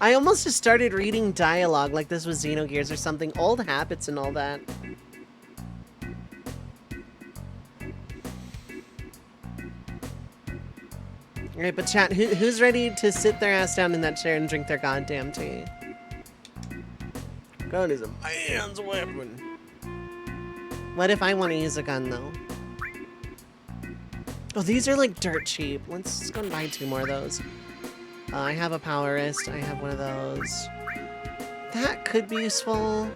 I almost just started reading dialogue like this was Xenogears or something. Old habits and all that. Alright, but chat, who's ready to sit their ass down in that chair and drink their goddamn tea? Gun is a man's weapon. What if I want to use a gun, though? Oh, these are like dirt cheap. Let's go and buy 2 more of those. I have a power wrist. I have one of those. That could be useful.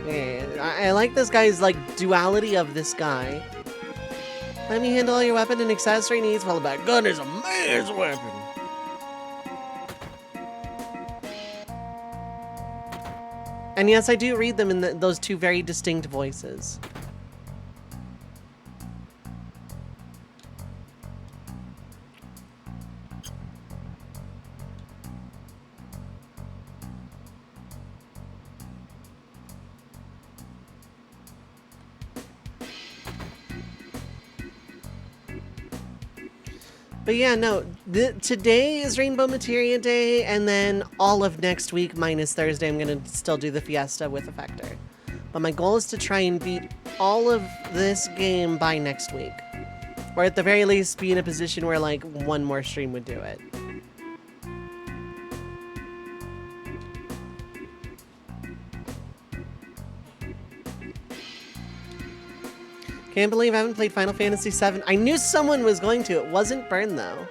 Yeah, I like this guy's like duality of this guy. Let me handle all your weapon and accessory needs while the back gun is a man's weapon. And yes, I do read them in those 2 very distinct voices. But yeah, no, today is Rainbow Materia Day, and then all of next week, minus Thursday, I'm going to still do the Fiesta with Effector. But my goal is to try and beat all of this game by next week. Or at the very least, be in a position where, like, 1 more stream would do it. Can't believe I haven't played Final Fantasy VII. I knew someone was going to. It wasn't Burn, though.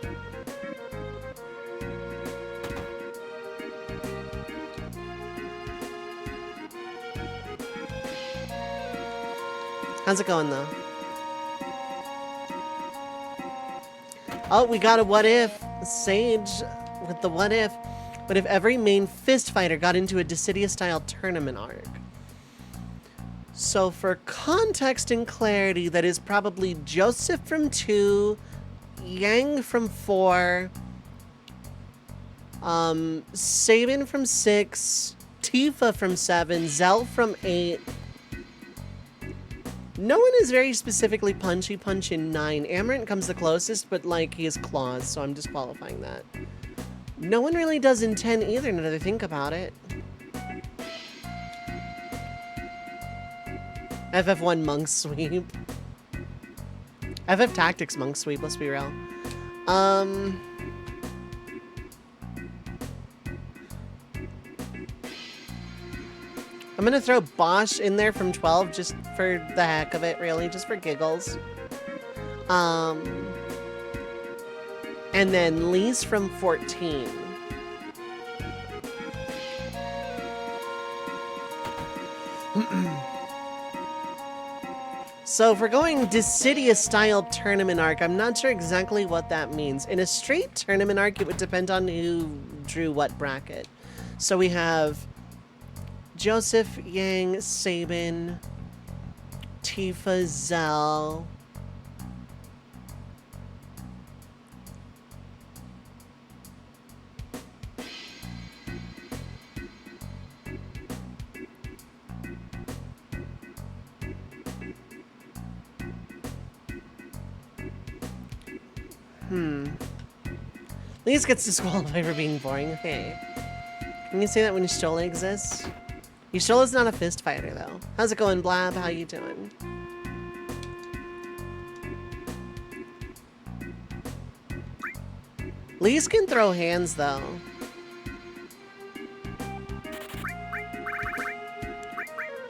How's it going, though? Oh, we got a what if. Sage with the what if. What if every main fist fighter got into a Dissidia-style tournament arc? So for context and clarity, that is probably Joseph from 2, Yang from 4, Sabin from 6, Tifa from 7, Zell from 8. No one is very specifically Punchy Punch in 9. Amarant comes the closest, but like he has claws, so I'm disqualifying that. No one really does in 10 either, now that I think about it. FF1 Monk Sweep. FF Tactics Monk Sweep, let's be real. I'm gonna throw Bosch in there from 12 just for the heck of it, really, just for giggles. And then Lee's from 14. So if we're going Dissidia-style tournament arc, I'm not sure exactly what that means. In a straight tournament arc, it would depend on who drew what bracket. So we have Joseph, Yang, Sabin, Tifa, Zell. Lees gets disqualified for being boring. Okay. Can you say that when Y'shtola exists? Y'shtola's not a fist fighter, though. How's it going, Blab? How you doing? Lees can throw hands, though.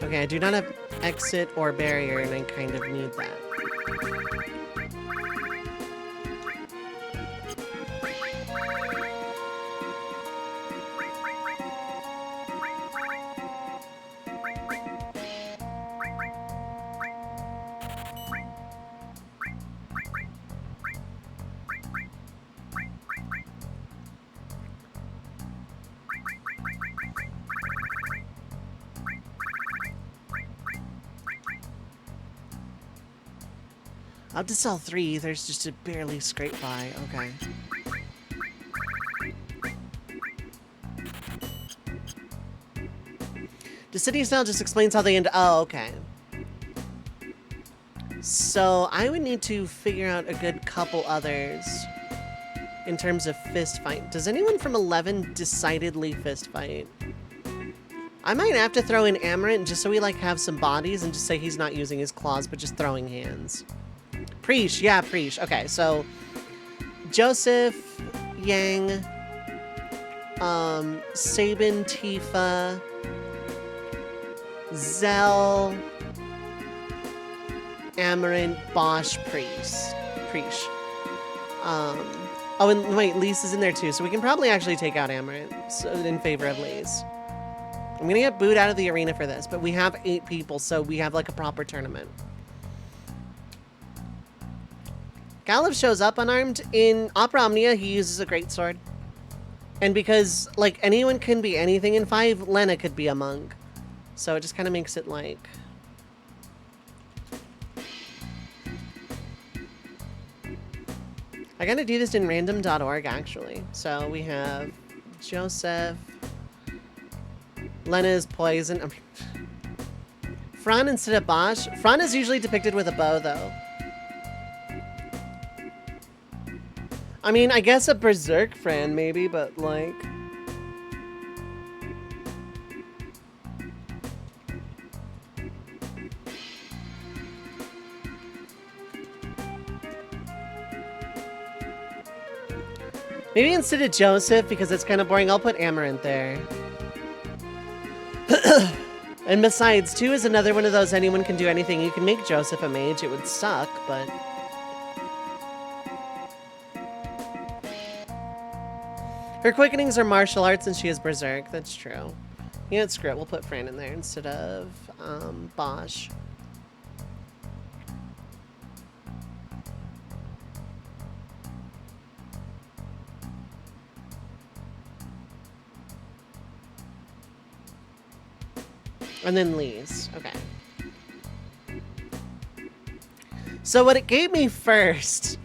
Okay, I do not have exit or barrier, and I kind of need that. Up to cell 3, there's just a barely scrape by. Okay. Dissidia style just explains how they end. Oh, okay. So I would need to figure out a good couple others. in terms of fist fight. Does anyone from 11 decidedly fist fight? I might have to throw in Amaranth just so we like have some bodies and just say he's not using his claws but just throwing hands. Preesh, yeah, Preesh. Okay, so Joseph, Yang, Sabin, Tifa, Zell, Amaranth, Bosch, Preesh. Oh, and wait, Lise is in there too, so we can probably actually take out Amaranth in favor of Lise. I'm gonna get booed out of the arena for this, but we have 8 people, so we have like a proper tournament. Galliv shows up unarmed. In Opera Omnia, he uses a greatsword. And because, like, anyone can be anything in 5, Lena could be a monk. So it just kind of makes it like... I gotta do this in random.org, actually. So we have Joseph. Lena is poison. Fran instead of Bosch. Fran is usually depicted with a bow, though. I mean, I guess a Berserk Fran, maybe, but, like... Maybe instead of Joseph, because it's kind of boring, I'll put Amaranth there. And besides, 2 is another one of those anyone can do anything. You can make Joseph a mage. It would suck, but... Her quickenings are martial arts and she is berserk. That's true. Yeah, screw it. We'll put Fran in there instead of Bosch. And then Lise. Okay. So what it gave me first...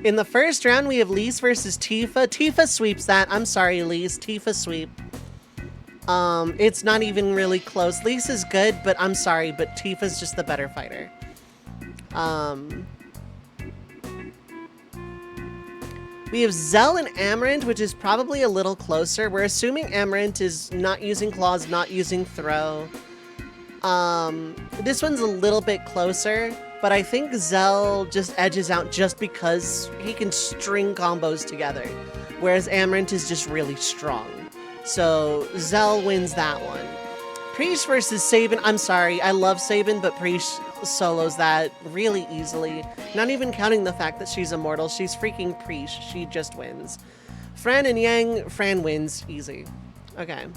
In the first round, we have Lise versus Tifa. Tifa sweeps that. I'm sorry, Lise. Tifa sweep. It's not even really close. Lise is good, but I'm sorry, but Tifa's just the better fighter. We have Zell and Amaranth, which is probably a little closer. We're assuming Amaranth is not using claws, not using throw. This one's a little bit closer. But I think Zell just edges out just because he can string combos together, whereas Amaranth is just really strong. So Zell wins that one. Preesh versus Sabin. I'm sorry, I love Sabin, but Preesh solos that really easily. Not even counting the fact that she's immortal. She's freaking Preesh. She just wins. Fran and Yang. Fran wins easy. Okay.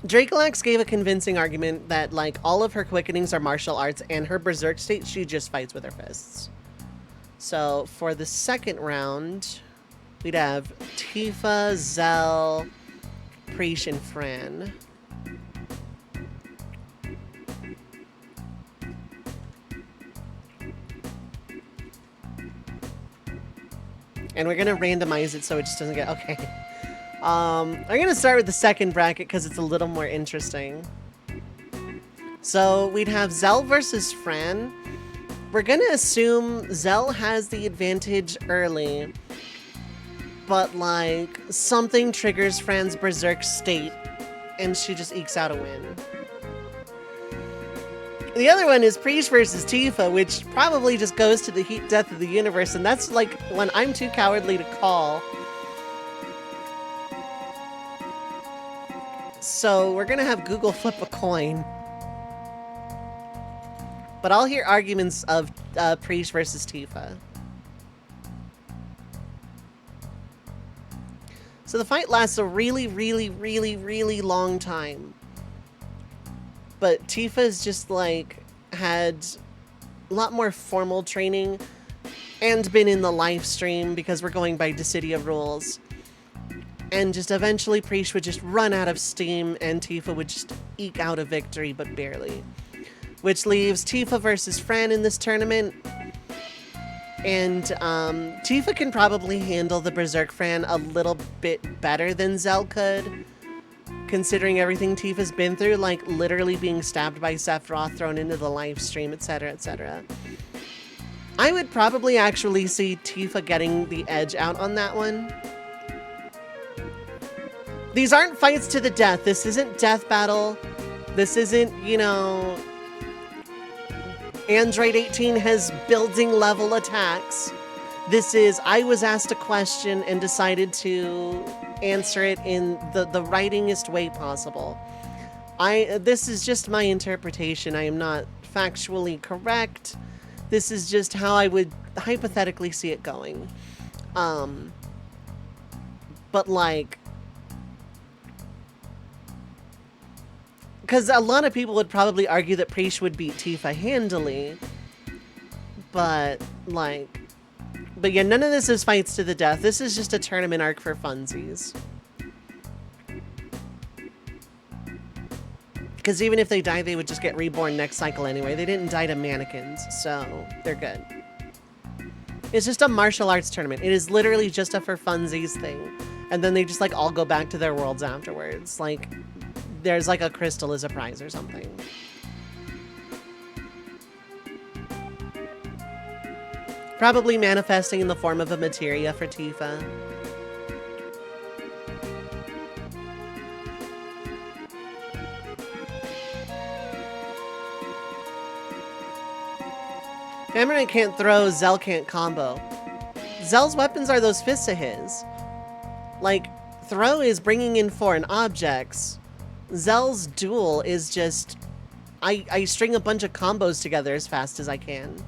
Dracolax gave a convincing argument that, like, all of her quickenings are martial arts, and her berserk state, she just fights with her fists. So, for the second round, we'd have Tifa, Zell, Preesh, and Fran. And we're gonna randomize it so it just doesn't get... Okay. I'm going to start with the second bracket because it's a little more interesting. So we'd have Zell versus Fran. We're going to assume Zell has the advantage early, but like something triggers Fran's berserk state and she just ekes out a win. The other one is Preesh versus Tifa, which probably just goes to the heat death of the universe, and that's like when I'm too cowardly to call. So we're gonna have Google flip a coin. But I'll hear arguments of Preesh versus Tifa. So the fight lasts a really, really, really, really long time. But Tifa's just like had a lot more formal training and been in the live stream because we're going by Dissidia rules. And just eventually Preesh would just run out of steam and Tifa would just eke out a victory, but barely. Which leaves Tifa versus Fran in this tournament. And Tifa can probably handle the Berserk Fran a little bit better than Zell could. Considering everything Tifa's been through, like literally being stabbed by Sephiroth, thrown into the live stream, etc., etc. I would probably actually see Tifa getting the edge out on that one. These aren't fights to the death. This isn't Death Battle. This isn't, you know, Android 18 has building level attacks. This is, I was asked a question and decided to answer it in the writingest way possible. This is just my interpretation. I am not factually correct. This is just how I would hypothetically see it going. But like, because a lot of people would probably argue that Preach would beat Tifa handily, but like, but yeah, none of this is fights to the death. This is just a tournament arc for funsies. Because even if they die, they would just get reborn next cycle anyway. They didn't die to mannequins, so they're good. It's just a martial arts tournament. It is literally just a for funsies thing. And then they just like all go back to their worlds afterwards. Like, there's like a crystal as a prize or something. Probably manifesting in the form of a materia for Tifa. Amaranth can't throw, Zell can't combo. Zell's weapons are those fists of his. Like, throw is bringing in foreign objects. Zell's duel is just, I string a bunch of combos together as fast as I can.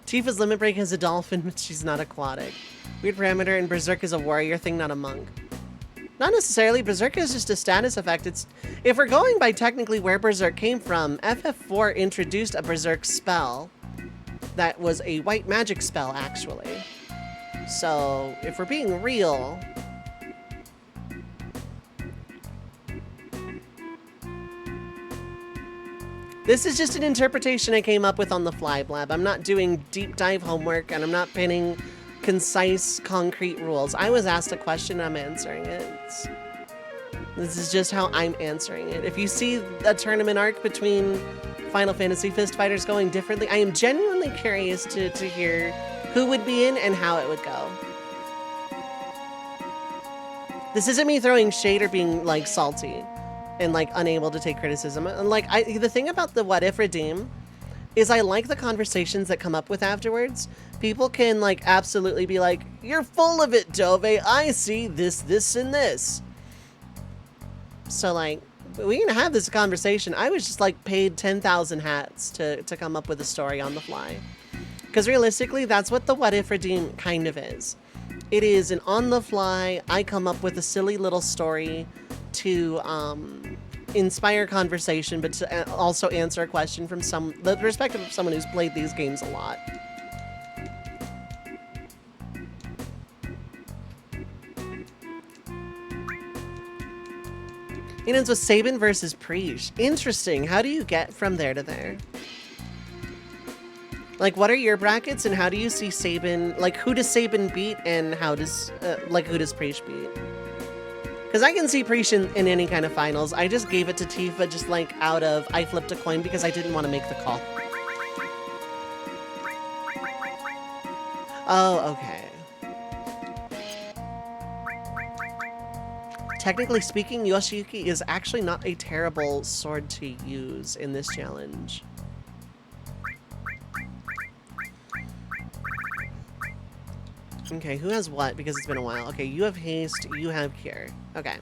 Tifa's limit break has a dolphin, but she's not aquatic. Weird parameter, and Berserk is a warrior thing, not a monk. Not necessarily. Berserk is just a status effect. It's, if we're going by technically where Berserk came from, FF4 introduced a Berserk spell that was a white magic spell, actually. So, if we're being real... This is just an interpretation I came up with on the fly, Blab. I'm not doing deep dive homework, and I'm not pinning concise, concrete rules. I was asked a question, I'm answering it. This is just how I'm answering it. If you see a tournament arc between Final Fantasy Fist Fighters going differently, I am genuinely curious to hear who would be in and how it would go. This isn't me throwing shade or being like salty and like unable to take criticism. And like, the thing about the what if redeem is I like the conversations that come up with afterwards. People can like absolutely be like, you're full of it, Dove. I see this, this, and this. So like, we can have this conversation. I was just like paid 10,000 hats to come up with a story on the fly. Because realistically, that's what the what if redeem kind of is. It is an on the fly, I come up with a silly little story to inspire conversation, but to also answer a question from the perspective of someone who's played these games a lot. It ends with Sabin versus Preach. Interesting. How do you get from there to there? Like, what are your brackets and how do you see Sabin? Like, who does Sabin beat and how does, who does Preach beat? Because I can see Preach in any kind of finals. I just gave it to Tifa just like out of, I flipped a coin because I didn't want to make the call. Oh, okay. Technically speaking, Yoshiyuki is actually not a terrible sword to use in this challenge. Okay, who has what? Because it's been a while. Okay, you have haste, you have cure. Okay.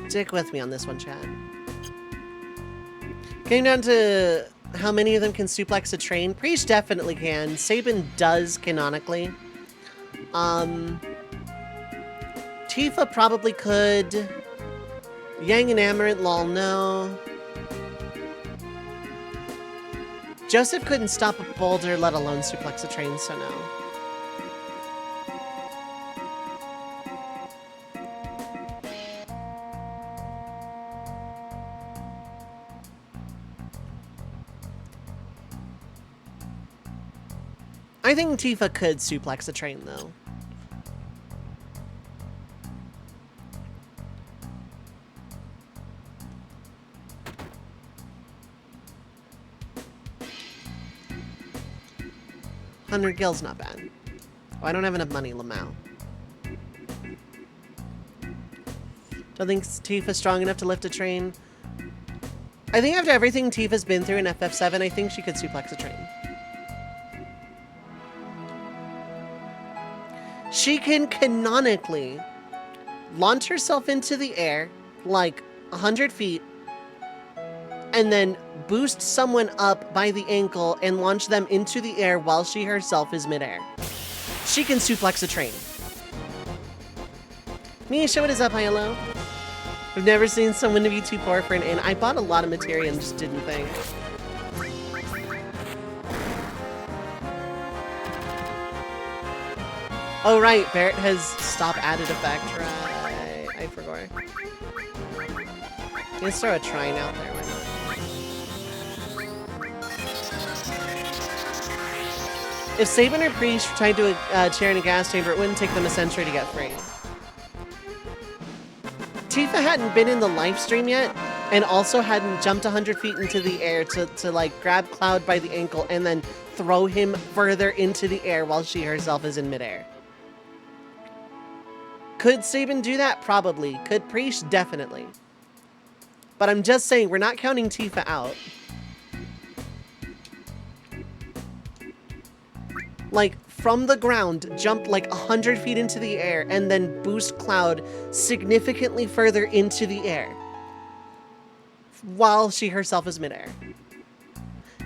Stick with me on this one, Chad. Came down to how many of them can suplex a train. Preach definitely can. Sabin does canonically. Tifa probably could. Yang and Amaranth, lol, no. Joseph couldn't stop a boulder, let alone suplex a train, so no. I think Tifa could suplex a train, though. $100 not bad. Oh, I don't have enough money, Lamau. Don't think Tifa's strong enough to lift a train. I think after everything Tifa's been through in FF7, I think she could suplex a train. She can canonically launch herself into the air like 100 feet and then boost someone up by the ankle and launch them into the air while she herself is midair. She can suplex a train. Misha, what is up? Hi, hello. I've never seen someone to be too poor for an inn. I bought a lot of materia and just didn't think. Oh, right. Barret has stop added effect, right? I forgot. Let's throw a trine out there. Why not? If Sabin or Priest tried to a chair in a gas chamber, it wouldn't take them a century to get free. Tifa hadn't been in the live stream yet, and also hadn't jumped 100 feet into the air to like grab Cloud by the ankle and then throw him further into the air while she herself is in midair. Could Sabin do that? Probably. Could Priest? Definitely. But I'm just saying, we're not counting Tifa out. Like, from the ground, jump like 100 feet into the air, and then boost Cloud significantly further into the air. While she herself is midair.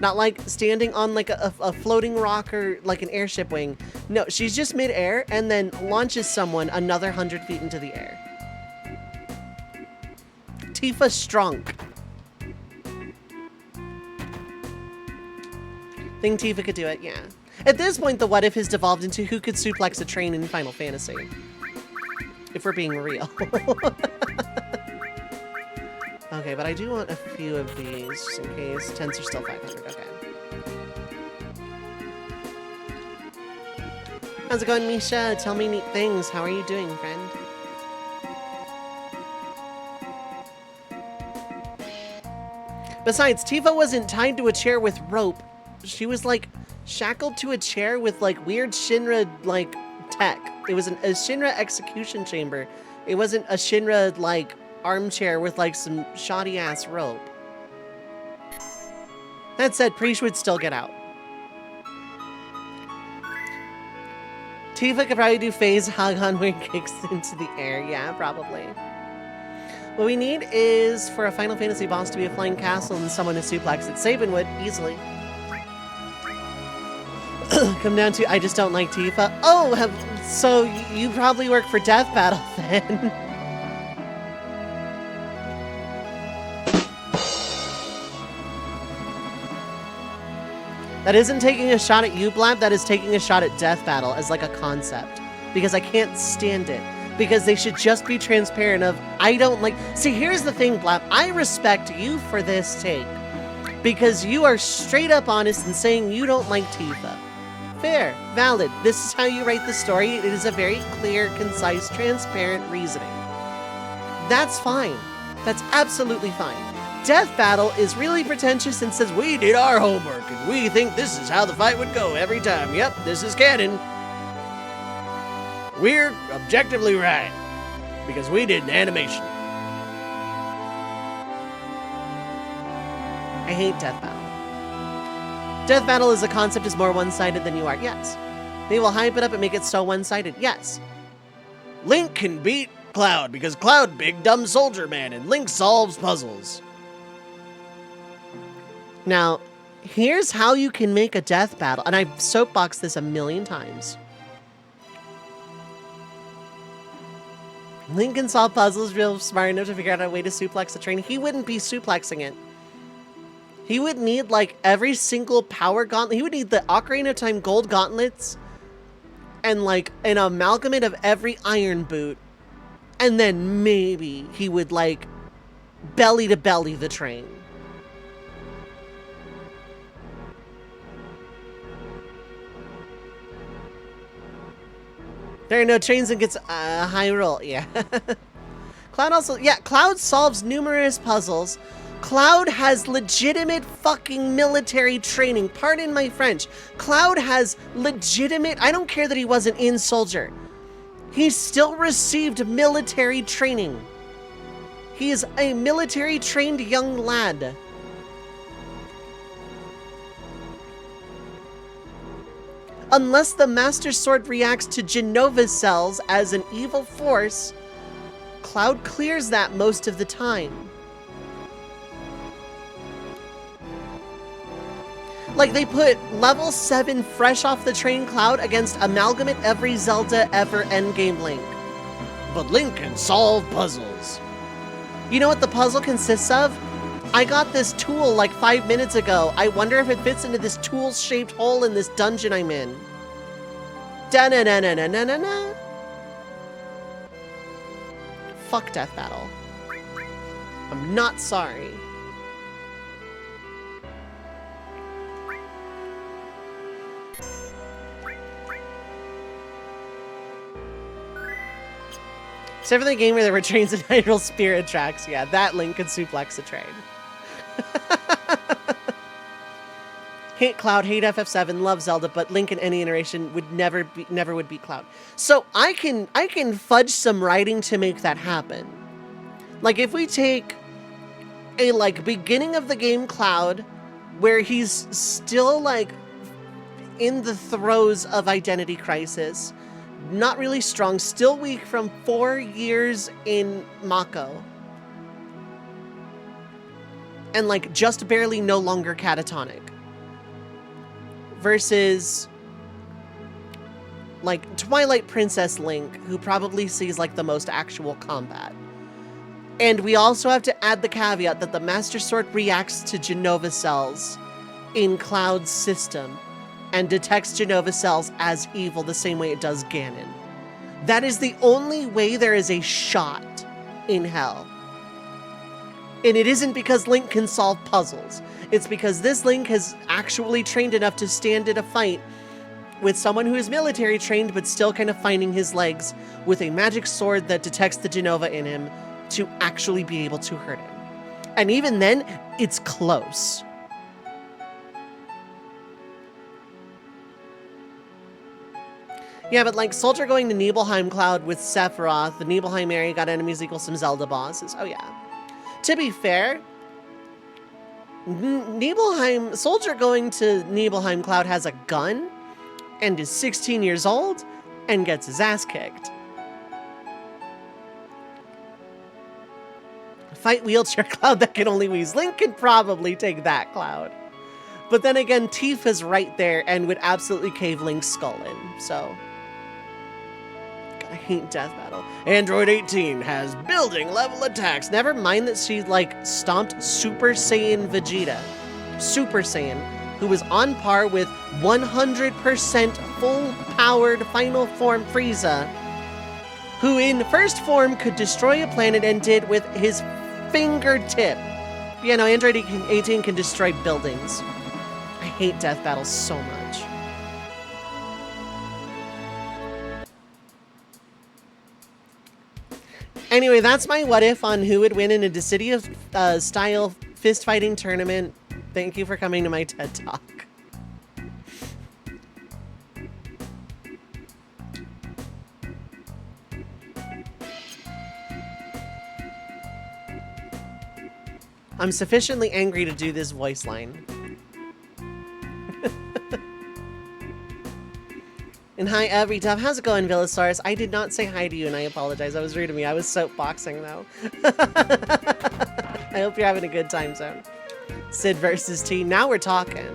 Not like standing on like a floating rock or like an airship wing. No, she's just midair and then launches someone another 100 feet into the air. Tifa strunk. Think Tifa could do it? Yeah. At this point, the what if has devolved into who could suplex a train in Final Fantasy. If we're being real. Okay, but I do want a few of these, just in case. Tents are still 500, okay. How's it going, Misha? Tell me neat things. How are you doing, friend? Besides, Tifa wasn't tied to a chair with rope. She was, like, shackled to a chair with, like, weird Shinra, like, tech. It was a Shinra execution chamber. It wasn't a Shinra, like, armchair with like some shoddy ass rope. That said, Priest would still get out. Tifa could probably do phase hug on where it kicks into the air. Yeah, probably. What we need is for a Final Fantasy boss to be a flying castle and someone to suplex it. Sabin would, easily. Come down to, I just don't like Tifa. Oh, so you probably work for Death Battle then. That isn't taking a shot at you, Blab. That is taking a shot at Death Battle as like a concept. Because I can't stand it. Because they should just be transparent of, I don't like... See, here's the thing, Blab. I respect you for this take. Because you are straight up honest in saying you don't like Tifa. Fair. Valid. This is how you write the story. It is a very clear, concise, transparent reasoning. That's fine. That's absolutely fine. Death Battle is really pretentious and says, we did our homework, and we think this is how the fight would go every time. Yep, this is canon. We're objectively right, because we did an animation. I hate Death Battle. Death Battle as a concept is more one-sided than you are. Yes. They will hype it up and make it so one-sided. Yes. Link can beat Cloud, because Cloud big dumb soldier man, and Link solves puzzles. Now, here's how you can make a death battle, and I've soapboxed this a million times. Link can solve puzzles real smart enough to figure out a way to suplex a train. He wouldn't be suplexing it. He would need like every single power gauntlet. He would need the Ocarina of Time gold gauntlets and like an amalgamate of every iron boot. And then maybe he would like belly to belly the train. There are no trains in Hyrule. Yeah. Cloud also, yeah, Cloud solves numerous puzzles. Cloud has legitimate fucking military training. Pardon my French. Cloud has legitimate, I don't care that he wasn't in Soldier. He still received military training. He is a military trained young lad. Unless the Master Sword reacts to Jenova cells as an evil force, Cloud clears that most of the time. Like, they put level 7 fresh off the train Cloud against amalgamate every Zelda ever endgame Link. But Link can solve puzzles. You know what the puzzle consists of? I got this tool like 5 minutes ago. I wonder if it fits into this tool-shaped hole in this dungeon I'm in. Da-na-na-na-na-na-na. Fuck Death Battle. I'm not sorry. Except for the game where there were trains and Hyrule Spirit tracks. Yeah, that Link could suplex a train. Hate Cloud, hate FF7, love Zelda, but Link in any iteration would never would beat Cloud. So I can fudge some writing to make that happen. Like if we take a like beginning of the game Cloud, where he's still like in the throes of identity crisis, not really strong, still weak from 4 years in Mako. And like just barely no longer catatonic. Versus like Twilight Princess Link, who probably sees like the most actual combat. And we also have to add the caveat that the Master Sword reacts to Jenova cells in Cloud's system and detects Jenova cells as evil the same way it does Ganon. That is the only way there is a shot in hell. And it isn't because Link can solve puzzles. It's because this Link has actually trained enough to stand in a fight with someone who is military trained but still kind of finding his legs with a magic sword that detects the Jenova in him to actually be able to hurt him. And even then, it's close. Yeah, but like Soldier going to Nibelheim Cloud with Sephiroth, the Nibelheim area got enemies equal some Zelda bosses. Oh yeah. To be fair, Nibelheim, Soldier going to Nibelheim Cloud has a gun and is 16 years old and gets his ass kicked. Fight wheelchair Cloud that can only wheeze. Link can probably take that Cloud. But then again, Tifa's right there and would absolutely cave Link's skull in, so. God, I hate Death Battle. Android 18 has building level attacks. Never mind that she, like, stomped Super Saiyan Vegeta. Super Saiyan, who was on par with 100% full-powered Final Form Frieza, who in first form could destroy a planet and did with his fingertip. Yeah, no, Android 18 can destroy buildings. I hate Death Battle so much. Anyway, that's my what if on who would win in a Dissidia style fist fighting tournament. Thank you for coming to my TED Talk. I'm sufficiently angry to do this voice line. And hi, Everytuff. How's it going, Villasaurus? I did not say hi to you, and I apologize. I was rude to me. I was soapboxing, though. I hope you're having a good time, Zone. Sid versus T. Now we're talking.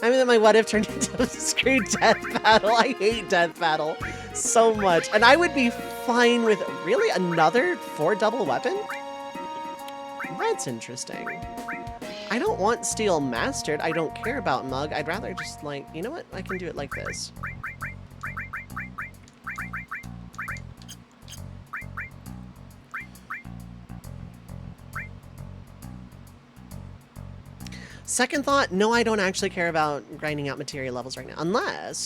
I mean that my what if turned into a screwed Death Battle. I hate Death Battle so much. And I would be fine with, really, another 4 double weapon? That's interesting. I don't want steel mastered. I don't care about mug. I'd rather just like, you know what? I can do it like this. Second thought, no, I don't actually care about grinding out materia levels right now, unless...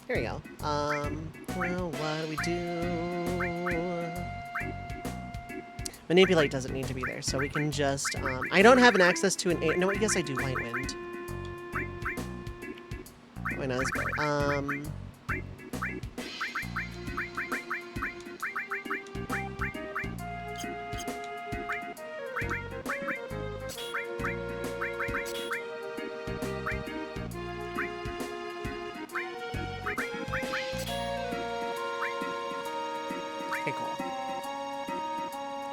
Here we go. Well, what do we do? Manipulate doesn't need to be there, so we can just, I don't have an access to an... No, I guess I do light wind. Why not? Okay, cool.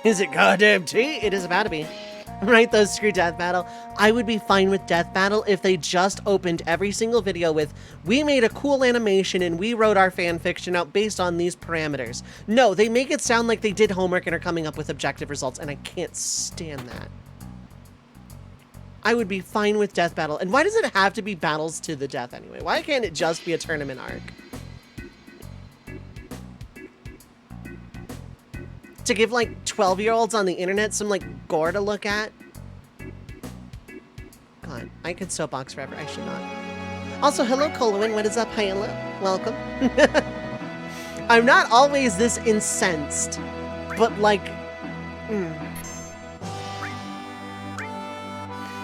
Is it goddamn tea? It is about to be. Right, those screw death battle. I would be fine with death battle if they just opened every single video with, we made a cool animation and we wrote our fan fiction out based on these parameters. No, they make it sound like they did homework and are coming up with objective results, and I can't stand that. I would be fine with death battle. And why does it have to be battles to the death anyway? Why can't it just be a tournament arc? To give like 12-year-olds on the internet some like gore to look at. God, I could soapbox forever. I should not. Also, hello Colwyn, what is up? Hi, hello. Welcome. I'm not always this incensed, but like...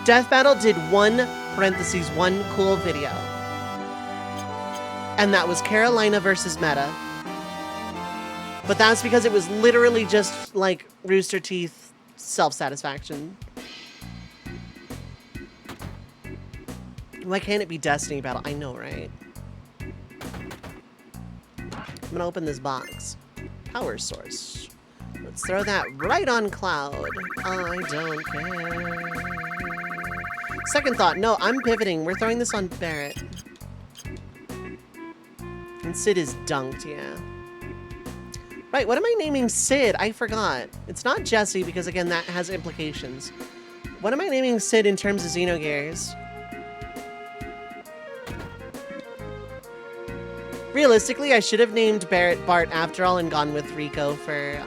Death Battle did one cool video. And that was Carolina versus Meta. But that's because it was literally just, like, Rooster Teeth self-satisfaction. Why can't it be Destiny Battle? I know, right? I'm gonna open this box. Power source. Let's throw that right on Cloud. I don't care. Second thought. No, I'm pivoting. We're throwing this on Barret. And Sid is dunked, yeah. Right, what am I naming Sid? I forgot. It's not Jesse, because again, that has implications. What am I naming Sid in terms of Xenogears? Realistically, I should have named Barret Bart after all and gone with Rico for,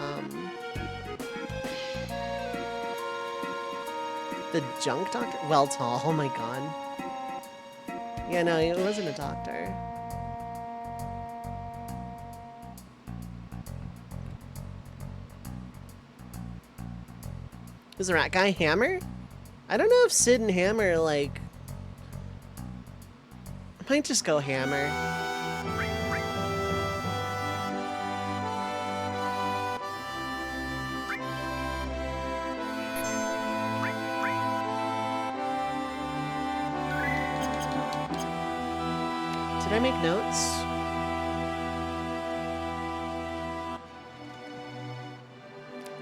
the junk doctor? Well-tall, oh my god. Yeah, no, it wasn't a doctor. Is the rat guy Hammer? I don't know if Sid and Hammer, like... I might just go Hammer. Did I make notes?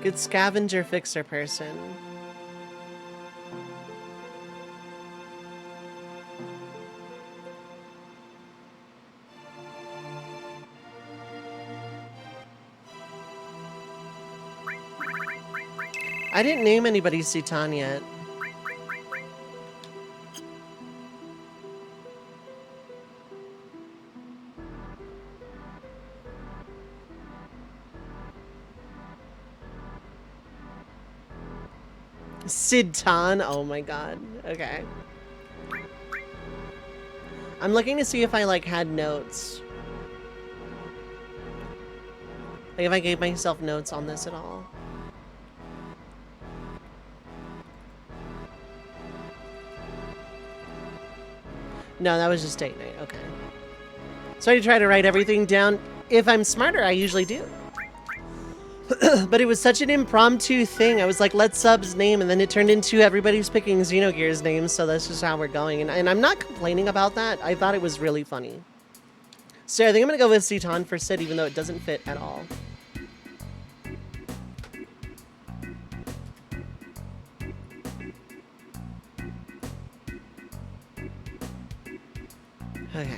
Good scavenger fixer person. I didn't name anybody Citan yet. Sidtan? Oh my god. Okay. I'm looking to see if I, like, had notes. Like, if I gave myself notes on this at all. No, that was just date night. Okay. So I try to write everything down. If I'm smarter, I usually do. But it was such an impromptu thing. I was like, let's sub's name, and then it turned into everybody's picking Xenogears names, so that's just how we're going. And I'm not complaining about that. I thought it was really funny. So I think I'm gonna go with Citan for Sid, even though it doesn't fit at all. Okay.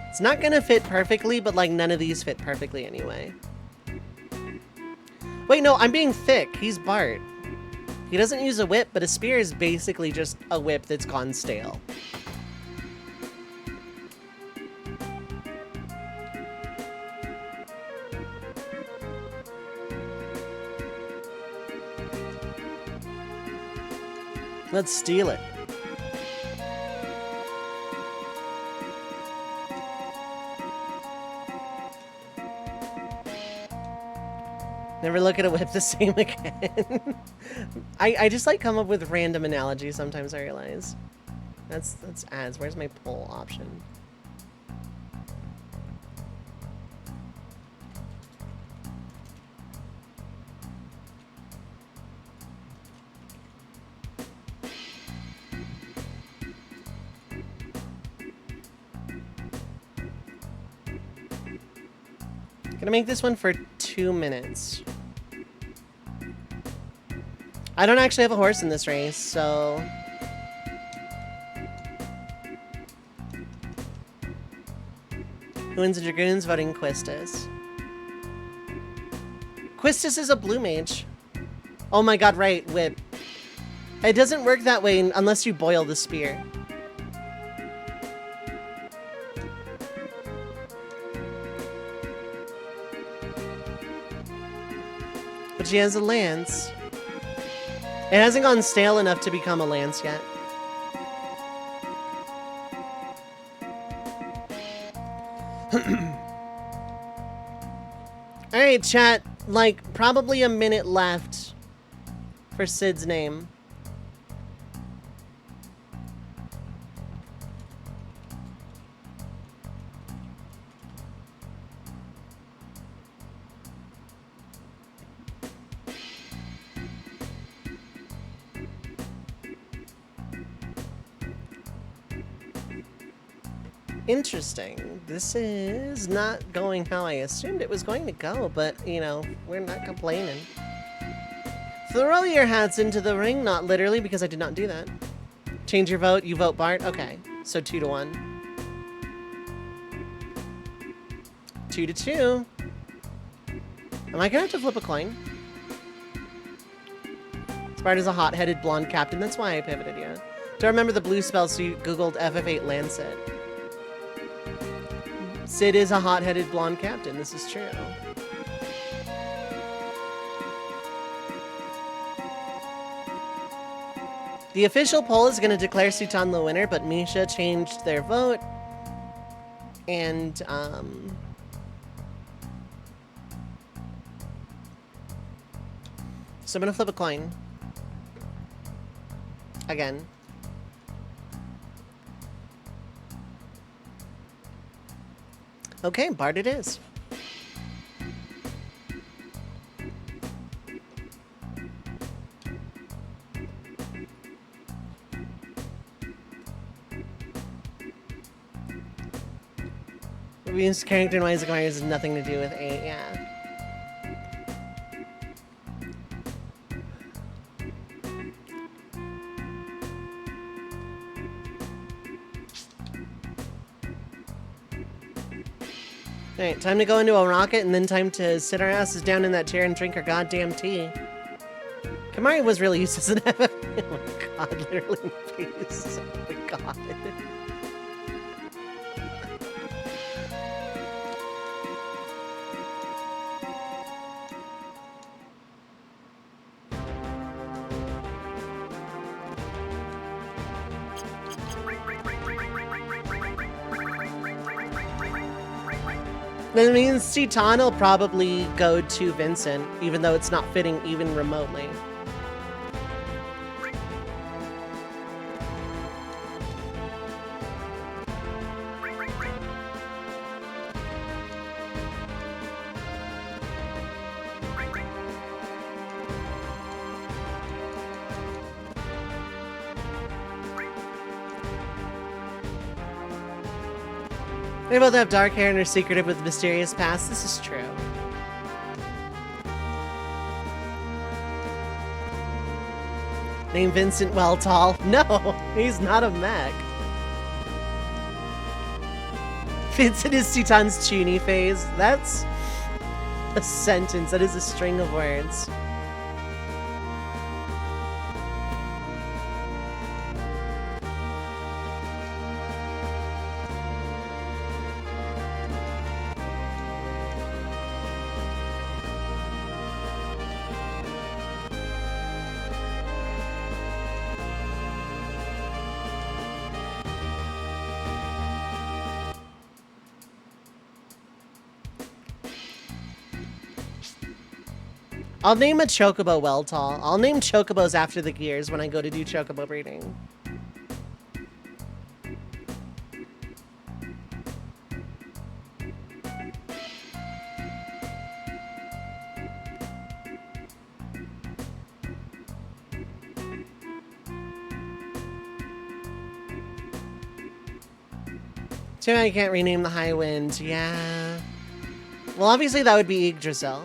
It's not gonna fit perfectly, but like none of these fit perfectly anyway. Wait, no, I'm being thick. He's Bart. He doesn't use a whip, but a spear is basically just a whip that's gone stale. Let's steal it. Never look at a whip the same again. I just like come up with random analogies sometimes, I realize. That's ads. Where's my poll option? Gonna make this one for 2 minutes. I don't actually have a horse in this race, so... Who wins the Dragoons? Voting Quistis. Quistis is a blue mage. Oh my god, right, whip. It doesn't work that way unless you boil the spear. But she has a lance. It hasn't gone stale enough to become a lance yet. Alright, chat. Like, probably a minute left for Sid's name. Interesting. This is not going how I assumed it was going to go, but, you know, we're not complaining. Throw your hats into the ring, not literally, because I did not do that. Change your vote, you vote Bart? Okay, so 2-1. 2-2. Am I gonna have to flip a coin? Bart is a hot-headed blonde captain, that's why I pivoted, yeah. Do I remember the blue spell, so you googled FF8 Lancet. Sid is a hot-headed blonde captain. This is true. The official poll is going to declare Sutan the winner, but Misha changed their vote. And, so I'm going to flip a coin. Again. Okay, Bart it is. Ruby's character in Isaac Myers has nothing to do with 8, yeah. Alright, time to go into a rocket, and then time to sit our asses down in that chair and drink our goddamn tea. Kamari was really useless in FF. Oh my god, literally in the face. Oh my god. That means Citan will probably go to Vincent, even though it's not fitting even remotely. They both have dark hair and are secretive with mysterious past. This is true. Named Vincent Welltall. No, he's not a mech. Vincent is Sutan's Chuny phase. That's a sentence. That is a string of words. I'll name a Chocobo Welltall. I'll name Chocobos after the gears when I go to do Chocobo breeding. Too bad I can't rename the High Wind. Yeah. Well, obviously that would be Yggdrasil.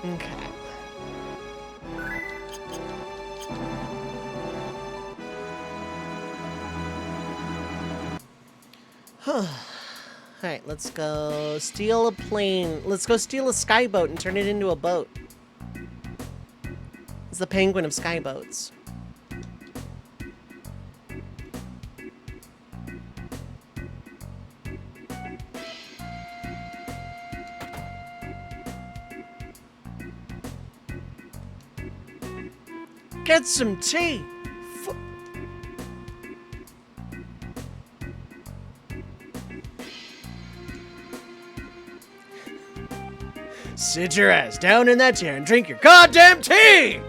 Okay. Alright, let's go steal a plane. Let's go steal a skyboat and turn it into a boat. It's the penguin of skyboats. Get some tea! Sit your ass down in that chair and drink your goddamn tea!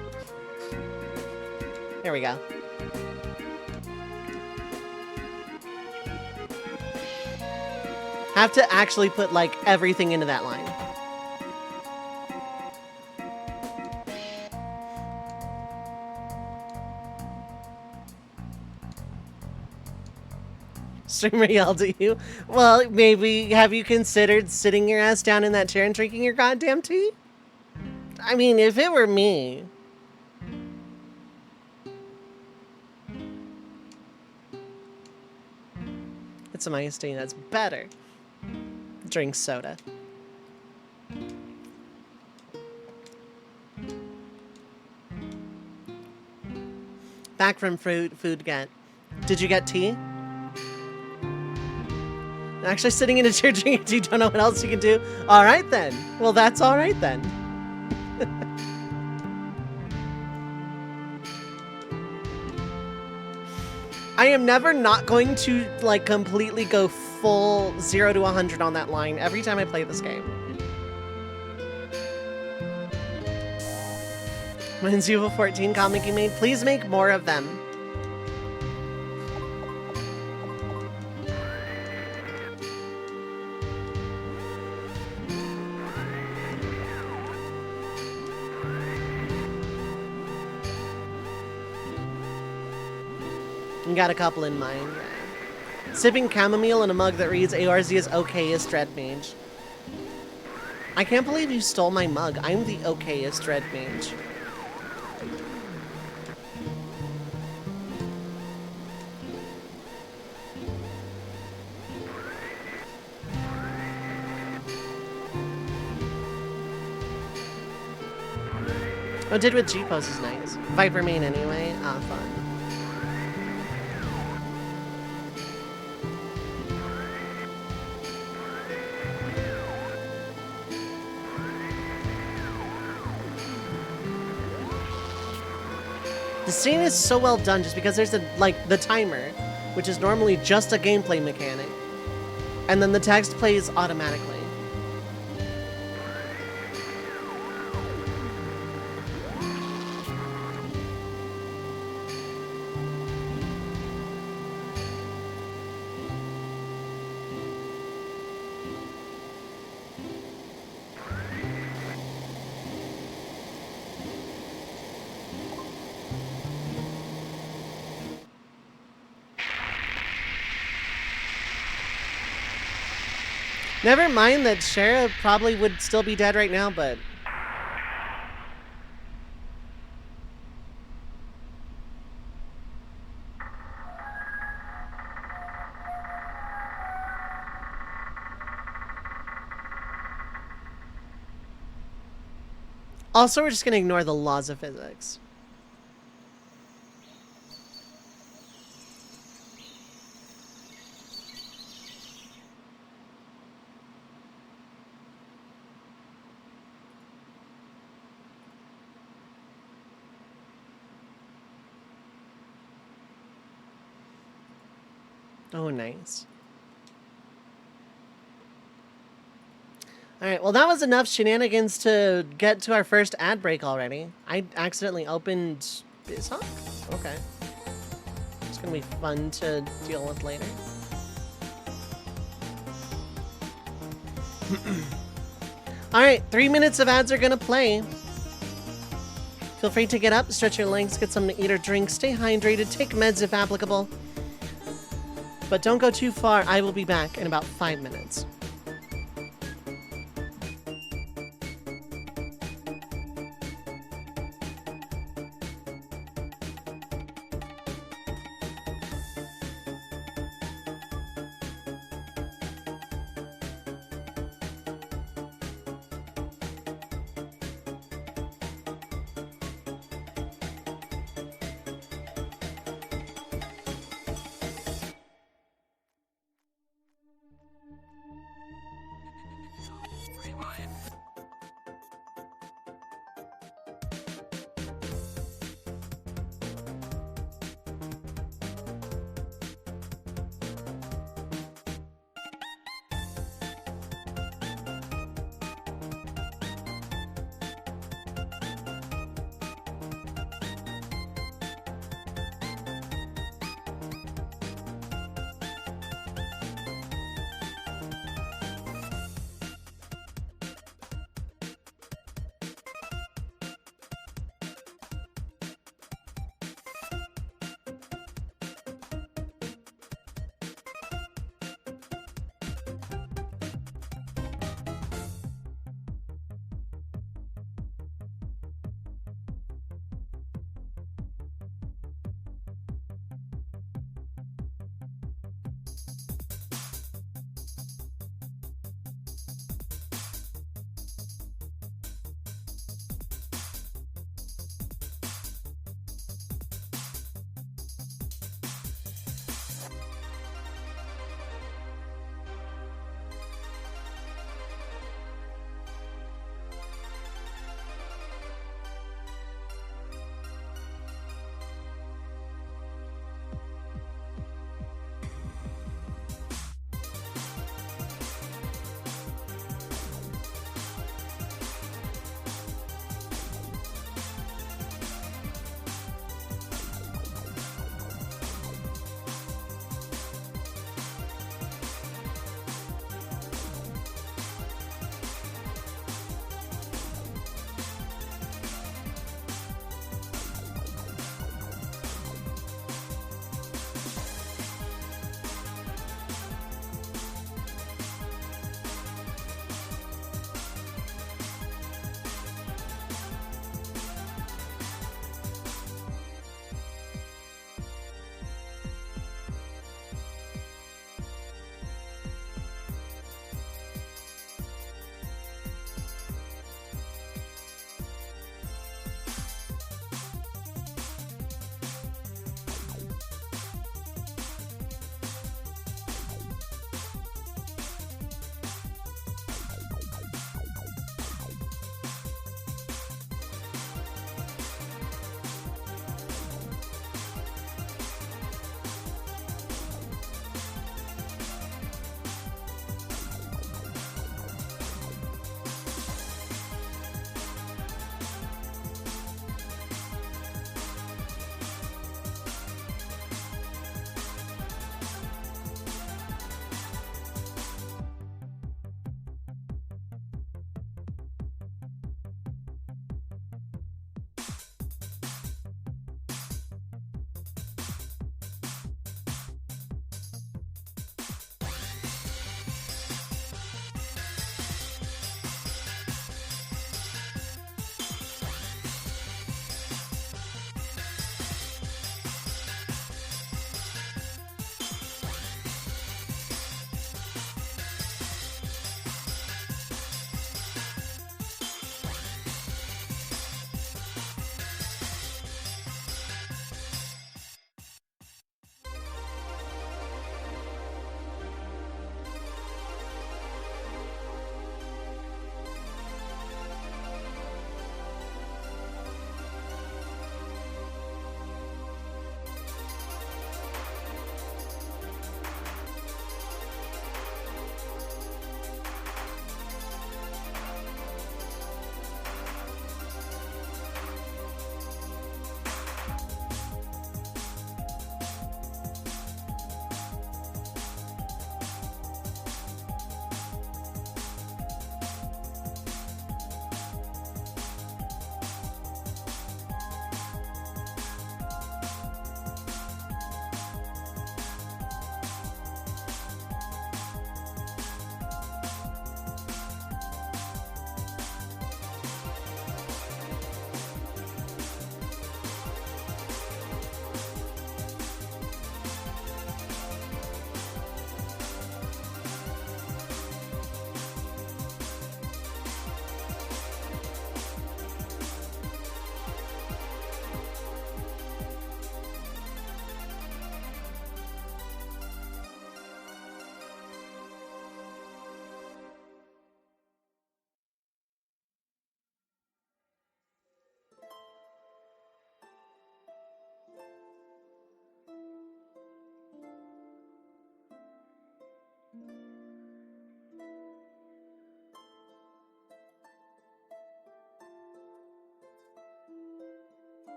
There we go. Have to actually put, like, everything into that line. Streamer yelled at you. Well, maybe have you considered sitting your ass down in that chair and drinking your goddamn tea? I mean, if it were me. It's some iced tea, that's better. Drink soda. Back from food get. Did you get tea? Actually sitting in a chair drinking tea, don't know what else you can do? Alright then. Well, that's alright then. I am never not going to, like, completely go full 0 to 100 on that line every time I play this game. Mine's Evil 14 comic you made. Please make more of them. You got a couple in mind. Sipping chamomile in a mug that reads ARZ is okayest Dread Mage. I can't believe you stole my mug. I'm the okayest Dread Mage. Oh, did with G-Pose is nice. Viper main anyway. Ah, fun. The scene is so well done just because there's the timer, which is normally just a gameplay mechanic. And then the text plays automatically. Never mind that Shara probably would still be dead right now, but... Also, we're just going to ignore the laws of physics. Oh, nice. All right, well, that was enough shenanigans to get to our first ad break already. I accidentally opened BizHawk? Okay. It's gonna be fun to deal with later. All right, 3 minutes of ads are gonna play. Feel free to get up, stretch your legs, get something to eat or drink, stay hydrated, take meds if applicable. But don't go too far. I will be back in about 5 minutes.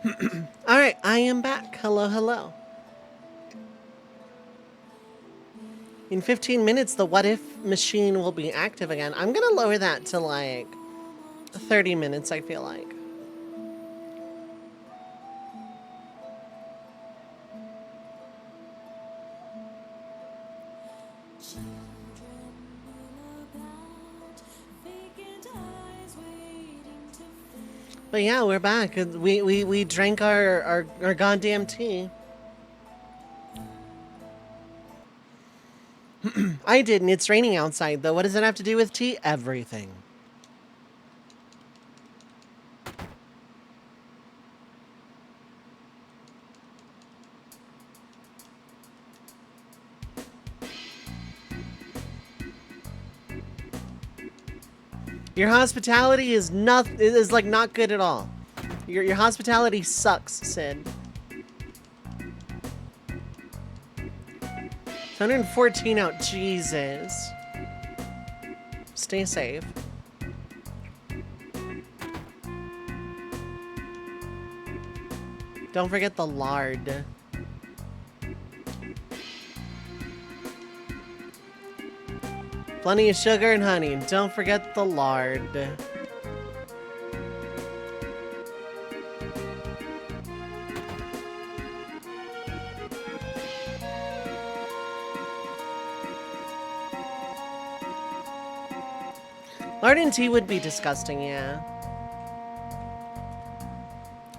All right, I am back. Hello, hello. In 15 minutes, the what if machine will be active again. I'm gonna lower that to like 30 minutes, I feel like. But yeah, we're back. We drank our goddamn tea. I didn't. It's raining outside, though. What does it have to do with tea? Everything. Your hospitality is like not good at all. Your hospitality sucks, Sid. 114 out. Jesus. Stay safe. Don't forget the lard. Plenty of sugar and honey. Don't forget the lard. Lard and tea would be disgusting, yeah.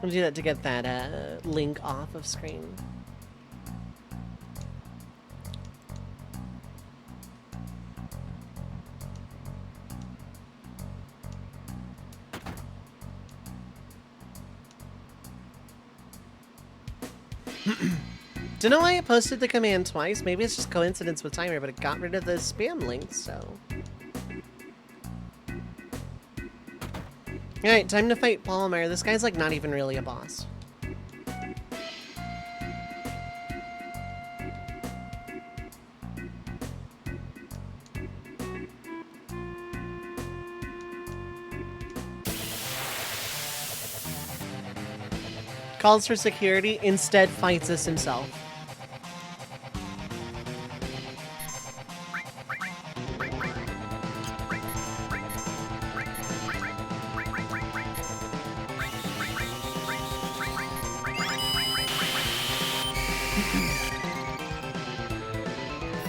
I'll do that to get that link off of screen. Don't know why I posted the command twice. Maybe it's just coincidence with timer, but it got rid of the spam links, so. Alright, time to fight Palmer. This guy's like not even really a boss. Calls for security, instead fights us himself.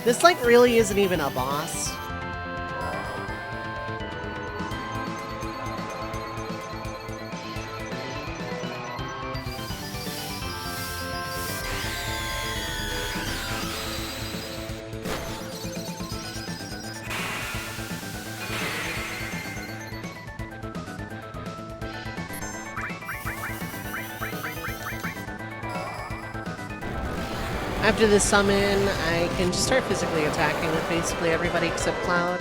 This like really isn't even a boss. After this summon, I can just start physically attacking with basically everybody except Cloud.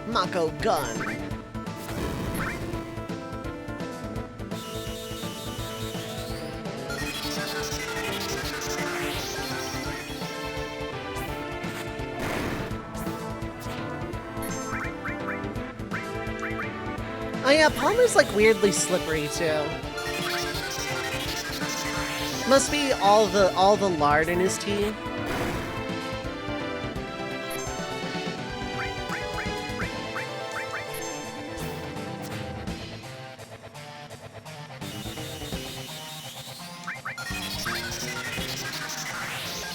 Mako gun. Oh yeah, Palmer's like weirdly slippery too. Must be all the lard in his tea.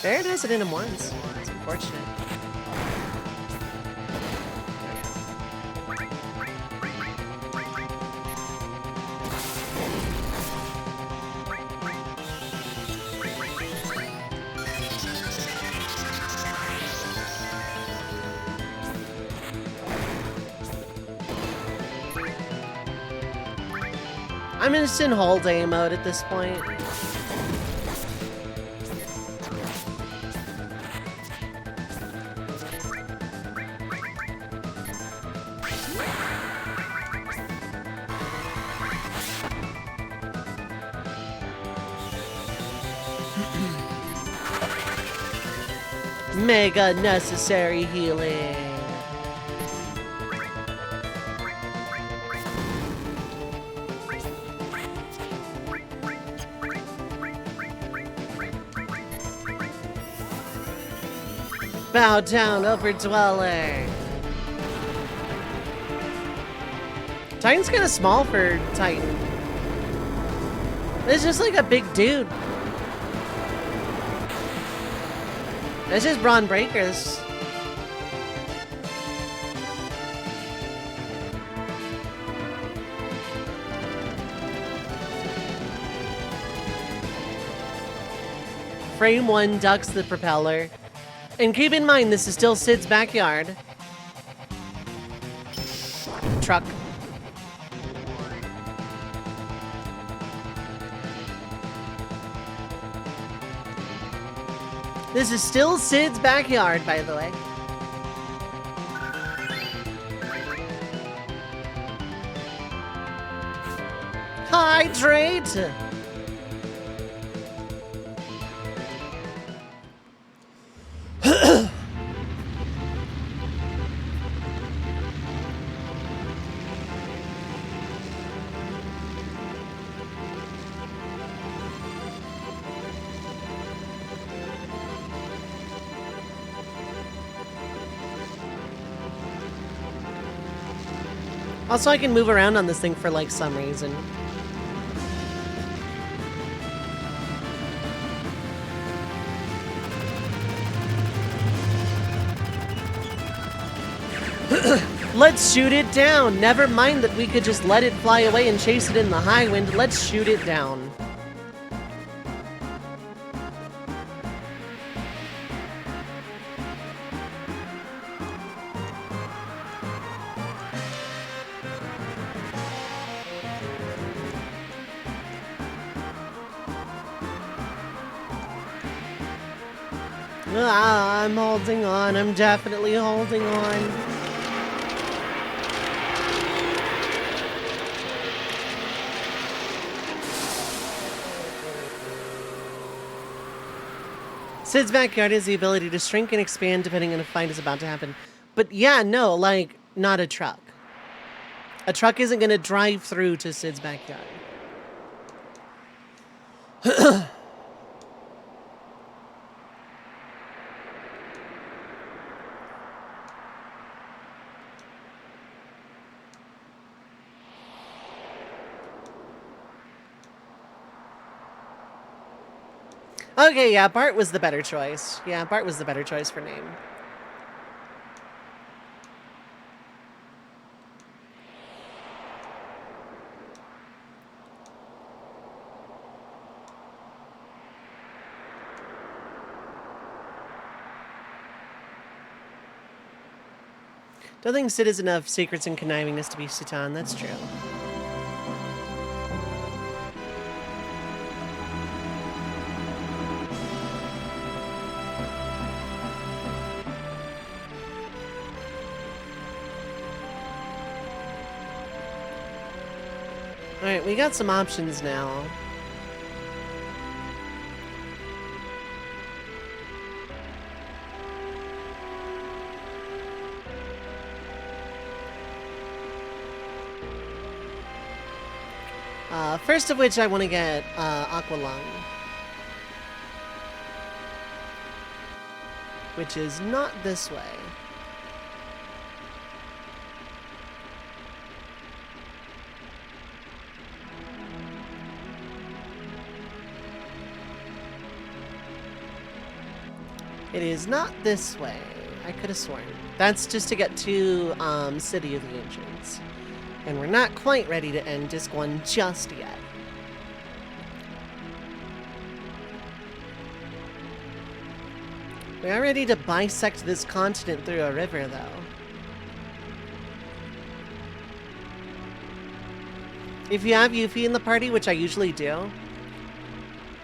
Barret has it in him once. It's unfortunate. I'm just in whole day mode at this point. Mega necessary healing. Bow down, Overdweller. Titan's kind of small for Titan. It's just like a big dude. It's just Braun Breakers. Frame 1 ducks the propeller. And keep in mind, this is still Sid's backyard. Truck. This is still Sid's backyard, by the way. Hydrate! Also, I can move around on this thing for, like, some reason. Let's shoot it down! Never mind that we could just let it fly away and chase it in the high wind. Let's shoot it down. Ah, I'm holding on. I'm definitely holding on. Sid's backyard has the ability to shrink and expand depending on if a fight is about to happen. But yeah, no, like, not a truck. A truck isn't going to drive through to Sid's backyard. Okay, yeah, Bart was the better choice. Yeah, Bart was the better choice for name. Don't think Sid has enough secrets and connivingness to be Citan, that's true. Alright, we got some options now. First of which I want to get Aqualung. Which is not this way. It is not this way. I could have sworn. That's just to get to City of the Ancients. And we're not quite ready to end Disc 1 just yet. We are ready to bisect this continent through a river, though. If you have Yuffie in the party, which I usually do,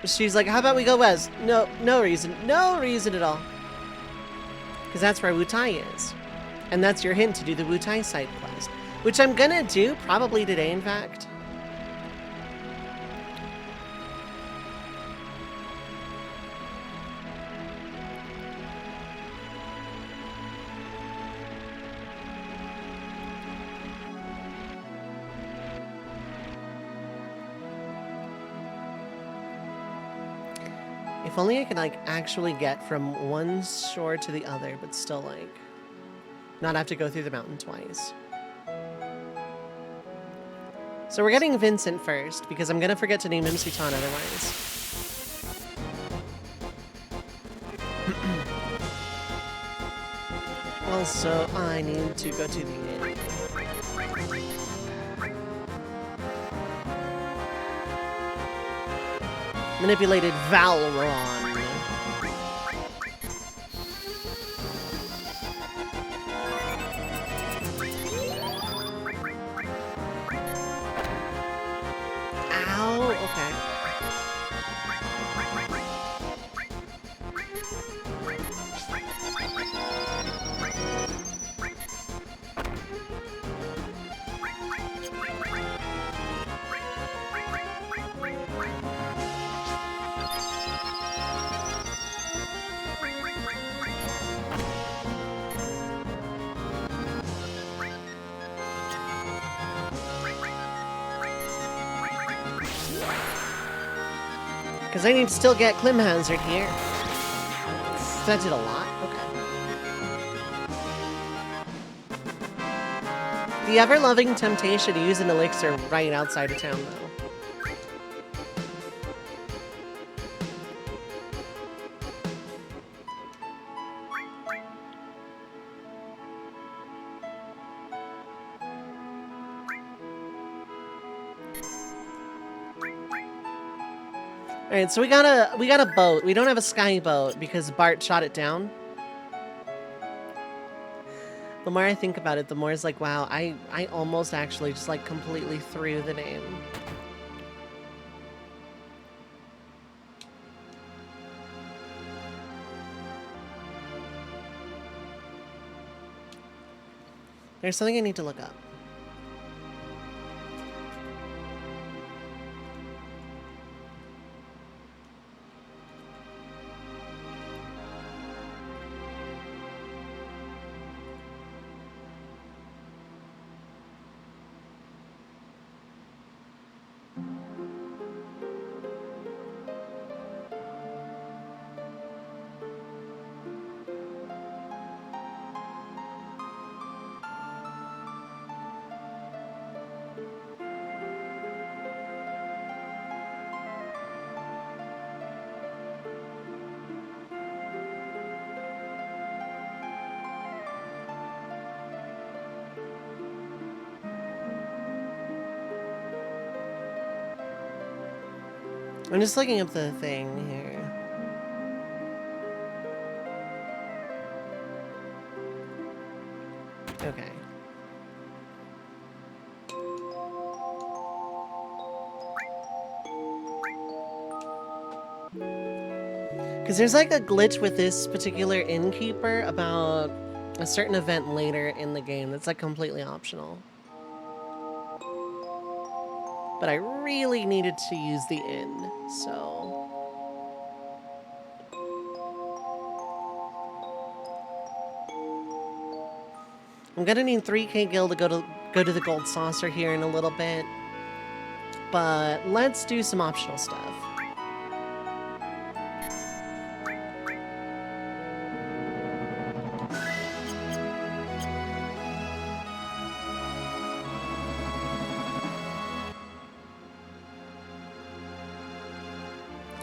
she's like, how about we go west? No reason. No reason at all. Because that's where Wutai is. And that's your hint to do the Wutai side quest. Which I'm gonna do, probably today, in fact. If only I could, like, actually get from one shore to the other, but still, like, not have to go through the mountain twice. So we're getting Vincent first, because I'm gonna forget to name him Sutan otherwise. Also, I need to go to the inn. Manipulated Valron. Ow, okay. Because I need to still get Clim Hazard here. That did a lot? Okay. The ever-loving temptation to use an elixir right outside of town, though. Alright, so we got a boat. We don't have a sky boat because Bart shot it down. The more I think about it, the more it's like, wow, I almost actually just like completely threw the name. There's something I need to look up. I'm just looking up the thing here. Okay. Because there's like a glitch with this particular innkeeper about a certain event later in the game that's like completely optional. But I really needed to use the inn, so... I'm gonna need 3k gil to go to the gold saucer here in a little bit. But let's do some optional stuff.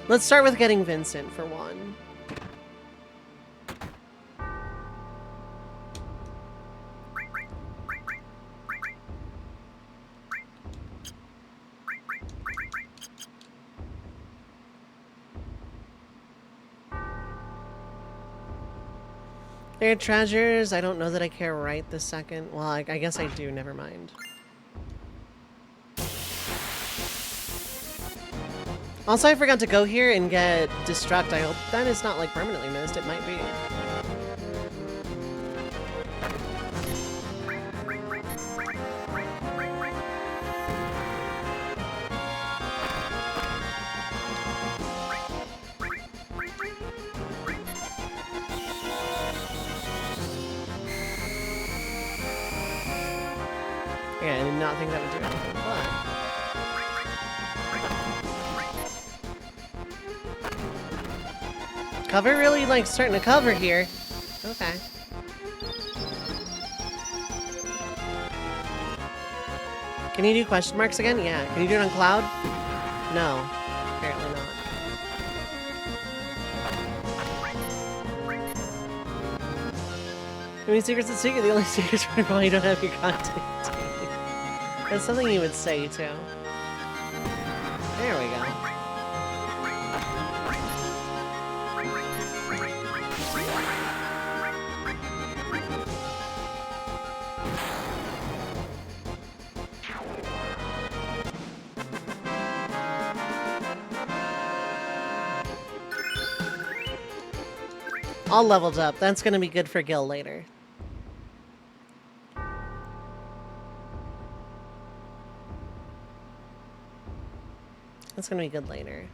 Let's start with getting Vincent for one. There are treasures. I don't know that I care right this second. Well, I guess I do. Never mind. Also, I forgot to go here and get Destruct. I hope that is not, like, permanently missed. It might be. Yeah, I did not think that would do anything, but... Cover really, like, starting to cover here. Okay. Can you do question marks again? Yeah. Can you do it on Cloud? No. Apparently not. I mean, secret's a secret. The only secret's why you don't have your content. That's something you would say, too. There we go. All leveled up. That's going to be good for Gil later. That's going to be good later.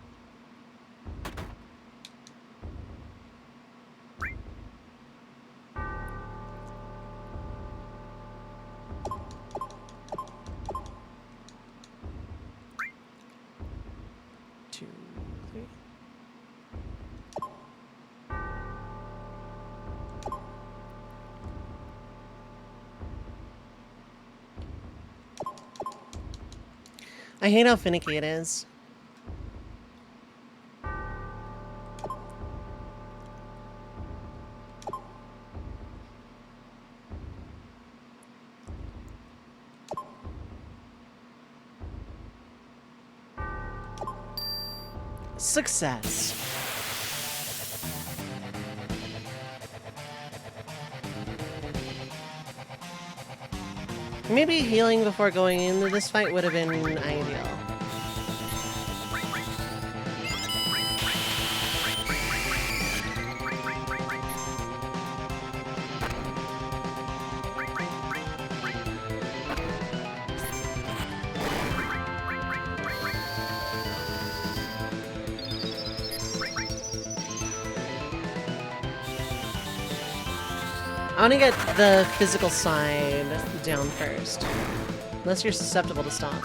I hate how finicky it is. Success. Maybe healing before going into this fight would have been ideal. I want to get the physical side down first. Unless you're susceptible to stomp.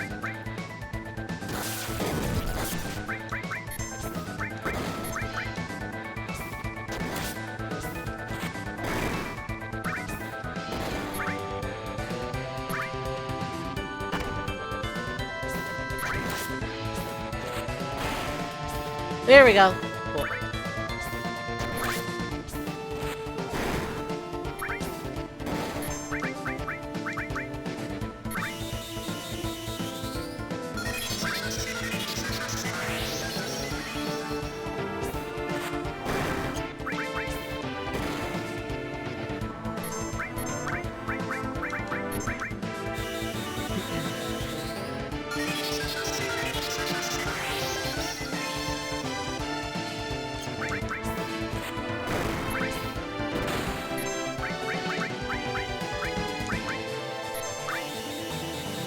There we go. Cool.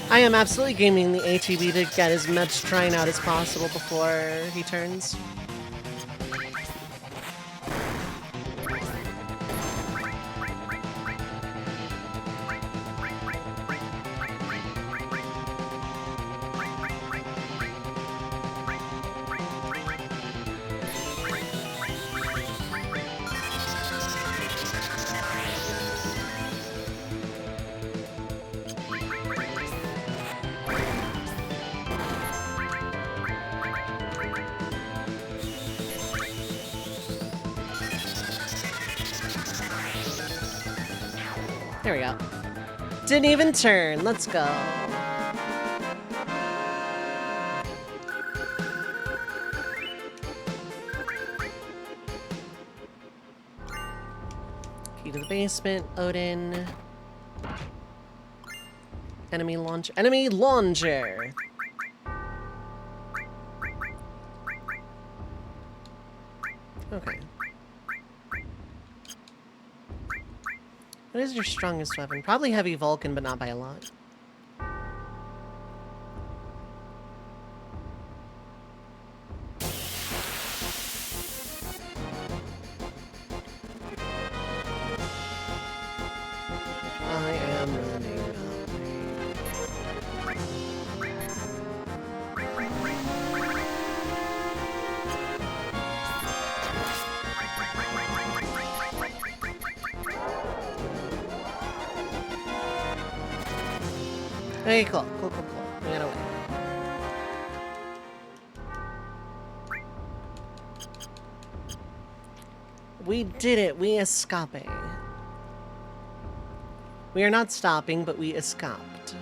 I am absolutely gaming the ATB to get as much trying out as possible before he turns. There we go. Didn't even turn. Let's go. Key to the basement, Odin. Enemy launcher. Enemy launcher! Okay. What is your strongest weapon? Probably heavy Vulcan, but not by a lot. I am running away. Okay, cool. Cool. We got away. We did it. We escape. We are not stopping, but we escaped.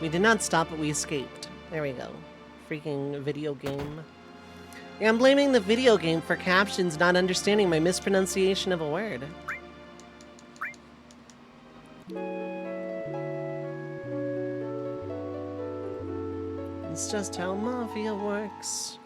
We did not stop, but we escaped. There we go. Freaking video game. Yeah, I'm blaming the video game for captions not understanding my mispronunciation of a word. It's just how Mafia works.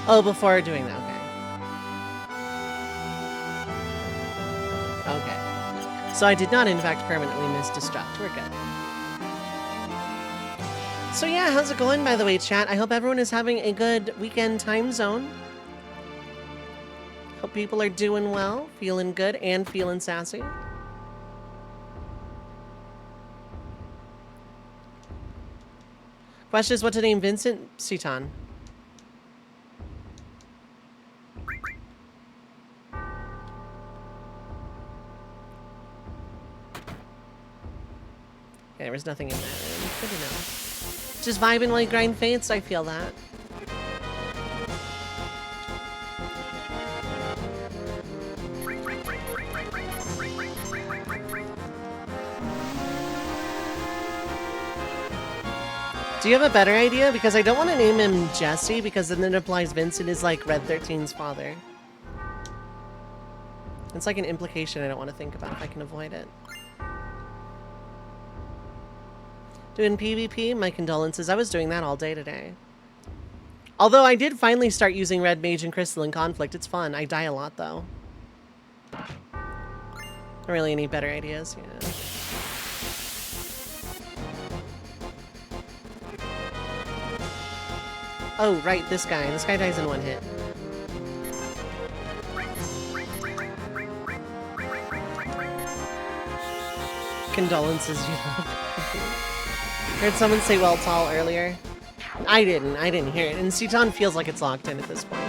Oh, before doing that, okay. Okay. So I did not, in fact, permanently misdestruct. We're good. So yeah, how's it going, by the way, chat? I hope everyone is having a good weekend time zone. Hope people are doing well, feeling good, and feeling sassy. Question is, what to name Vincent? Citan. Okay, there was nothing in that. Good to know. Just vibing while you grind fates, I feel that. Do you have a better idea? Because I don't want to name him Jesse, because then it implies Vincent is like Red 13's father. It's like an implication I don't want to think about if I can avoid it. Doing PvP? My condolences. I was doing that all day today. Although I did finally start using Red Mage and Crystal in Conflict. It's fun. I die a lot, though. Not really any better ideas, yeah. Oh, right, this guy. This guy dies in one hit. Condolences, you know. Heard someone say well tall earlier. I didn't hear it. And Citan feels like it's locked in at this point.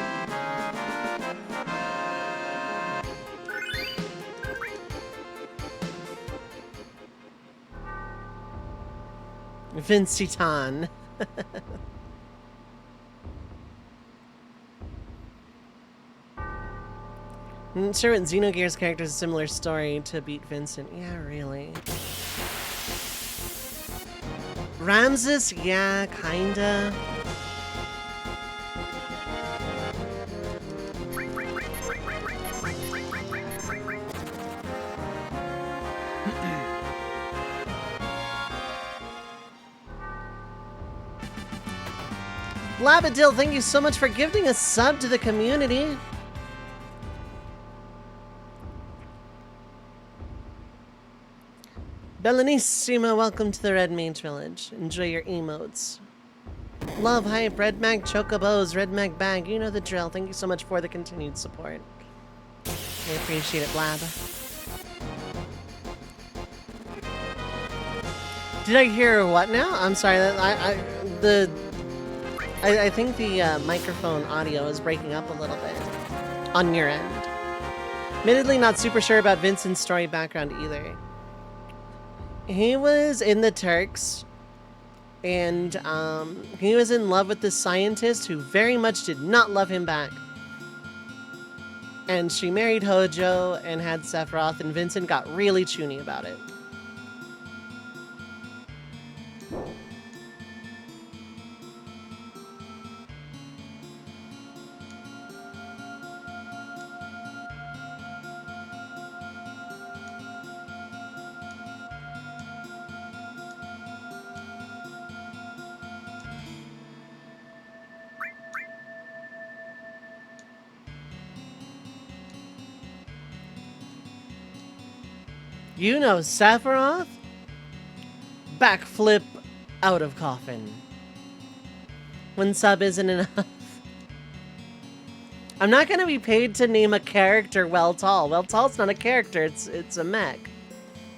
Vince Citan. I'm sure what Xenogears character is a similar story to beat Vincent. Yeah, really. Ramses? Yeah, kinda. Labadil, thank you so much for gifting a sub to the community. Bellanissima, welcome to the Red Mage Village. Enjoy your emotes. Love, hype, Red Mag Chocobos, Red Mag Bag, you know the drill. Thank you so much for the continued support. I appreciate it, Blab. Did I hear what now? I'm sorry, I think the microphone audio is breaking up a little bit on your end. Admittedly, not super sure about Vincent's story background either. He was in the Turks, and he was in love with this scientist who very much did not love him back. And she married Hojo and had Sephiroth, and Vincent got really chuny about it. You know Sephiroth? Backflip out of coffin. When sub isn't enough. I'm not gonna be paid to name a character Weltall. Weltall's not a character, it's a mech.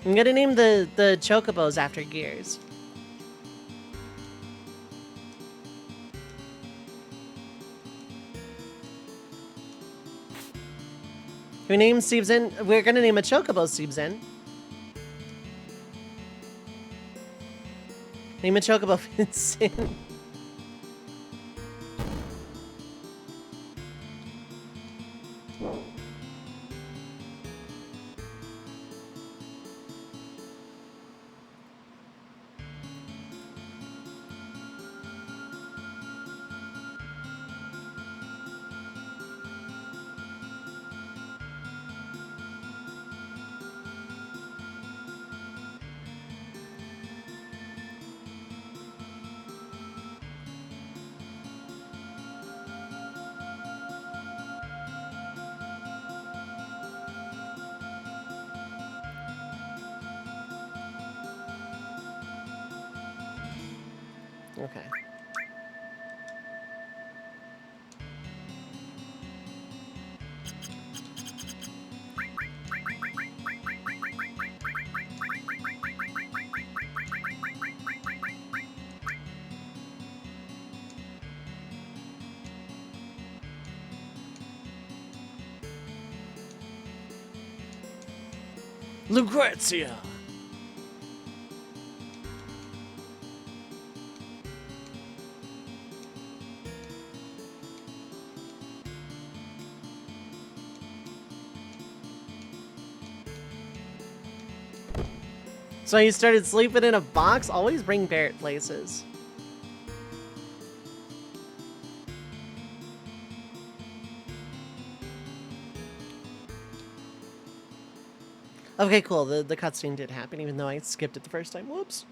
I'm gonna name the chocobos after gears. Who names Siebzen? We're gonna name a chocobo Siebzen. Name a chocobo Vincent. Okay. Lucrezia. So you started sleeping in a box? Always bring Barret places. Okay, cool. The cutscene did happen, even though I skipped it the first time. Whoops.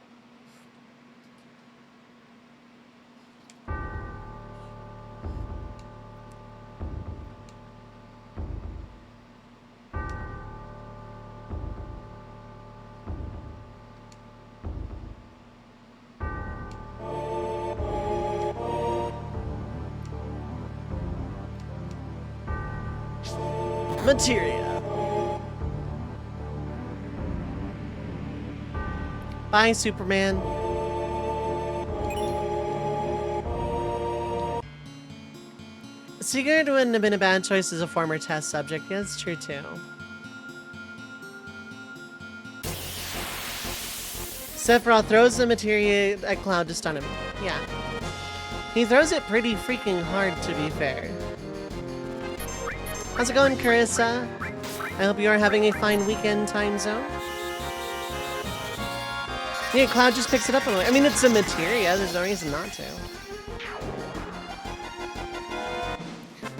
Materia. Bye, Superman. Sigurd wouldn't have been a bad choice as a former test subject. Yeah, that's true too. Sephiroth throws the materia at Cloud to stun him. Yeah. He throws it pretty freaking hard, to be fair. How's it going, Carissa? I hope you are having a fine weekend, time zone. Yeah, Cloud just picks it up. I mean, it's a materia. There's no reason not to.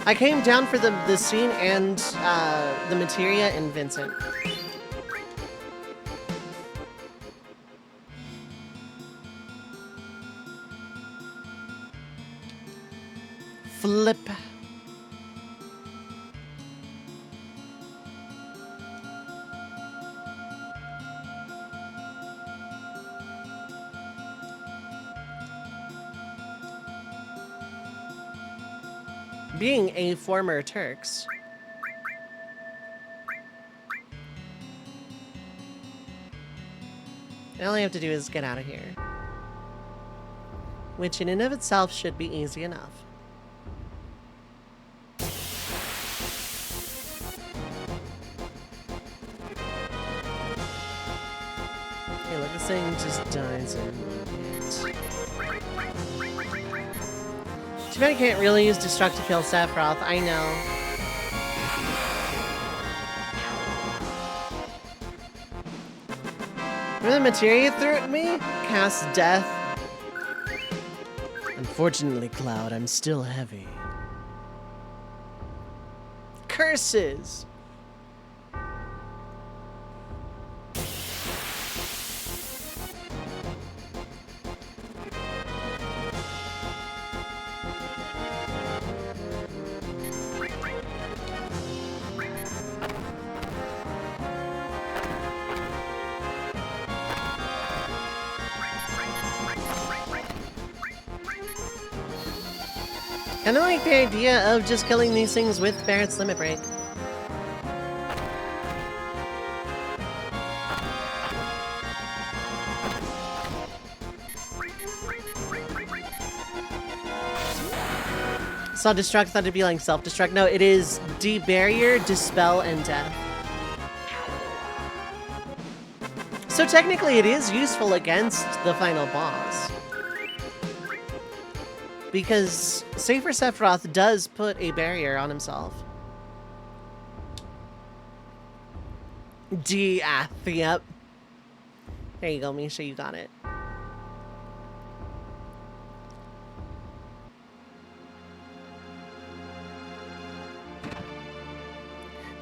I came down for the scene and the materia and Vincent. Flip. Being a former Turks. All I have to do is get out of here. Which in and of itself should be easy enough. Okay, look, this thing just dies in it. Too bad I can't really use Destruct to kill Sephiroth, I know. Remember the materia threw at me? Cast death. Unfortunately, Cloud, I'm still heavy. Curses! Kinda like the idea of just killing these things with Barret's Limit Break. Saw Destruct, thought it'd be like Self-Destruct. No, it is Debarrier, Dispel, and Death. So technically it is useful against the final boss. Because Safer Sephiroth does put a barrier on himself. Death, yep. There you go, Misha, you got it.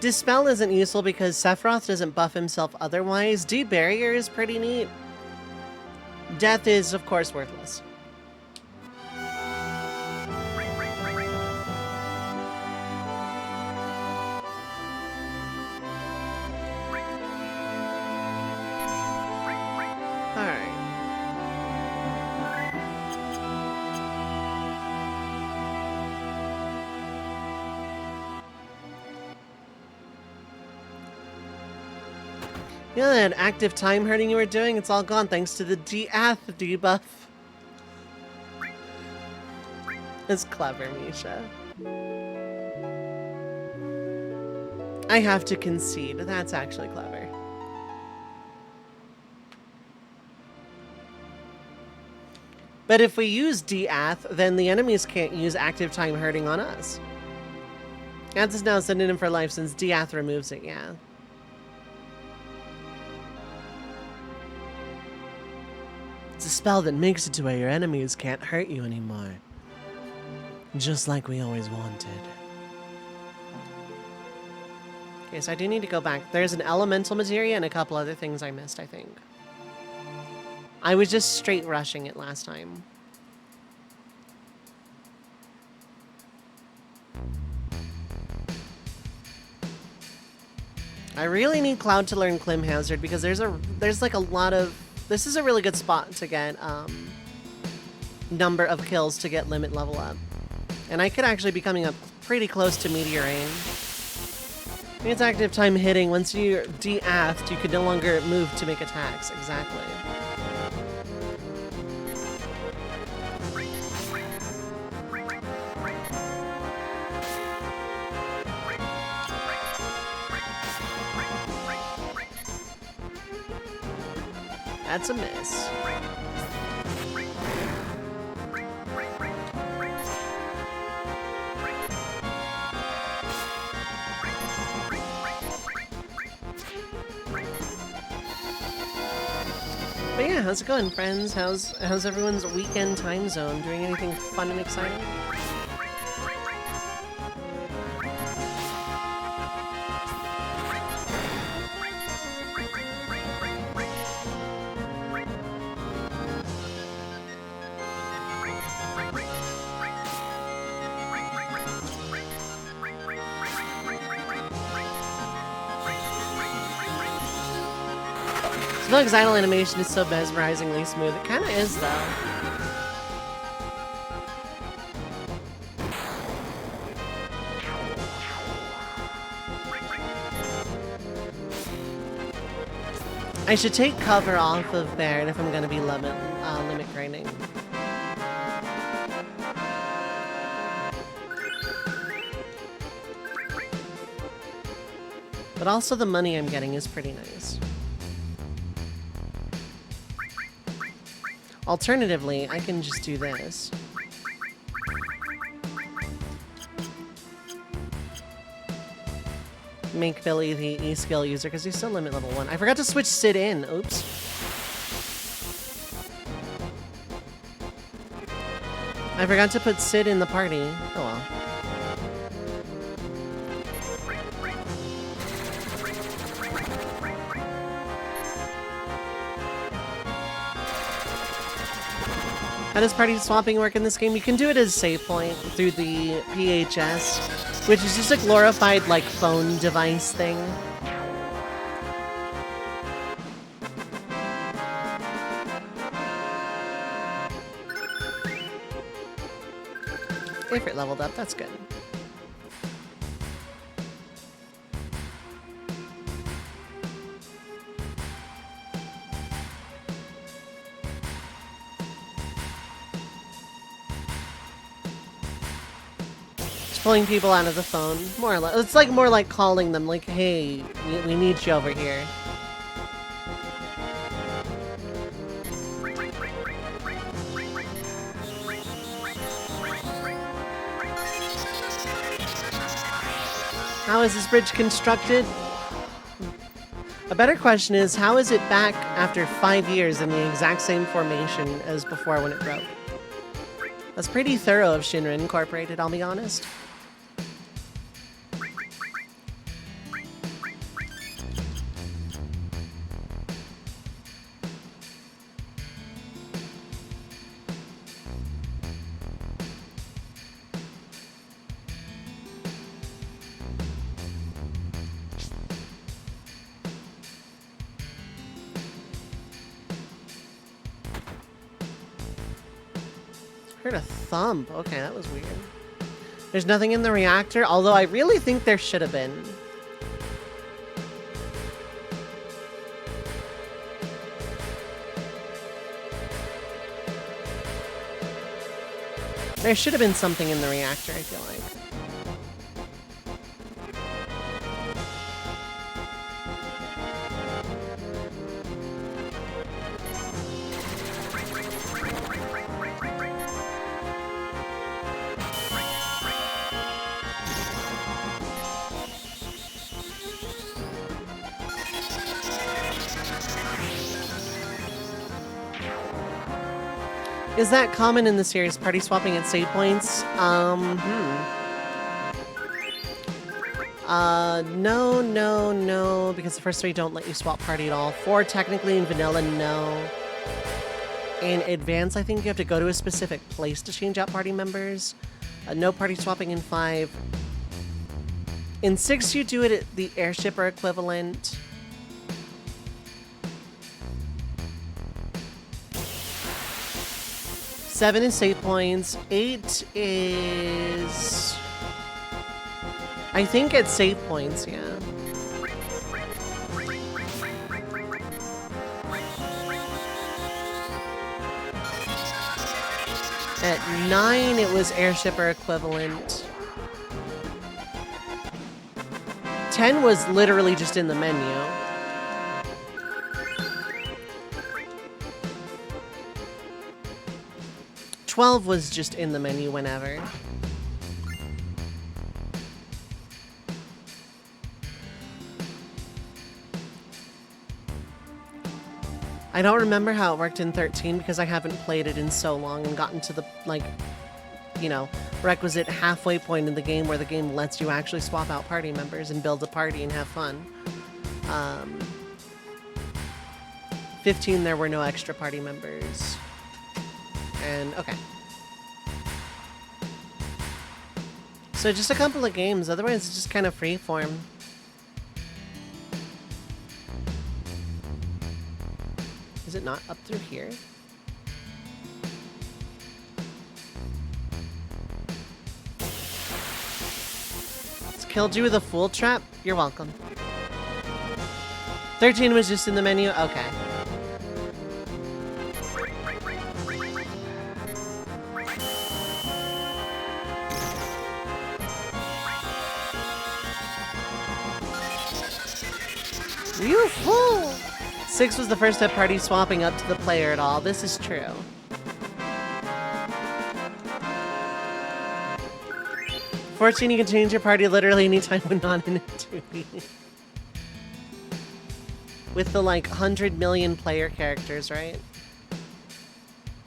Dispel isn't useful because Sephiroth doesn't buff himself otherwise. Debarrier is pretty neat. Death is, of course, worthless. Alright. You know that active time hurting you were doing? It's all gone thanks to the Death debuff. It's clever, Misha. I have to concede, that's actually clever. But if we use Death, then the enemies can't use active time hurting on us. Ads is now sending him for life since Death removes it, yeah. It's a spell that makes it to where your enemies can't hurt you anymore. Just like we always wanted. Okay, so I do need to go back. There's an elemental materia and a couple other things I missed, I think. I was just straight rushing it last time. I really need Cloud to learn Clim Hazard because there's like a lot of... This is a really good spot to get number of kills to get limit level up. And I could actually be coming up pretty close to Meteor Rain. It's active time hitting. Once you're de-athed, you can no longer move to make attacks. Exactly. That's a miss. But yeah, how's it going, friends? How's everyone's weekend time zone? Doing anything fun and exciting? Slug's idle animation is so mesmerizingly smooth. It kind of is, though. I should take cover off of Barret if I'm going to be limit grinding. But also the money I'm getting is pretty nice. Alternatively, I can just do this. Make Billy the E-skill user because he's still limit level 1. I forgot to switch Sid in. Oops. I forgot to put Sid in the party. Oh well. How does party swapping work in this game? You can do it as save point through the PHS, which is just a glorified, like, phone device thing. Ifrit leveled up, that's good. Just pulling people out of the phone, more or less. It's like more like calling them, like, hey, we need you over here. How is this bridge constructed? A better question is, how is it back after 5 years in the exact same formation as before when it broke? That's pretty thorough of Shinra Incorporated, I'll be honest. Heard a thump. Okay, that was weird. There's nothing in the reactor, although I really think there should have been. There should have been something in the reactor, I feel like. Is that common in the series, party swapping at save points? No, because the first 3 don't let you swap party at all. 4 technically in vanilla, no. In advance, I think you have to go to a specific place to change out party members. No party swapping in 5. In 6, you do it at the airship or equivalent. Seven is save points. 8 is... I think it's save points, yeah. At 9, it was airship or equivalent. 10 was literally just in the menu. 12 was just in the menu whenever. I don't remember how it worked in 13 because I haven't played it in so long and gotten to the, like, you know, requisite halfway point in the game where the game lets you actually swap out party members and build a party and have fun. 15, there were no extra party members. And, okay. So just a couple of games, otherwise it's just kind of freeform. Is it not up through here? It's killed you with a fool trap? You're welcome. 13 was just in the menu? Okay. You fool! 6 was the first step party swapping up to the player at all. This is true. Fortune, you can change your party literally anytime when not in a 2D. With the, like, 100 million player characters, right?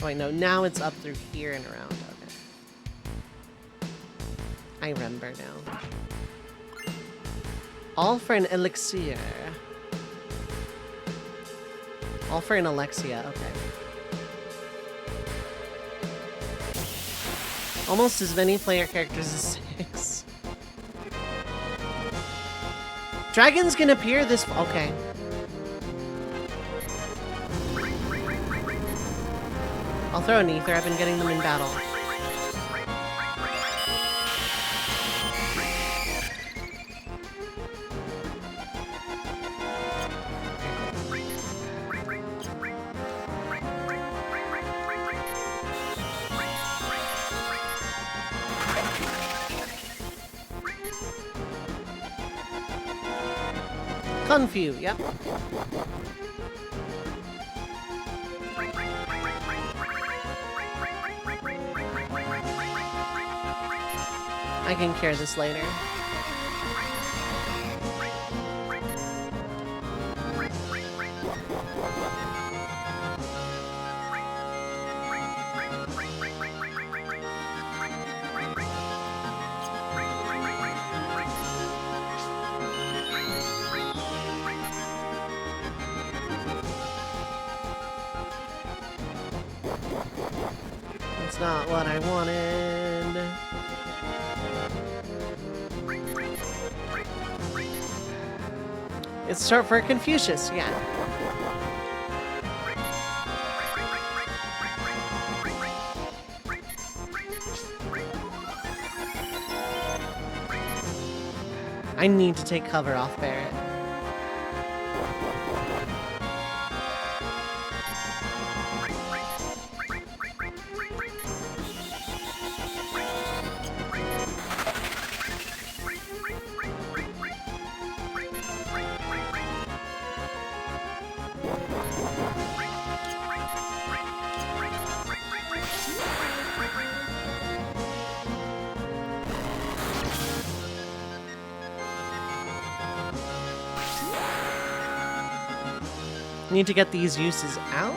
Oh, wait, no. Now it's up through here and around. Okay. I remember now. All for an elixir. All for an Alexia, okay. Almost as many player characters as 6. Dragons can appear this... Okay. I'll throw an ether. I've been getting them in battle. Kung Fu, yep. I can cure this later. That's not what I wanted. It's short for Confucius, yeah. I need to take cover off Barret. Need to get these uses out.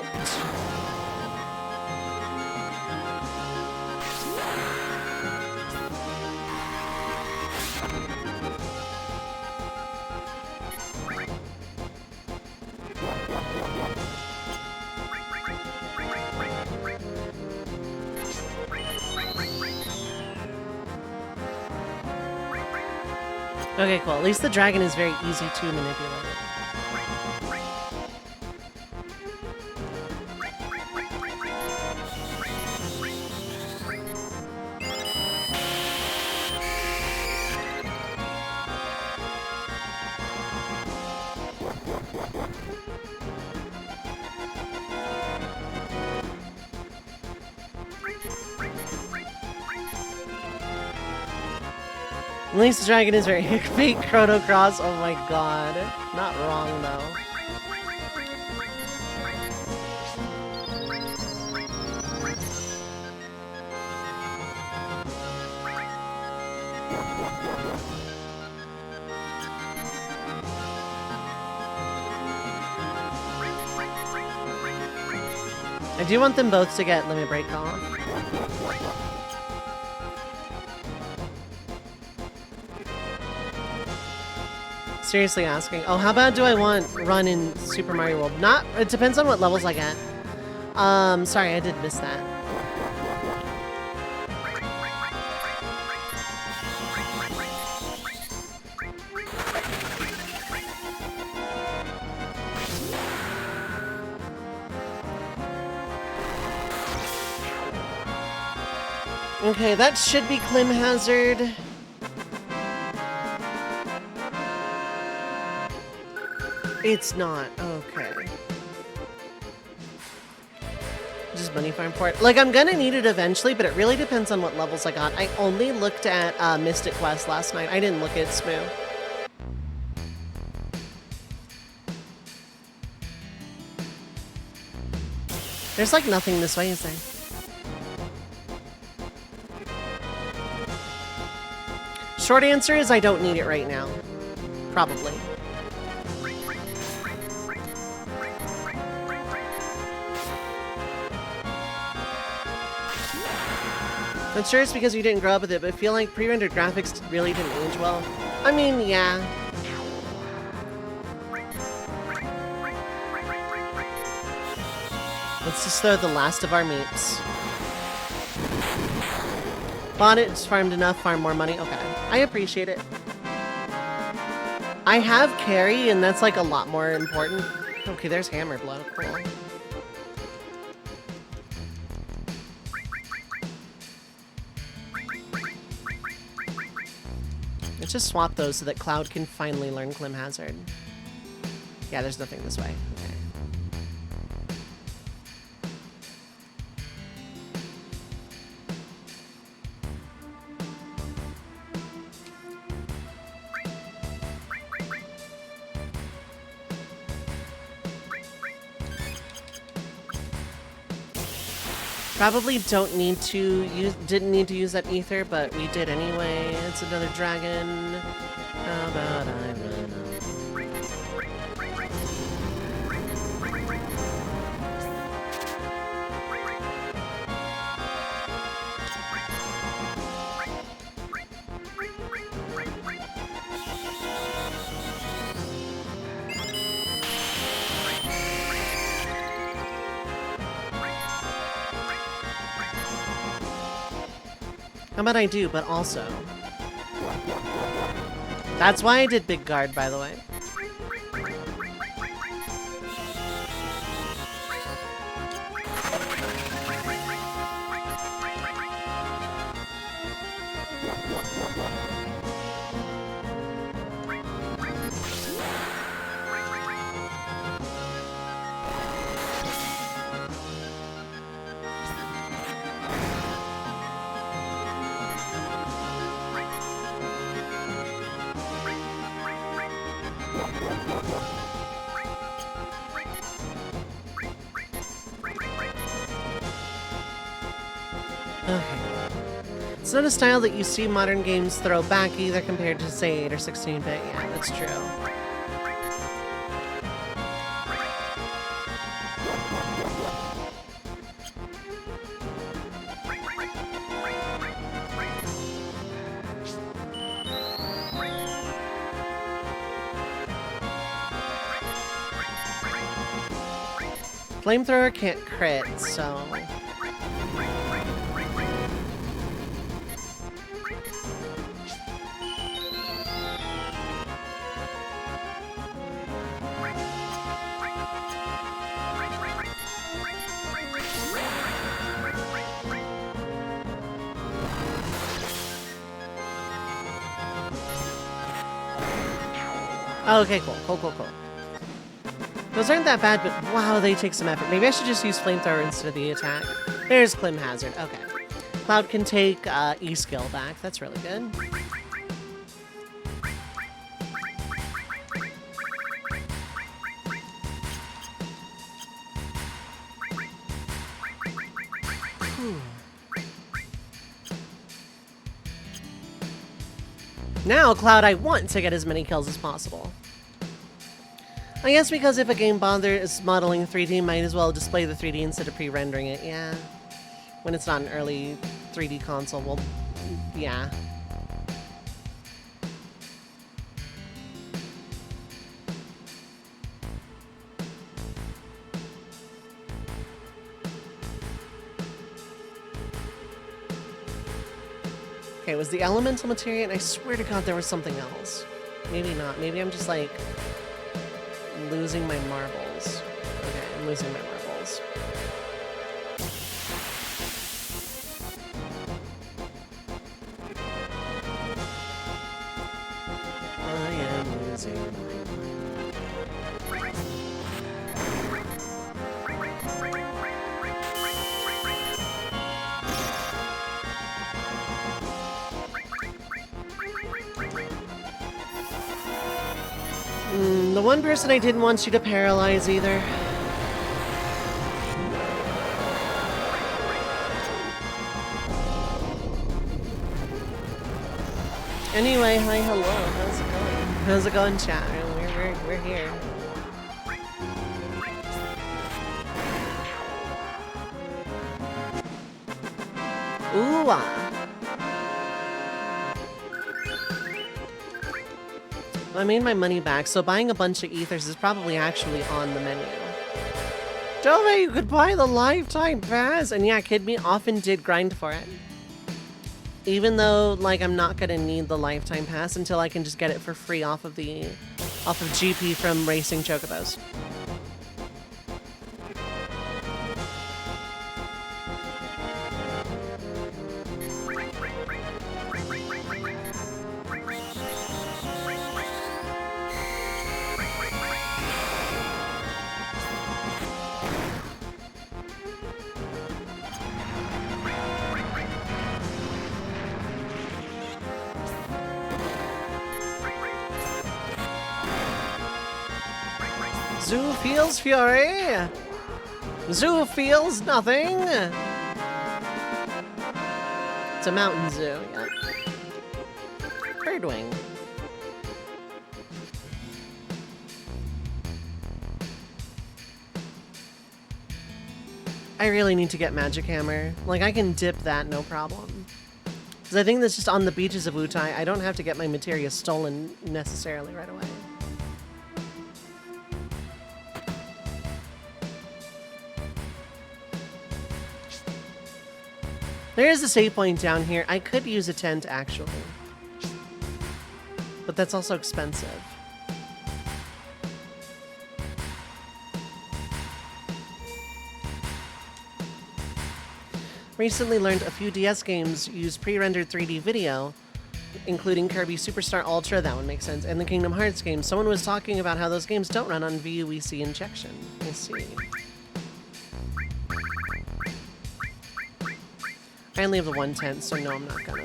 Okay, cool. At least the dragon is very easy to manipulate. At least the dragon is very fake Chrono Cross. Oh my god. Not wrong though. I do want them both to get limit break off. Seriously asking. Oh, how bad do I want run in Super Mario World? Not. It depends on what levels I get. Sorry, I did miss that. Okay, that should be Clim Hazard. It's not. Okay. Just money farm port. Like, I'm gonna need it eventually, but it really depends on what levels I got. I only looked at Mystic Quest last night. I didn't look at Smoo. There's like nothing this way, is there? Short answer is I don't need it right now. Probably. I'm sure it's because you didn't grow up with it, but I feel like pre-rendered graphics really didn't age well. I mean, yeah. Let's just throw the last of our meats. Bought it, just farmed enough, farm more money. Okay, I appreciate it. I have carry, and that's like a lot more important. Okay, there's hammer blow. Cool. Let's just swap those so that Cloud can finally learn Clim Hazard. Yeah, there's nothing this way. Okay. Probably didn't need to use that ether, but we did anyway. It's another dragon. How about I run up? How about I do, but also. That's why I did Big Guard, by the way. Okay. It's not a style that you see modern games throw back either compared to, say, 8 or 16-bit. Yeah, that's true. Flamethrower can't crit, so... Oh, okay, cool. Those aren't that bad, but wow, they take some effort. Maybe I should just use Flamethrower instead of the attack. There's Clim Hazard. Okay. Cloud can take E-skill back. That's really good. Now, Cloud, I want to get as many kills as possible. I guess because if a game bothers modeling 3D, might as well display the 3D instead of pre-rendering it, yeah. When it's not an early 3D console, well, yeah. Okay, it was the elemental materia, and I swear to God there was something else. Maybe not. Maybe I'm just like losing my marbles. Okay, I'm losing my marbles. I am losing my marbles. The one person I didn't want you to paralyze either. Anyway, hi, hello. How's it going? How's it going, chat? We're here. Ooh, I made my money back, so buying a bunch of ethers is probably actually on the menu. Dove, you could buy the lifetime pass! And yeah, Kid Me often did grind for it. Even though, like, I'm not gonna need the lifetime pass until I can just get it for free off of GP from racing chocobos. Zoo feels fury. Zoo feels nothing. just a mountain zoo. Yep. Birdwing. I really need to get Magic Hammer. Like, I can dip that, no problem. Because I think that's just on the beaches of Wutai. I don't have to get my materia stolen necessarily right away. There is a save point down here. I could use a tent, actually. But that's also expensive. Recently learned a few DS games use pre-rendered 3D video, including Kirby Superstar Ultra, that would make sense, and the Kingdom Hearts games. Someone was talking about how those games don't run on VII injection. I see. I only have the one tent, so no, I'm not gonna.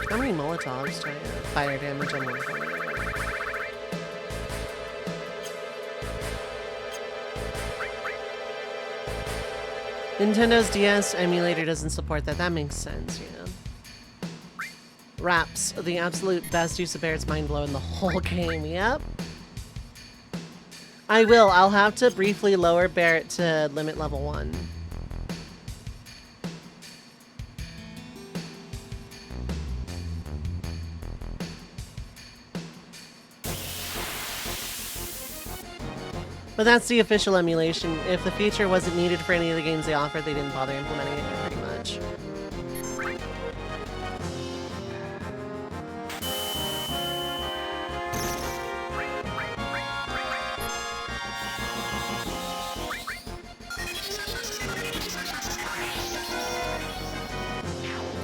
How many Molotovs do I have? Fire damage on one fire. Nintendo's DS emulator doesn't support that. That makes sense, yeah. Raps, the absolute best use of Barret's Mind Blow in the whole game, yep. I will. I'll have to briefly lower Barret to limit level 1. But that's the official emulation. If the feature wasn't needed for any of the games they offered, they didn't bother implementing it pretty much.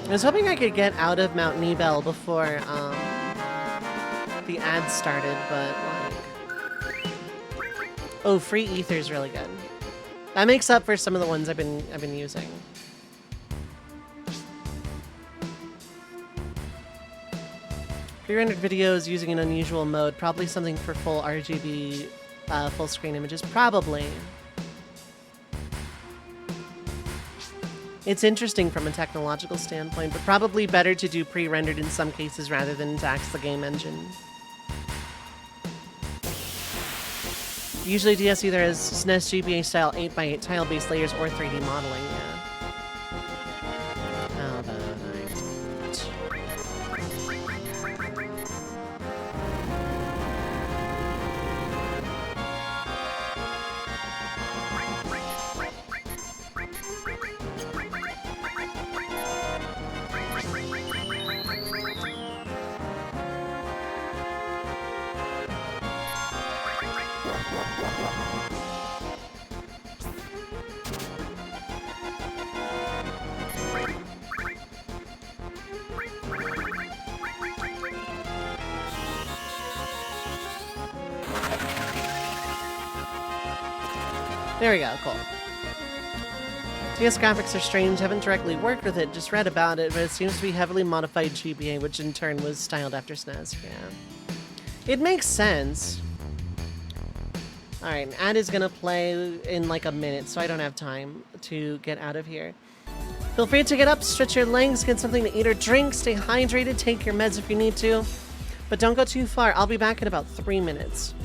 I was hoping I could get out of Mount Nibel before the ads started, but like... Oh, free ether is really good. That makes up for some of the ones I've been using. Pre-rendered videos using an unusual mode, probably something for full RGB, full screen images, probably. It's interesting from a technological standpoint, but probably better to do pre-rendered in some cases rather than tax the game engine. Usually DS either has SNES GBA style 8x8 tile-based layers or 3D modeling, yeah. How about I don't? There we go, cool. DS graphics are strange, haven't directly worked with it, just read about it, but it seems to be heavily modified GBA, which in turn was styled after SNES, yeah. It makes sense. Alright, an ad is gonna play in like a minute, so I don't have time to get out of here. Feel free to get up, stretch your legs, get something to eat or drink, stay hydrated, take your meds if you need to, but don't go too far. I'll be back in about 3 minutes.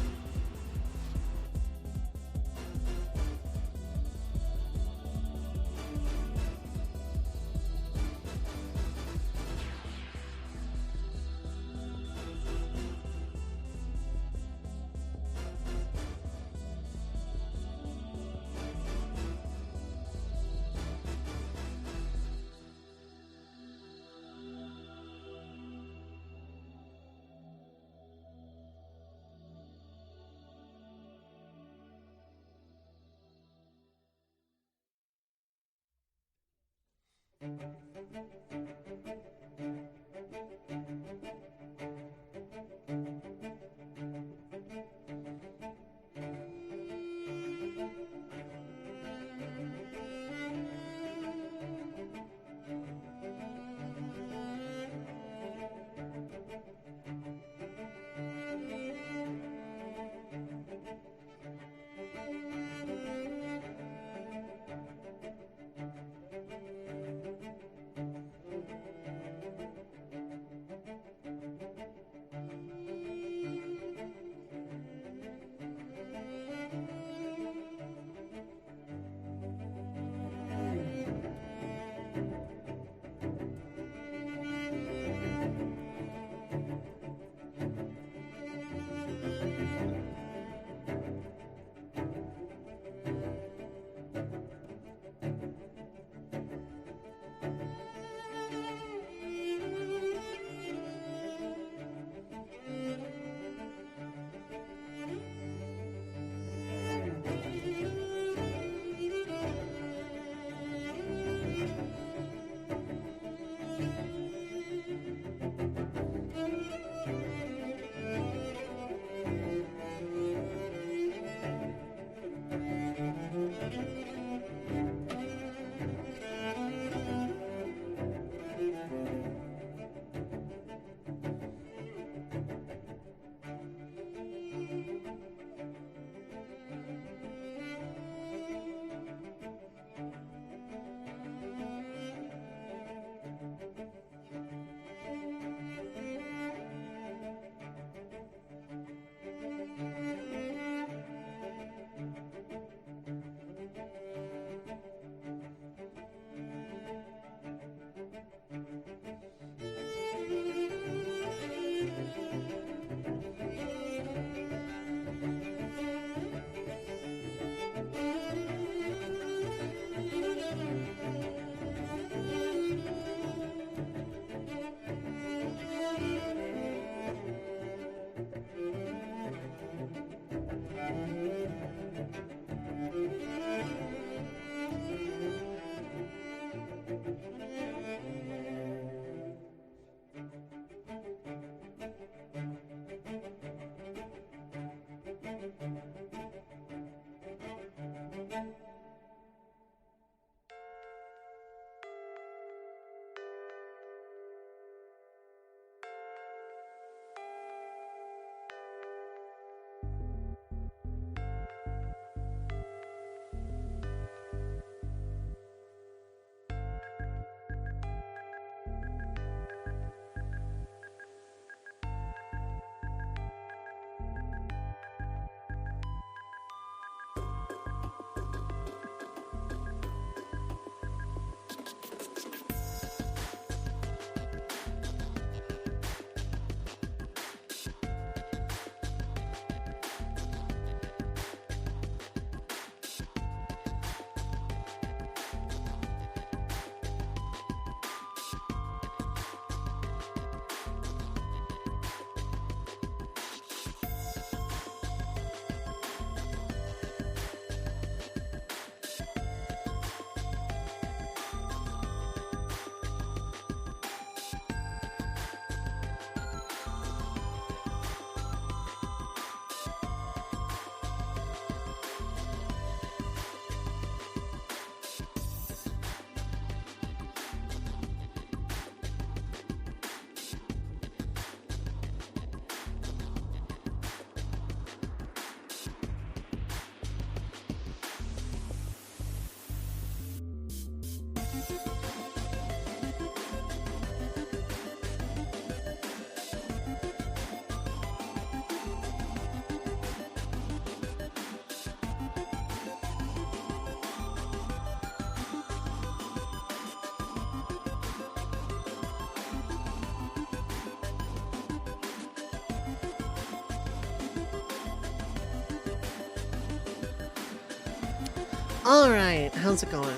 All right, how's it going?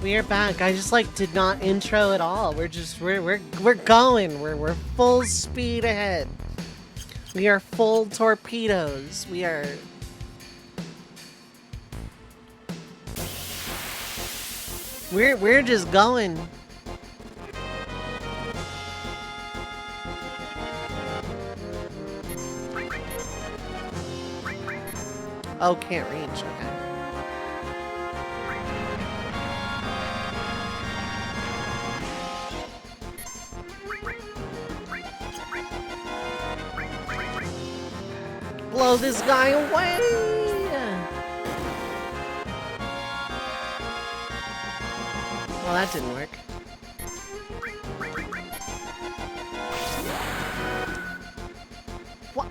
We are back. I just like did not intro at all. We're going. We're full speed ahead. We are full torpedoes. We're just going. Oh, can't reach. Okay. Blow this guy away! Well, that didn't work. What?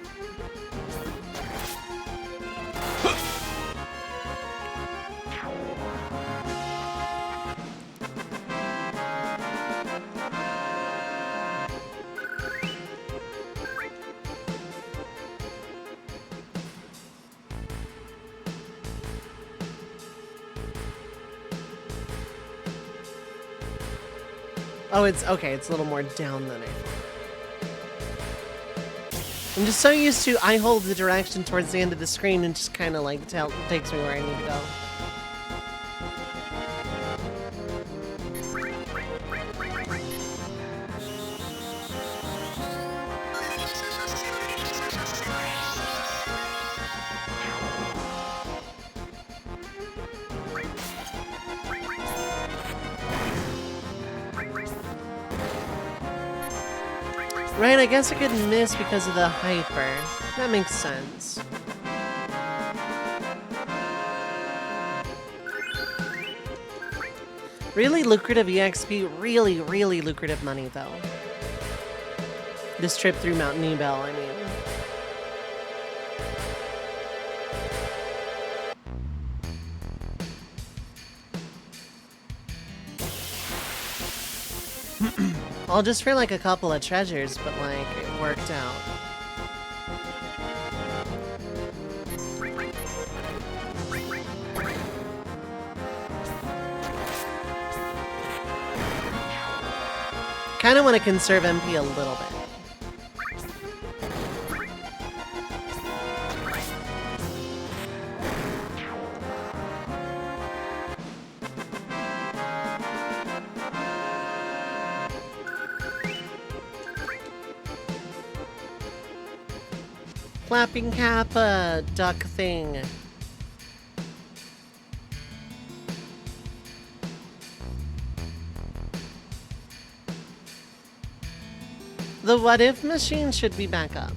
Oh, it's okay. It's a little more down than I thought. I'm just so used to I hold the direction towards the end of the screen and just kind of like takes me where I need to go. Right, I guess I could miss because of the hyper. That makes sense. Really lucrative EXP, really, really lucrative money though. This trip through Mount Nebel, I mean. All just for like a couple of treasures, but like it worked out. Kind of want to conserve MP a little bit. Flapping Kappa duck thing. The what if machine should be back up.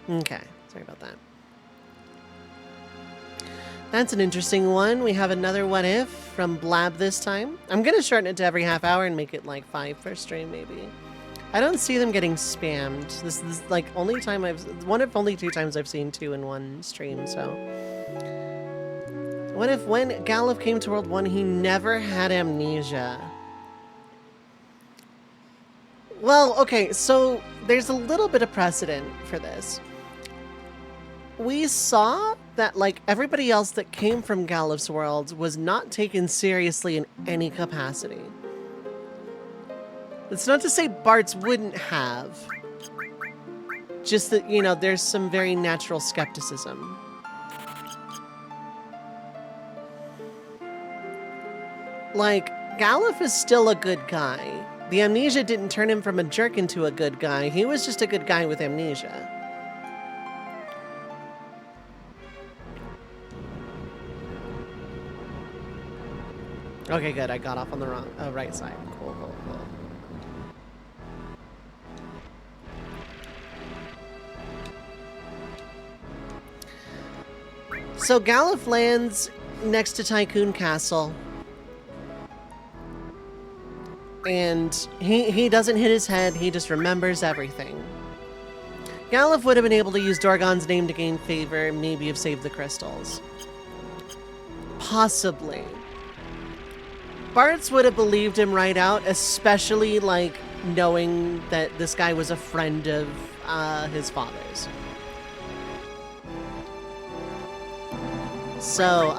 Okay, sorry about that. That's an interesting one. We have another what if from Blab this time. I'm gonna shorten it to every half hour and make it like 5 per stream maybe. I don't see them getting spammed. This is like only time one of only 2 times I've seen 2 in one stream, so. What if when Galuf came to World 1 he never had amnesia? Well, okay, so there's a little bit of precedent for this. We saw that, like, everybody else that came from Galuf's world was not taken seriously in any capacity. It's not to say Bart's wouldn't have. Just that, you know, there's some very natural skepticism. Like, Galuf is still a good guy. The amnesia didn't turn him from a jerk into a good guy. He was just a good guy with amnesia. Okay, good. I got off on the right side. Cool, cool, cool. So Galuf lands next to Tycoon Castle. And he doesn't hit his head, he just remembers everything. Galuf would have been able to use Dorgon's name to gain favor and maybe have saved the crystals. Possibly. Bart's would have believed him right out, especially, like, knowing that this guy was a friend of his father's. So,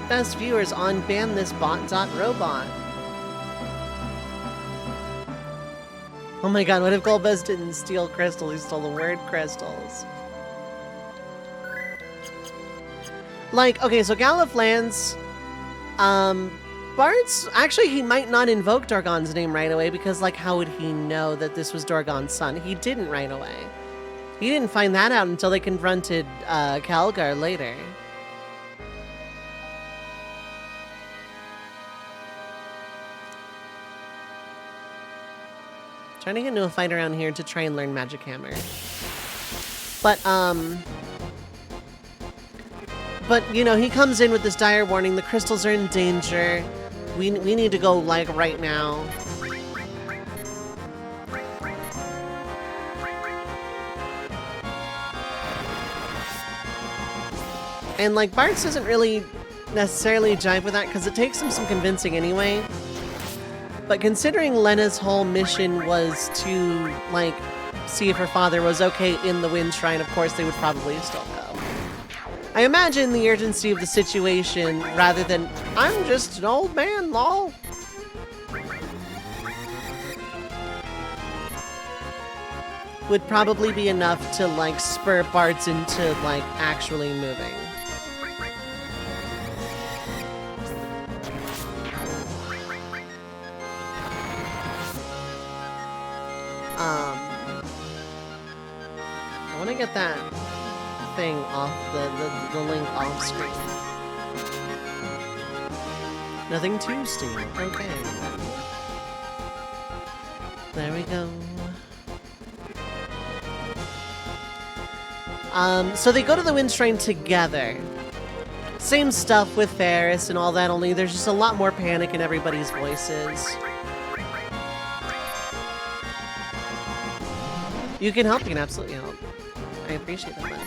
best viewers on ban this bot.robot. Oh my god, what if Golbez didn't steal crystal? He stole the word crystals. Like, okay, so Galuf lands. Bart's, actually, he might not invoke Dorgon's name right away because, like, how would he know that this was Dorgon's son? He didn't right away. He didn't find that out until they confronted Calgar later. Trying to get into a fight around here to try and learn Magic Hammer. But, you know, he comes in with this dire warning. The crystals are in danger. We need to go, like, right now. And, like, Bart's doesn't really necessarily jive with that because it takes him some convincing anyway. But considering Lena's whole mission was to, like, see if her father was okay in the Wind Shrine, of course they would probably still go. I imagine the urgency of the situation, rather than, I'm just an old man, lol. Would probably be enough to, like, spur Bart's into, like, actually moving. I want to get that thing off the link off screen. Nothing to steal. Okay. There we go. So they go to the Wind Shrine together. Same stuff with Ferris and all that, only there's just a lot more panic in everybody's voices. You can help, you can absolutely help. I appreciate that, man.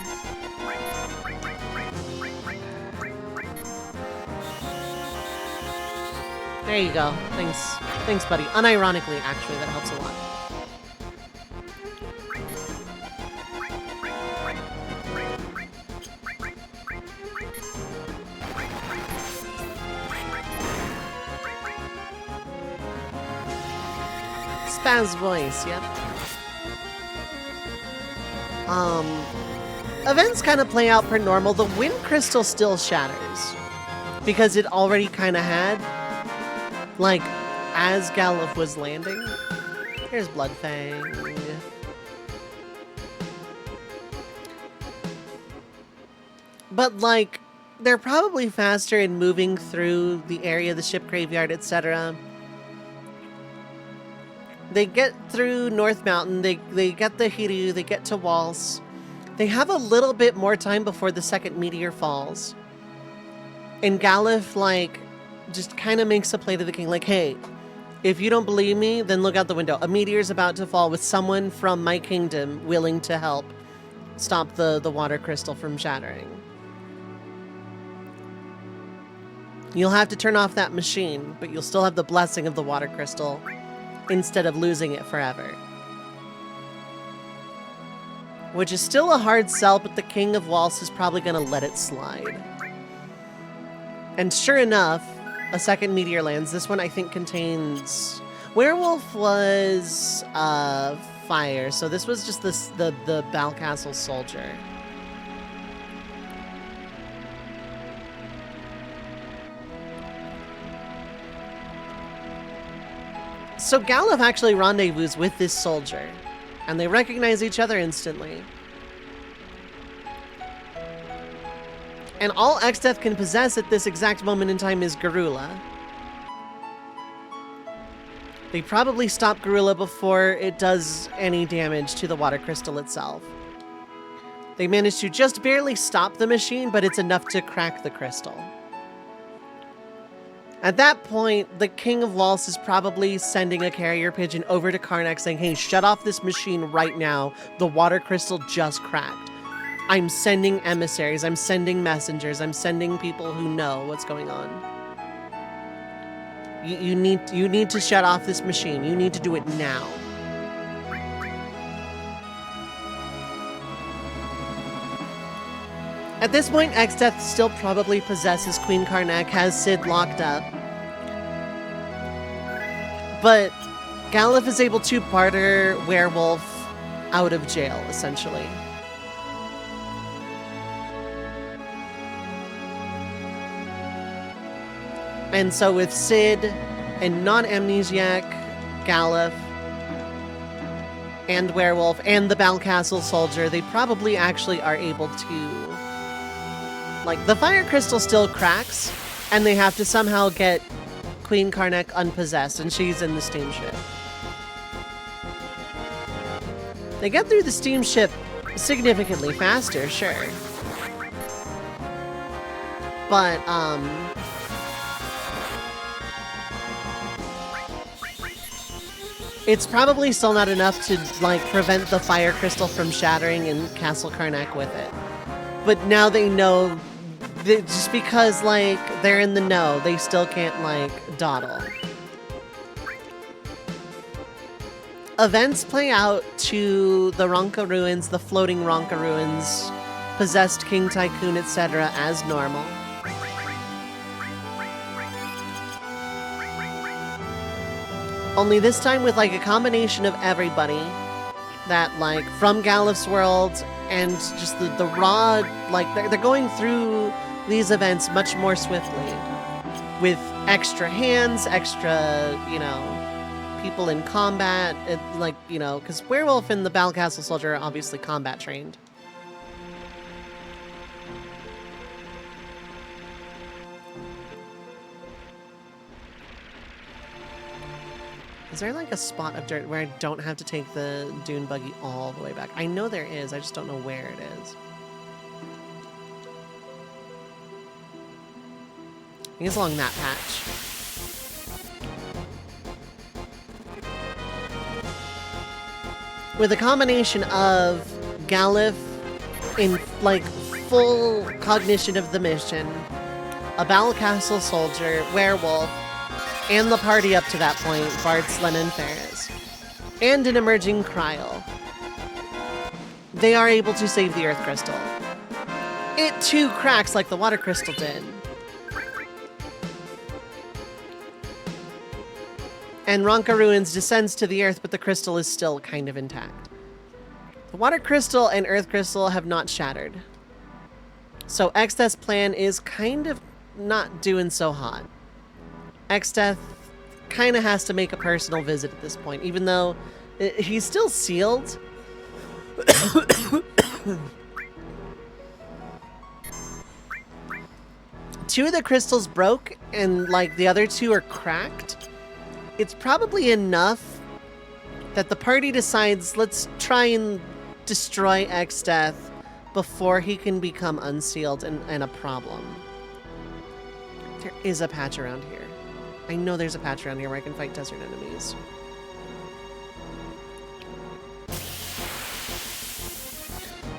There you go. Thanks. Thanks, buddy. Unironically, actually, that helps a lot. Spaz voice, yep. Events kind of play out per normal. The Wind Crystal still shatters because it already kind of had, like, as Galuf was landing. Here's Bloodfang. But, like, they're probably faster in moving through the area, the ship graveyard, etc. They get through North Mountain, they get the Hiryu, they get to Waltz. They have a little bit more time before the second meteor falls. And Galuf, like, just kind of makes a play to the king, like, hey, if you don't believe me, then look out the window. A meteor's about to fall with someone from my kingdom willing to help stop the water crystal from shattering. You'll have to turn off that machine, but you'll still have the blessing of the water crystal instead of losing it forever. Which is still a hard sell, but the King of Waltz is probably going to let it slide. And sure enough, a second meteor lands. This one I think contains... Werewolf was fire, so this was just the Balcastle soldier. So Galuf actually rendezvous with this soldier. And they recognize each other instantly. And all Exdeath can possess at this exact moment in time is Garula. They probably stop Garula before it does any damage to the water crystal itself. They manage to just barely stop the machine, but it's enough to crack the crystal. At that point, the King of Waltz is probably sending a carrier pigeon over to Karnak saying, hey, shut off this machine right now. The water crystal just cracked. I'm sending emissaries, I'm sending messengers, I'm sending people who know what's going on. You need to shut off this machine. You need to do it now. At this point, Exdeath still probably possesses Queen Karnak, has Sid locked up. But Galuf is able to barter Werewolf out of jail, essentially. And so with Sid and non-amnesiac Galuf and Werewolf and the Balcastle Soldier, they probably actually are able to... Like, the Fire Crystal still cracks, and they have to somehow get Queen Karnak unpossessed, and she's in the steamship. They get through the steamship significantly faster, sure. But, it's probably still not enough to, like, prevent the Fire Crystal from shattering in Castle Karnak with it. But now they know that just because, like, they're in the know, they still can't, like, dawdle. Events play out to the Ronka Ruins, the floating Ronka Ruins, possessed King Tycoon, etc. as normal. Only this time with, like, a combination of everybody that, like, from Galuf's world and just the raw, like, they're going through these events much more swiftly with extra hands, extra, you know, people in combat, like, you know, because Werewolf and the Balcastle Soldier are obviously combat trained. Is there like a spot of dirt where I don't have to take the dune buggy all the way back? I know there is, I just don't know where it is. I think it's along that patch. With a combination of Galuf in like full cognition of the mission, a Balcastle Soldier, Werewolf, and the party up to that point, Bart, Slen, and Ferris, and an emerging Kryl, they are able to save the Earth Crystal. It too cracks like the Water Crystal did. And Ronka Ruins descends to the Earth, but the crystal is still kind of intact. The Water Crystal and Earth Crystal have not shattered. So Exdeath's plan is kind of not doing so hot. Exdeath kind of has to make a personal visit at this point, even though he's still sealed. Two of the crystals broke, and like the other two are cracked. It's probably enough that the party decides, let's try and destroy Exdeath before he can become unsealed and a problem. There is a patch around here. I know there's a patch around here where I can fight desert enemies.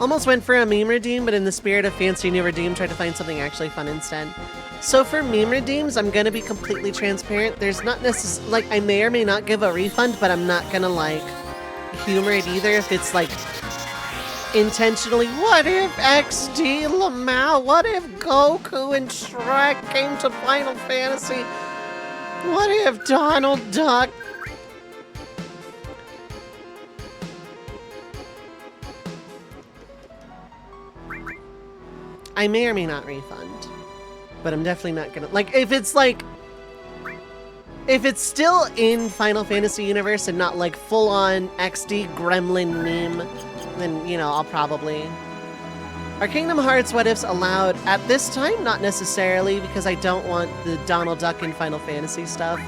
Almost went for a meme redeem, but in the spirit of fancy new redeem, tried to find something actually fun instead. So for meme redeems, I'm gonna be completely transparent. There's not necessarily, like, I may or may not give a refund, but I'm not gonna, like, humor it either if it's, like, intentionally, what if XD Lamau, what if Goku and Shrek came to Final Fantasy? What if Donald Duck? I may or may not refund, but I'm definitely not gonna, like, if it's like, If it's still in Final Fantasy universe and not like full-on XD gremlin meme, then, you know, I'll probably... Are Kingdom Hearts what ifs allowed at this time? Not necessarily, because I don't want the Donald Duck in Final Fantasy stuff.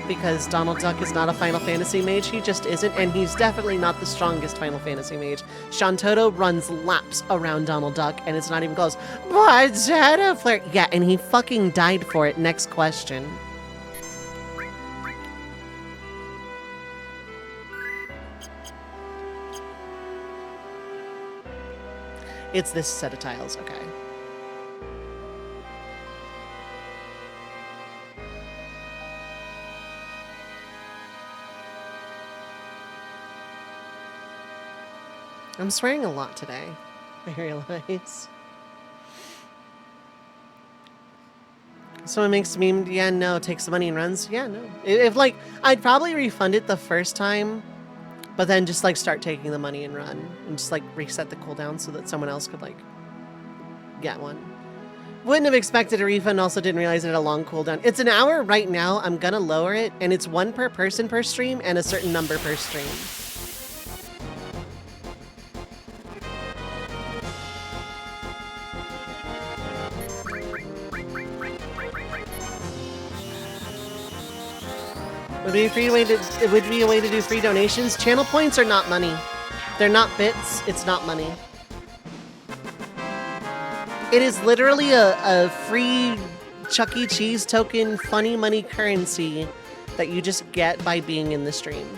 Because Donald Duck is not a Final Fantasy mage, he just isn't, and he's definitely not the strongest Final Fantasy mage. Shantoto runs laps around Donald Duck, and it's not even close. But Shadow Flare... Yeah, and he fucking died for it. Next question. It's this set of tiles, okay. I'm swearing a lot today, I realize. Someone makes a meme, yeah, no, takes the money and runs. Yeah, no. If like, I'd probably refund it the first time, but then just like start taking the money and run and just like reset the cooldown so that someone else could like get one. Wouldn't have expected a refund, also didn't realize it had a long cooldown. It's an hour right now, I'm gonna lower it, and it's 1 per person per stream and a certain number per stream. Would be a way to do free donations. Channel points are not money. They're not bits. It's not money. It is literally a free Chuck E. Cheese token, funny money currency that you just get by being in the stream.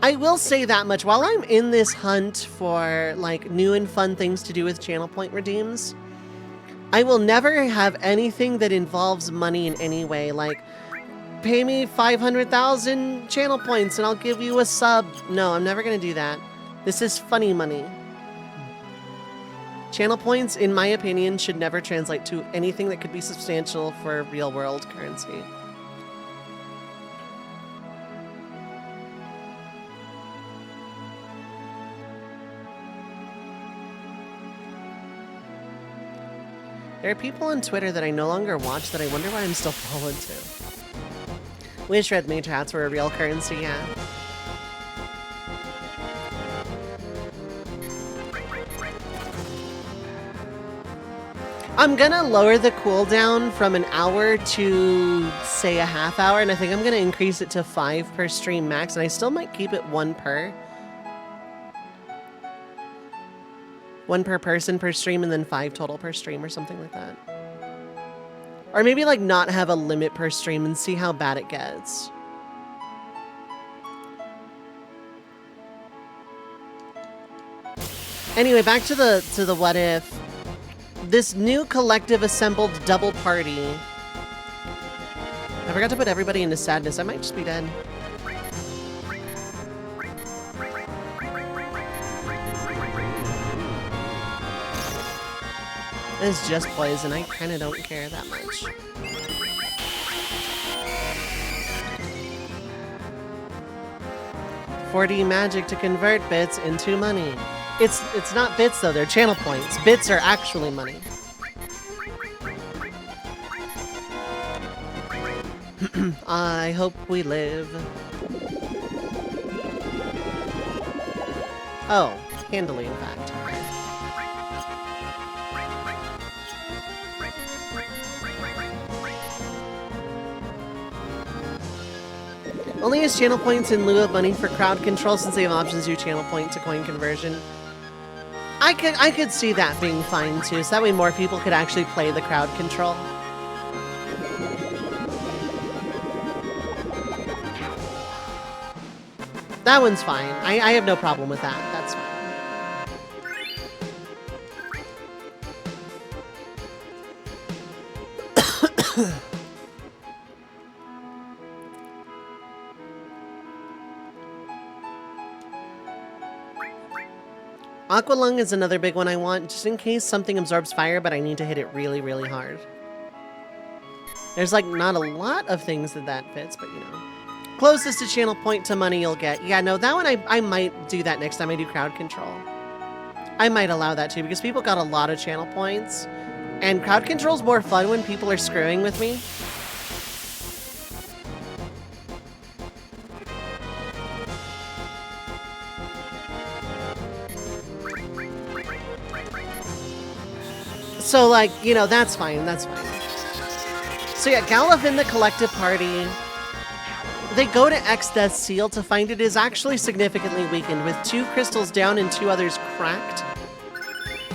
I will say that much. While I'm in this hunt for like new and fun things to do with channel point redeems, I will never have anything that involves money in any way, like, pay me 500,000 channel points and I'll give you a sub. No, I'm never gonna do that. This is funny money. Channel points, in my opinion, should never translate to anything that could be substantial for real-world currency. There are people on Twitter that I no longer watch that I wonder why I'm still followed to. Wish red mage hats were a real currency, yeah. I'm gonna lower the cooldown from an hour to, say, a half hour, and I think I'm gonna increase it to 5 per stream max, and I still might keep it 1 per. 1 per person per stream and then 5 total per stream or something like that. Or maybe like not have a limit per stream and see how bad it gets. Anyway, back to the what if. This new collective assembled double party. I forgot to put everybody into sadness. I might just be dead. It's just poison. I kind of don't care that much. $40 magic to convert bits into money. It's not bits though, they're channel points. Bits are actually money. I hope we live. Oh, handily in fact. Only use channel points in lieu of money for crowd control since they have options to do channel point to coin conversion. I could see that being fine too, so that way more people could actually play the crowd control. That one's fine. I have no problem with that. That's fine. Aqualung is another big one I want, just in case something absorbs fire, but I need to hit it really, really hard. There's like not a lot of things that fits, but you know. Closest to channel point to money you'll get. Yeah, no, that one I might do that next time I do crowd control. I might allow that too, because people got a lot of channel points. And crowd control's more fun when people are screwing with me. So, like, you know, that's fine. That's fine. So yeah, Galuf and the collective party, they go to X-Death's seal to find it is actually significantly weakened, with 2 crystals down and 2 others cracked.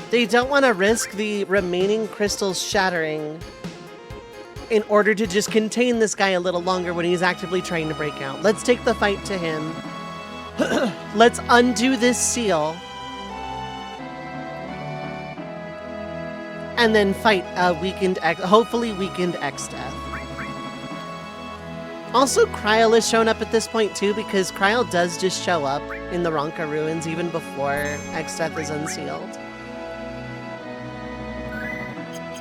They don't want to risk the remaining crystals shattering in order to just contain this guy a little longer when he's actively trying to break out. Let's take the fight to him. Let's undo this seal. And then fight a hopefully weakened X-Death. Also, Kryl has shown up at this point too, because Kryl does just show up in the Ronka ruins even before X-Death is unsealed.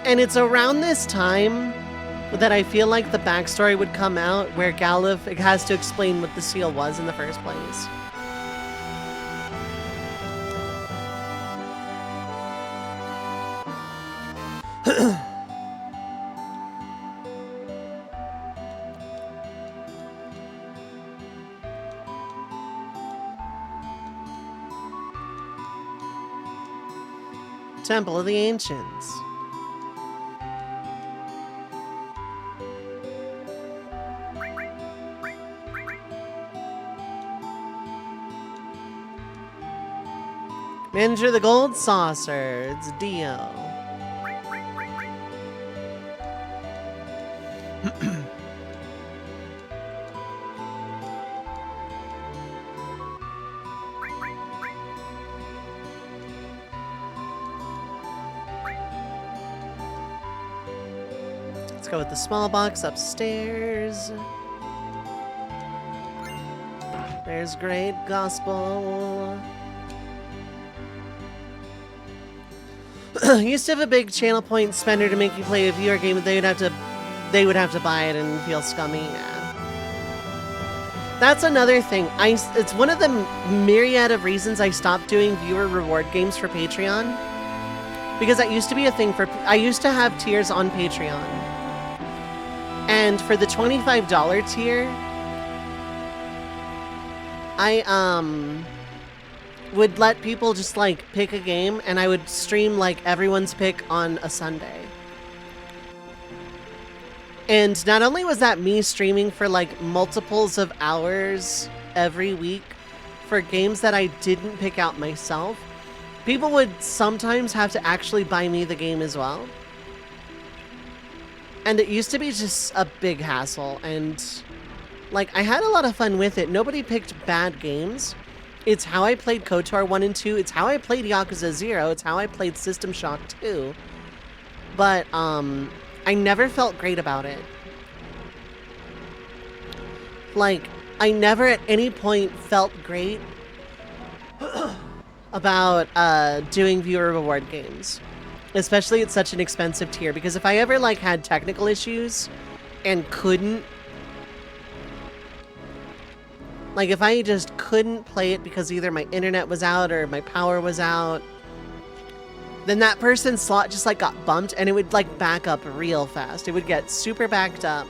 And it's around this time that I feel like the backstory would come out, where Galuf has to explain what the seal was in the first place. Temple of the Ancients. Manager the Gold Saucer. It's Dio. Let's go with the small box upstairs. There's great gospel. Used to have a big channel point spender to make you play a viewer game, but they would have to buy it and feel scummy. Yeah. That's another thing. It's one of the myriad of reasons I stopped doing viewer reward games for Patreon, because that used to be a thing I used to have tiers on Patreon. And for the $25 tier, I would let people just like pick a game, and I would stream like everyone's pick on a Sunday. And not only was that me streaming for like multiples of hours every week for games that I didn't pick out myself, people would sometimes have to actually buy me the game as well. And it used to be just a big hassle, and like I had a lot of fun with it. Nobody picked bad games. It's how I played KOTOR 1 and 2. It's how I played Yakuza 0. It's how I played System Shock 2. But I never felt great about it. Like, I never at any point felt great about doing viewer reward games. Especially at such an expensive tier. Because if I ever like had technical issues and couldn't, like if I just couldn't play it because either my internet was out or my power was out, then that person's slot just like got bumped, and it would like back up real fast. It would get super backed up.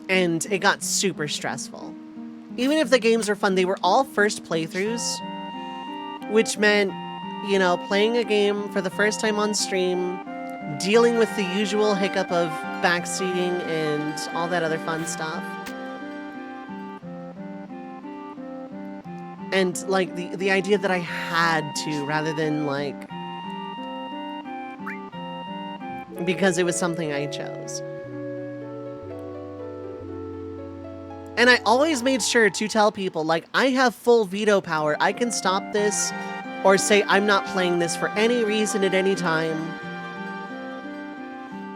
And it got super stressful. Even if the games were fun, they were all first playthroughs, which meant, you know, playing a game for the first time on stream, dealing with the usual hiccup of backseating and all that other fun stuff. And like the idea that I had to, rather than like, because it was something I chose. And I always made sure to tell people, like, I have full veto power. I can stop this or say I'm not playing this for any reason at any time.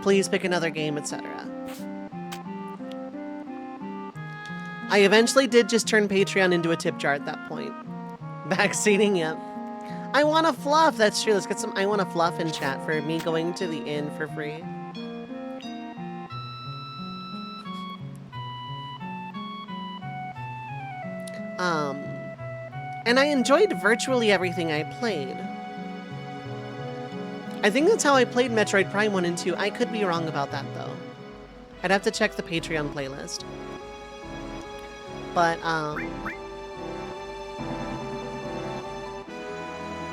Please pick another game, etc. I eventually did just turn Patreon into a tip jar at that point. Backseating, yep. I want a fluff. That's true. Let's get some I want a fluff in chat for me going to the inn for free. And I enjoyed virtually everything I played. I think that's how I played Metroid Prime 1 and 2. I could be wrong about that, though. I'd have to check the Patreon playlist. But,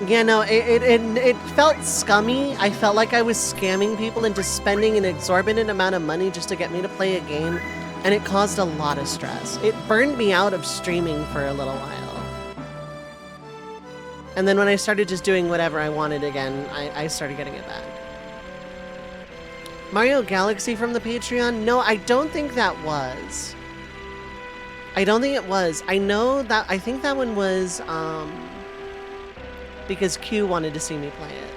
yeah, no, it felt scummy. I felt like I was scamming people into spending an exorbitant amount of money just to get me to play a game, and it caused a lot of stress. It burned me out of streaming for a little while. And then when I started just doing whatever I wanted again, I started getting it back. Mario Galaxy from the Patreon? No, I don't think that was. I don't think it was. I know that, I think that one was, because Q wanted to see me play it.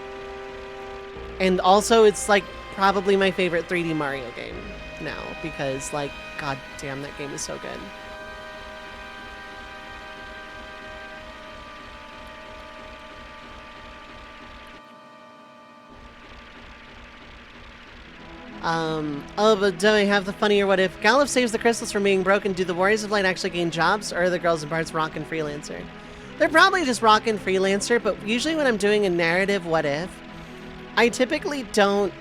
And also, it's like probably my favorite 3D Mario game now, because like, god damn, that game is so good. Oh, but do I have the funnier what if? Galuf saves the crystals from being broken. Do the Warriors of Light actually gain jobs, or are the girls and Bart's rockin' freelancer? They're probably just rockin' freelancer, but usually when I'm doing a narrative what if, I typically don't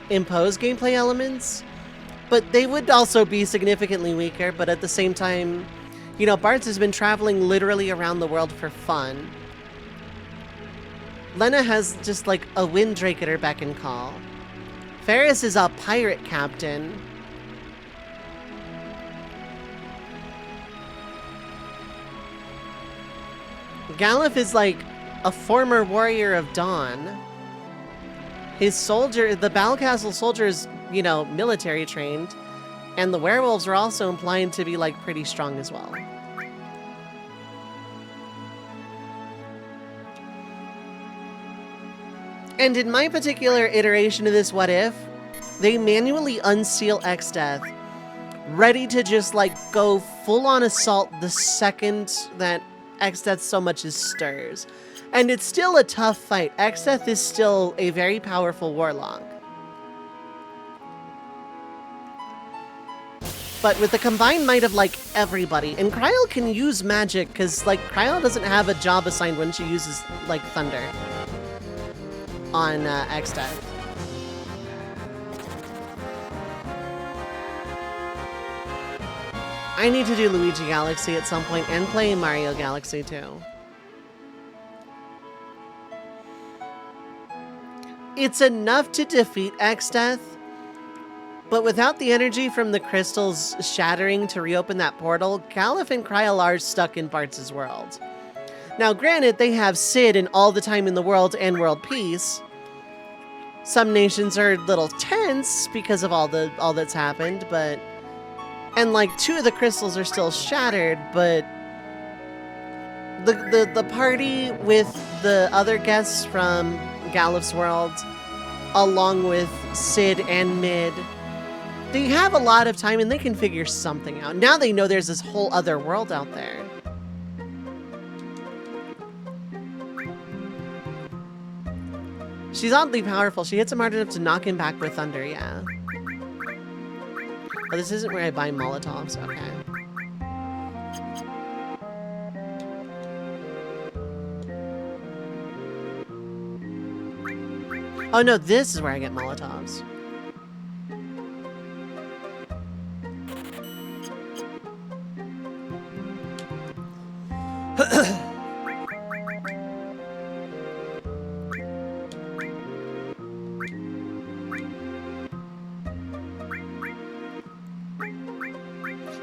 impose gameplay elements, but they would also be significantly weaker, but at the same time, you know, Bart's has been traveling literally around the world for fun. Lena has just like a Windrake at her beck and call. Ferris is a pirate captain. Galuf is like a former warrior of Dawn. His soldier, the Battle Castle soldier is, you know, military trained. And the werewolves are also implied to be like pretty strong as well. And in my particular iteration of this what if, they manually unseal X-Death, ready to just like go full on assault the second that X-Death so much as stirs. And it's still a tough fight. X-Death is still a very powerful warlock. But with the combined might of like everybody, and Kryl can use magic because like Kryl doesn't have a job assigned when she uses like thunder on X-Death. I need to do Luigi Galaxy at some point and play Mario Galaxy too. It's enough to defeat X-Death, but without the energy from the crystals shattering to reopen that portal, Galuf and Kryl are stuck in Bart's world. Now granted, they have Sid and all the time in the world and world peace. Some nations are a little tense because of all that's happened, but... And like 2 of the crystals are still shattered, but... The party with the other guests from Galuf's world, along with Sid and Mid, they have a lot of time and they can figure something out. Now they know there's this whole other world out there. She's oddly powerful. She hits him hard enough to knock him back with thunder, yeah. Oh, this isn't where I buy Molotovs, okay. Oh no, this is where I get Molotovs.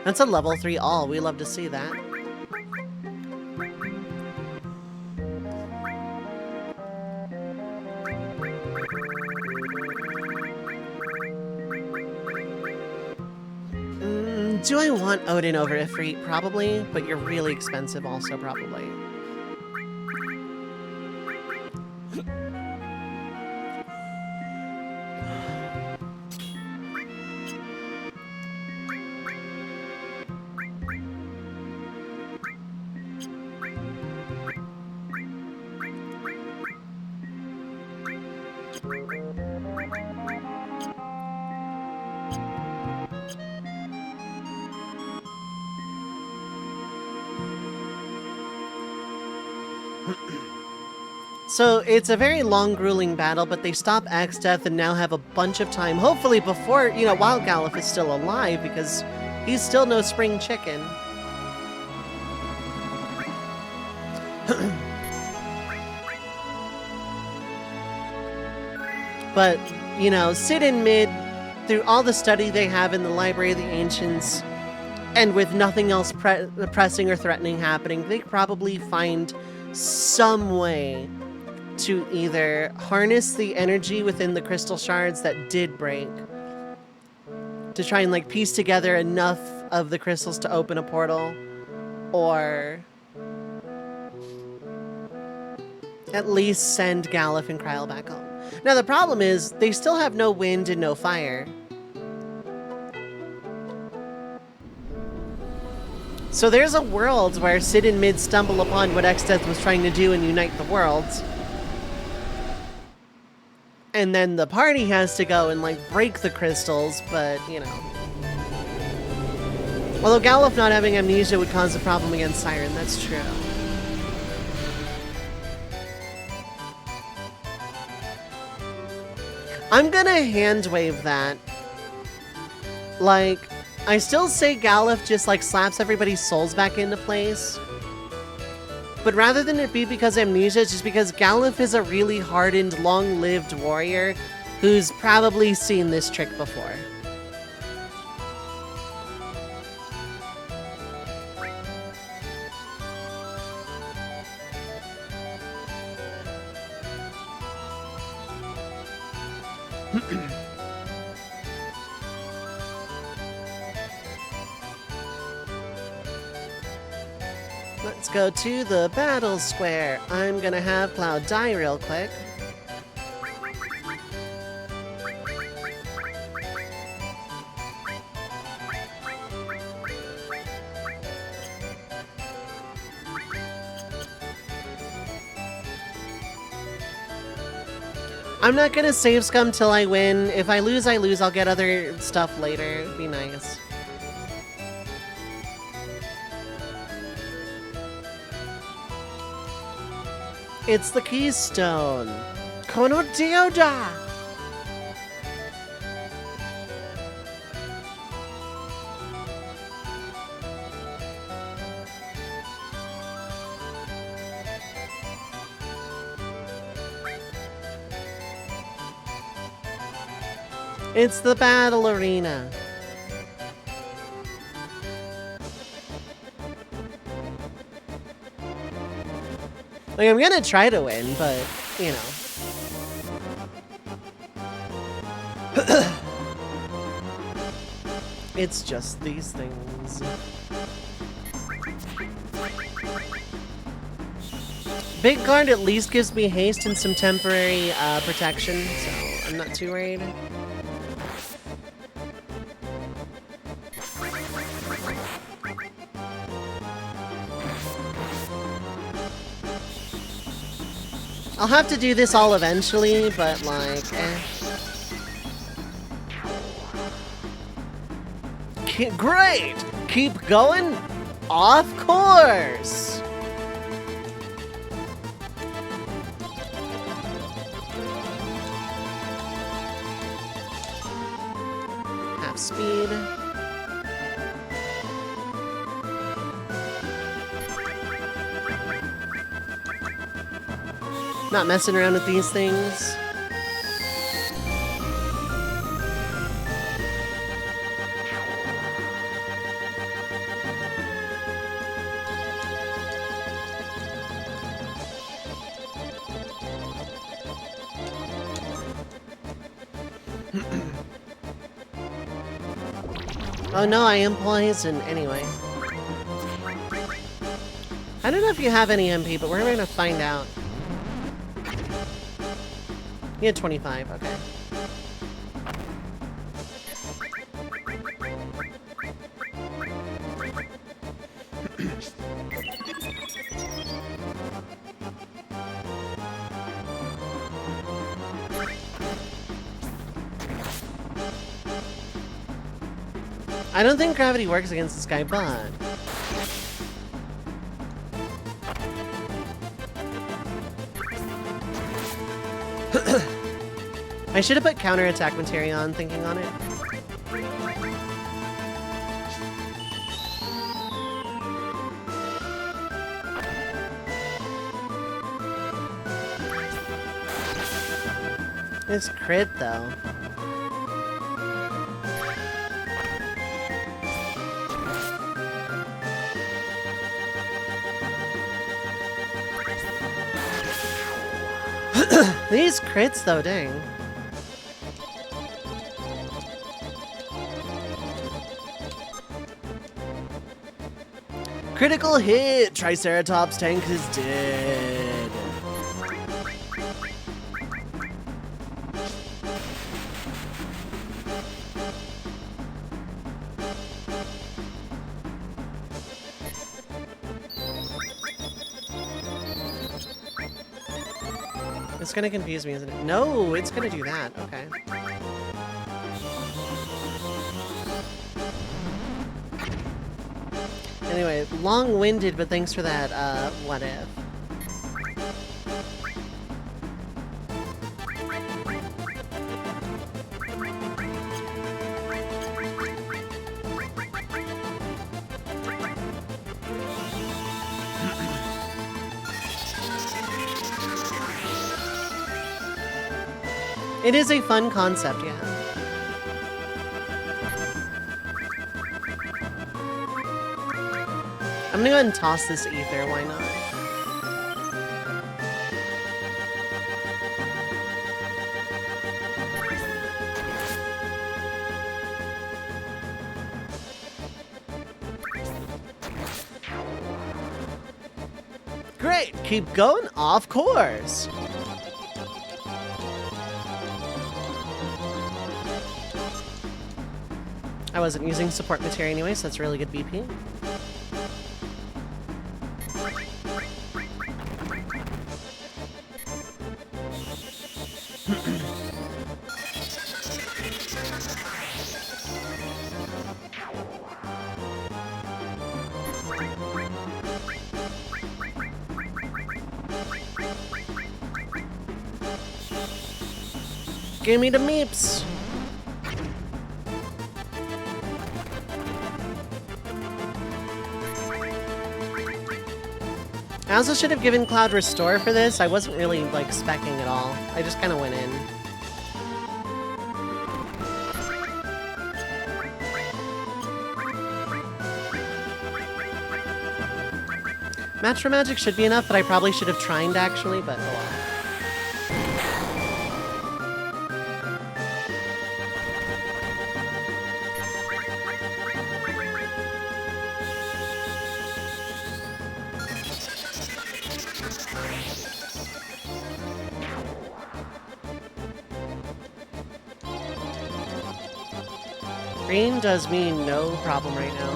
That's a level 3 all. We love to see that. Do I want Odin over Ifrit? Probably, but you're really expensive also, probably. So it's a very long, grueling battle, but they stop X-Death and now have a bunch of time, hopefully before, you know, while Galuf is still alive, because he's still no spring chicken. But, you know, Sid and Mid, through all the study they have in the Library of the Ancients, and with nothing else pressing or threatening happening, they probably find some way to either harness the energy within the crystal shards that did break, to try and like piece together enough of the crystals to open a portal, or at least send Galuf and Kryl back home. Now the problem is, they still have no wind and no fire. So there's a world where Sid and Mid stumble upon what X-Death was trying to do and unite the worlds. And then the party has to go and, like, break the crystals, but, you know. Although Galuf not having amnesia would cause a problem against Siren, that's true. I'm gonna hand wave that. Like, I still say Galuf just, like, slaps everybody's souls back into place. But rather than it be because amnesia, it's just because Galuf is a really hardened, long-lived warrior who's probably seen this trick before. Let's go to the battle square. I'm gonna have Cloud die real quick. I'm not gonna save scum till I win. If I lose, I lose. I'll get other stuff later. It'd be nice. It's the keystone. Kono Dioda! It's the battle arena. Like, I'm gonna try to win, but, you know. It's just these things. Big Guard at least gives me haste and some temporary protection, so I'm not too worried. I'll have to do this all eventually, but like, Great! Keep going? Of course! Half speed. Not messing around with these things. Oh no, I am poisoned anyway. I don't know if you have any MP, but we're gonna find out. You had 25, okay. I don't think gravity works against this guy, but... I should have put counterattack materia on, thinking on it. It's crit, though. These crits, though, dang. Critical hit! Triceratops tank is dead. It's gonna confuse me, isn't it? No, it's gonna do that. Okay. Anyway, long-winded, but thanks for that, what if. It is a fun concept, yeah. I'm gonna go ahead and toss this ether, why not? Great, keep going off course. I wasn't using support materia anyway, so that's really good BP. Give me the meeps! I also should have given Cloud Restore for this. I wasn't really, like, speccing at all. I just kind of went in. Match for Magic should be enough, but I probably should have tried, actually, but oh well. Green does me no problem right now.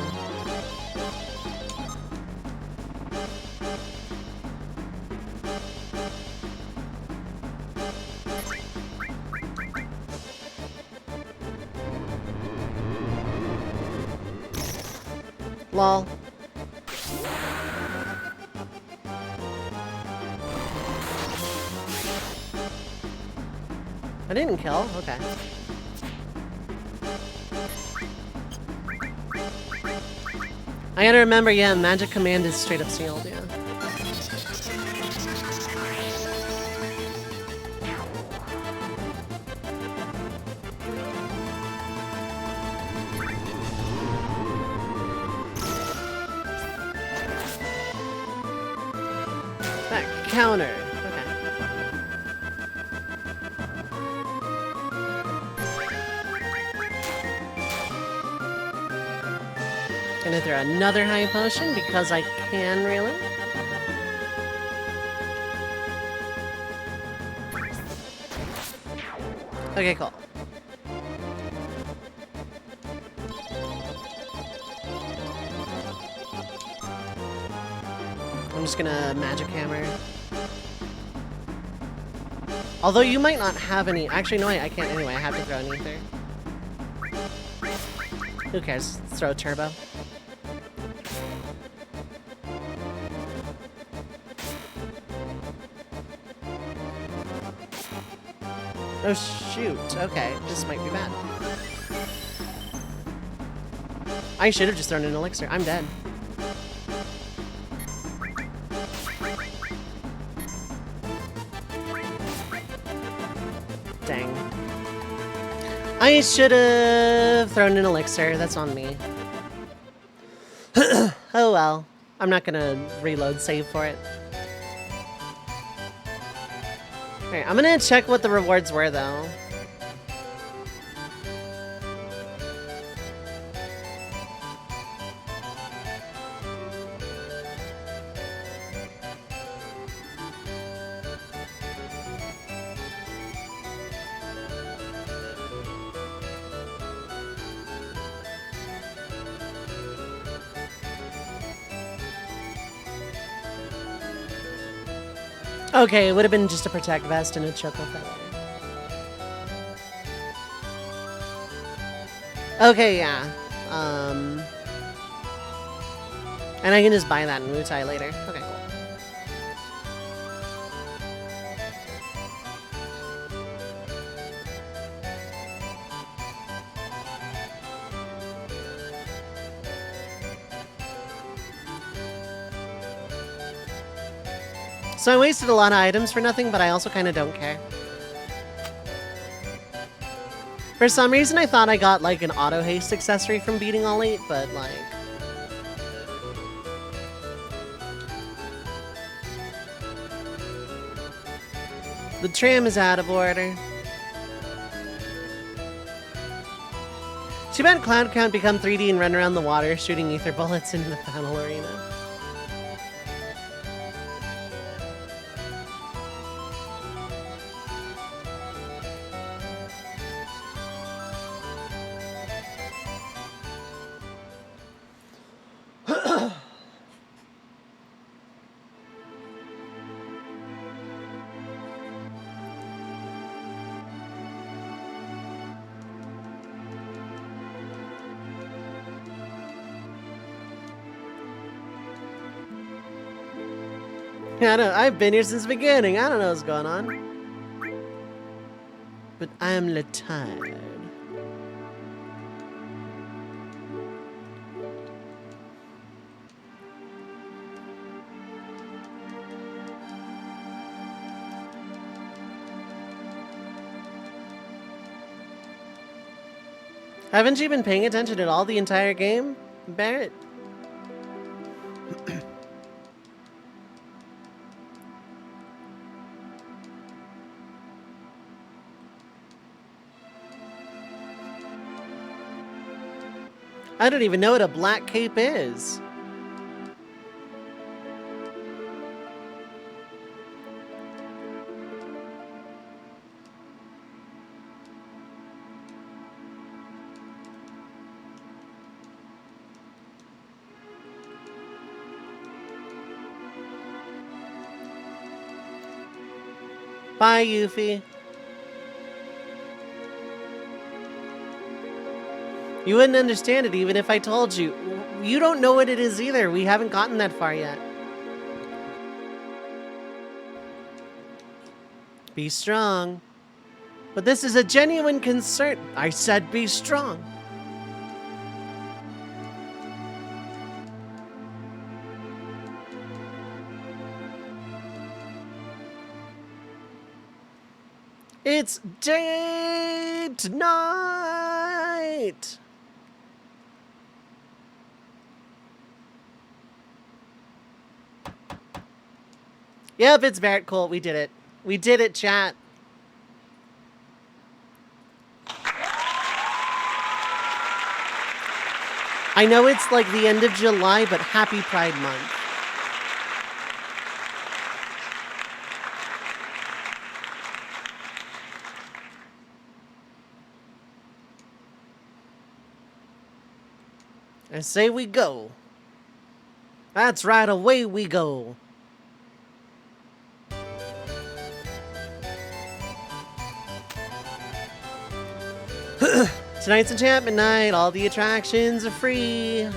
Lol. I didn't kill? Okay. I gotta remember, yeah, Magic Command is straight up sealed, yeah. That counter. Gonna throw another high potion because I can, really. Okay, cool. I'm just gonna Magic Hammer. Although you might not have any. Actually, no, I can't anyway. I have to throw an ether. Who cares? Let's throw a turbo. Oh, shoot. Okay, this might be bad. I should have just thrown an elixir. I'm dead. Dang. I should have thrown an elixir. That's on me. Oh well. I'm not gonna reload save for it. Alright, I'm gonna check what the rewards were though. Okay, it would have been just a protect vest and a choco feather. Okay, yeah. And I can just buy that in Wutai later. Okay, cool. So I wasted a lot of items for nothing, but I also kind of don't care. For some reason, I thought I got, like, an auto-haste accessory from beating all 8, but, like... The tram is out of order. Too bad Cloud can't become 3D and run around the water, shooting ether bullets into the battle arena. I've been here since the beginning. I don't know what's going on. But I'm tired. Haven't you been paying attention at all the entire game, Barret? I don't even know what a black cape is. Bye, Yuffie. You wouldn't understand it even if I told you. You don't know what it is either. We haven't gotten that far yet. Be strong. But this is a genuine concern. I said be strong. It's date night. Yep, it's Barret Colt. We did it. We did it, chat. I know it's like the end of July, but happy Pride Month. I say we go. That's right, away we go. Tonight's enchantment night. All the attractions are free.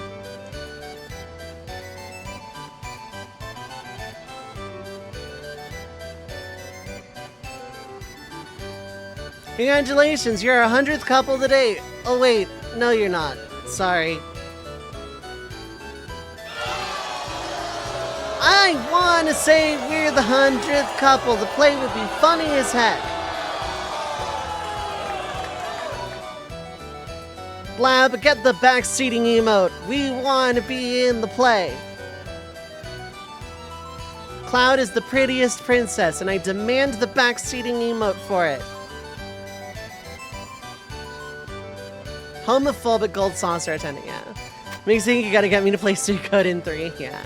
Congratulations, you're 100th couple to date. Oh wait, no you're not. Sorry. I want to say we're the 100th couple. The play would be funny as heck. Blab, get the backseating emote. We want to be in the play. Cloud is the prettiest princess, and I demand the backseating emote for it. Homophobic gold saucer attendant, yeah. Makes me think you gotta get me to play Suicode in 3, yeah.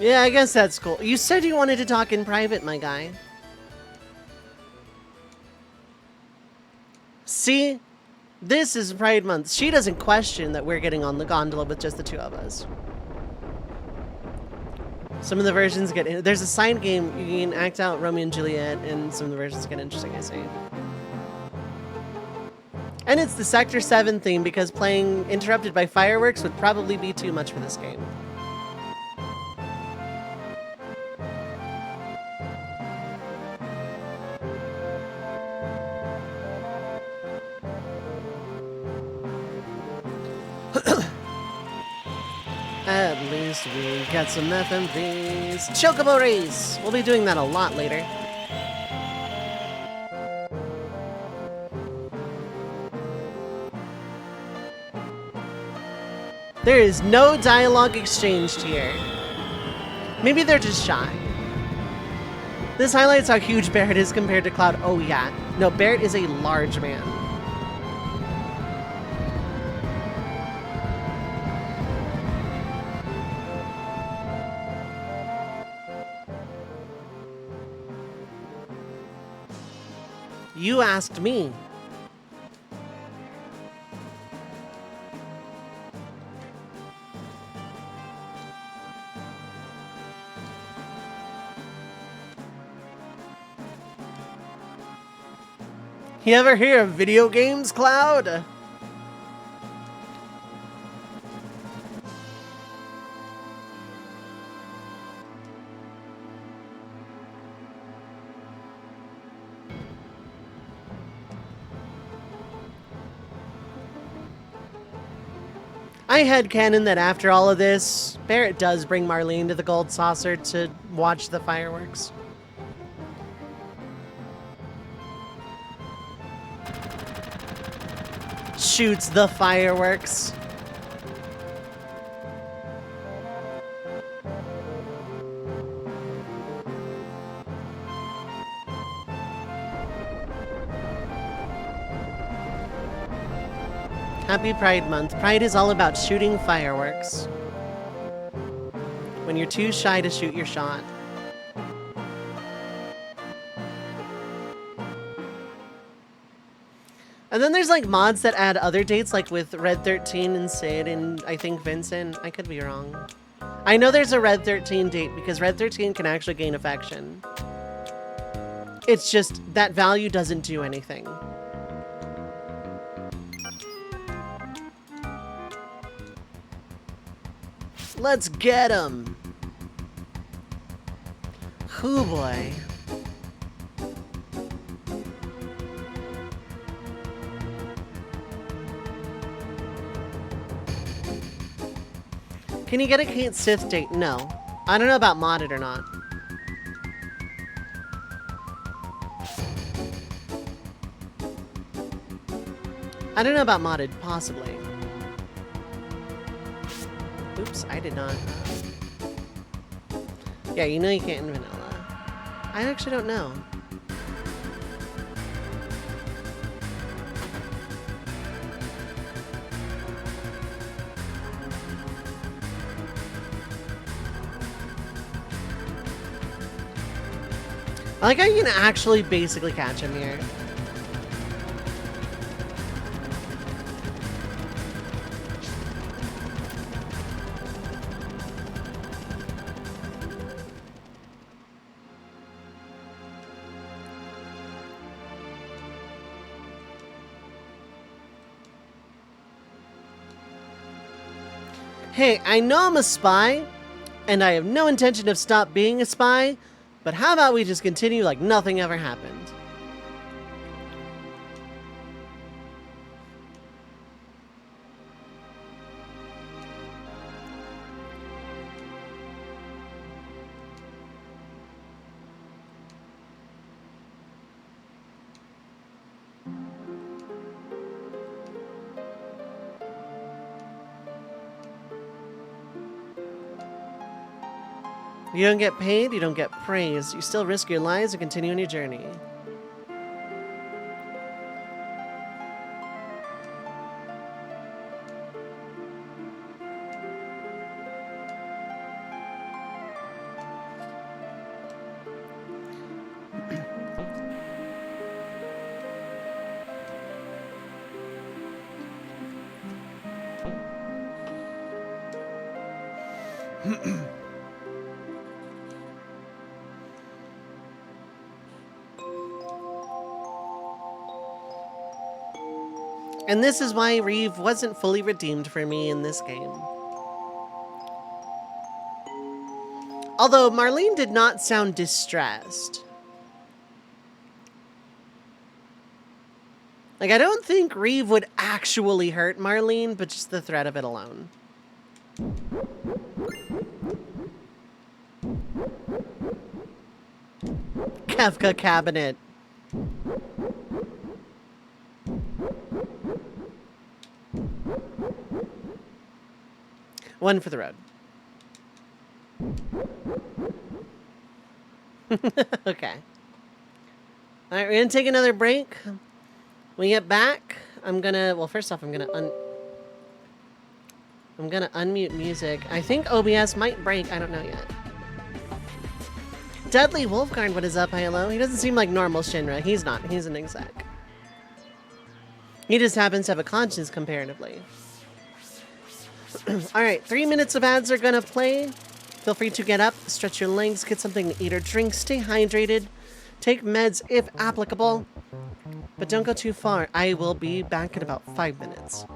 Yeah, I guess that's cool. You said you wanted to talk in private, my guy. See? This is Pride Month. She doesn't question that we're getting on the gondola with just the two of us. Some of the versions get... There's a side game. You can act out Romeo and Juliet, and some of the versions get interesting, I see. And it's the Sector 7 theme, because playing Interrupted by Fireworks would probably be too much for this game. At least we got some FMVs. Chocobo Race! We'll be doing that a lot later. There is no dialogue exchanged here. Maybe they're just shy. This highlights how huge Barret is compared to Cloud. Oh yeah. No, Barret is a large man. You asked me. You ever hear of video games, Cloud? I headcanon that after all of this, Barret does bring Marlene to the Gold Saucer to watch the fireworks. Shoots the fireworks. Happy Pride Month. Pride is all about shooting fireworks. When you're too shy to shoot your shot. And then there's like mods that add other dates, like with Red 13 and Sid and I think Vincent. I could be wrong. I know there's a Red 13 date because Red 13 can actually gain affection. It's just that value doesn't do anything. Let's get him. Hoo boy. Can you get a Kate Sith date? No. I don't know about modded or not. I don't know about modded, possibly. Oops, I did not. Yeah, you know you can't in vanilla. I actually don't know. I like how you can actually basically catch him here. Hey, I know I'm a spy, and I have no intention of stop being a spy, but how about we just continue like nothing ever happened? You don't get paid, you don't get praise. You still risk your lives and continue on your journey. And this is why Reeve wasn't fully redeemed for me in this game. Although Marlene did not sound distressed. Like, I don't think Reeve would actually hurt Marlene, but just the threat of it alone. Kefka cabinet. One for the road. Okay. All right, we're gonna take another break. When we get back, I'm gonna, well, first off, I'm gonna unmute music. I think OBS might break. I don't know yet. Deadly Wolfguard, what is up? Hi, hello. He doesn't seem like normal Shinra. He's not. He's an exec. He just happens to have a conscience comparatively. All right, 3 minutes of ads are gonna play. Feel free to get up, stretch your legs, get something to eat or drink, stay hydrated, take meds if applicable, but don't go too far. I will be back in about 5 minutes.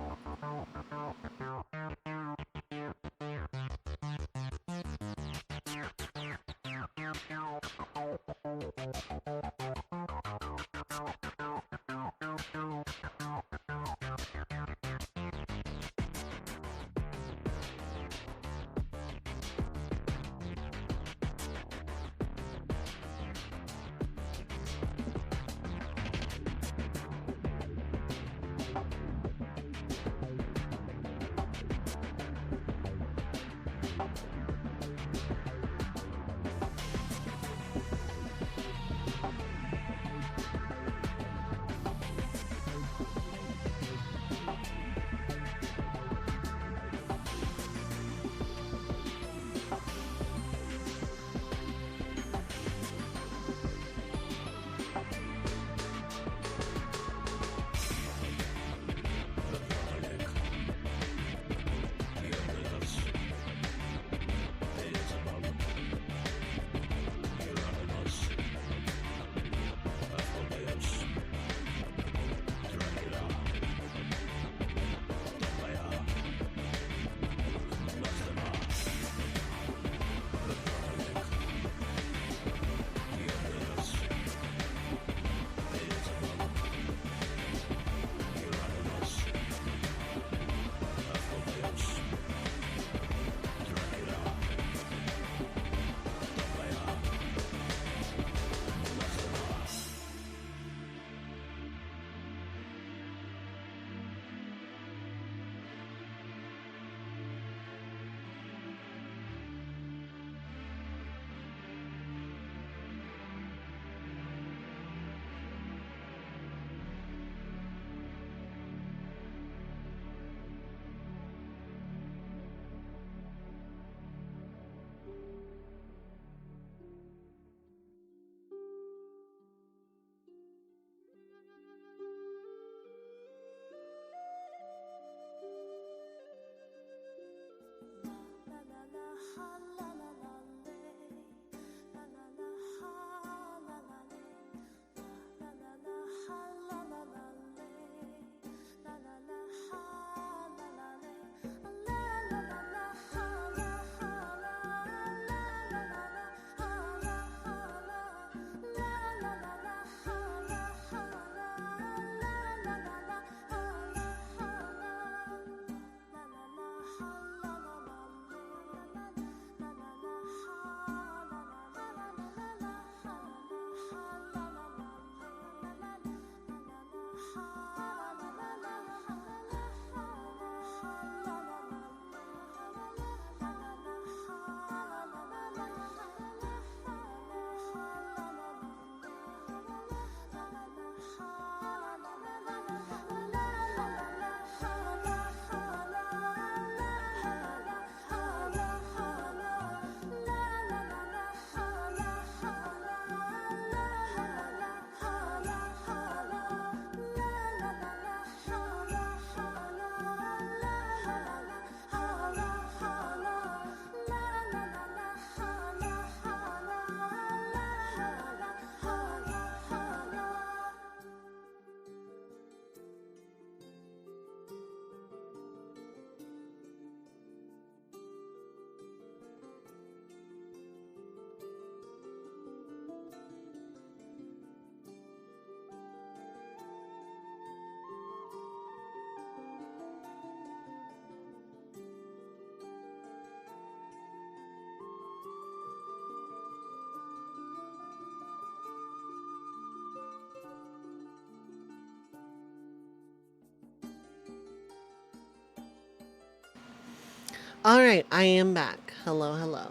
All right, I am back. Hello, hello.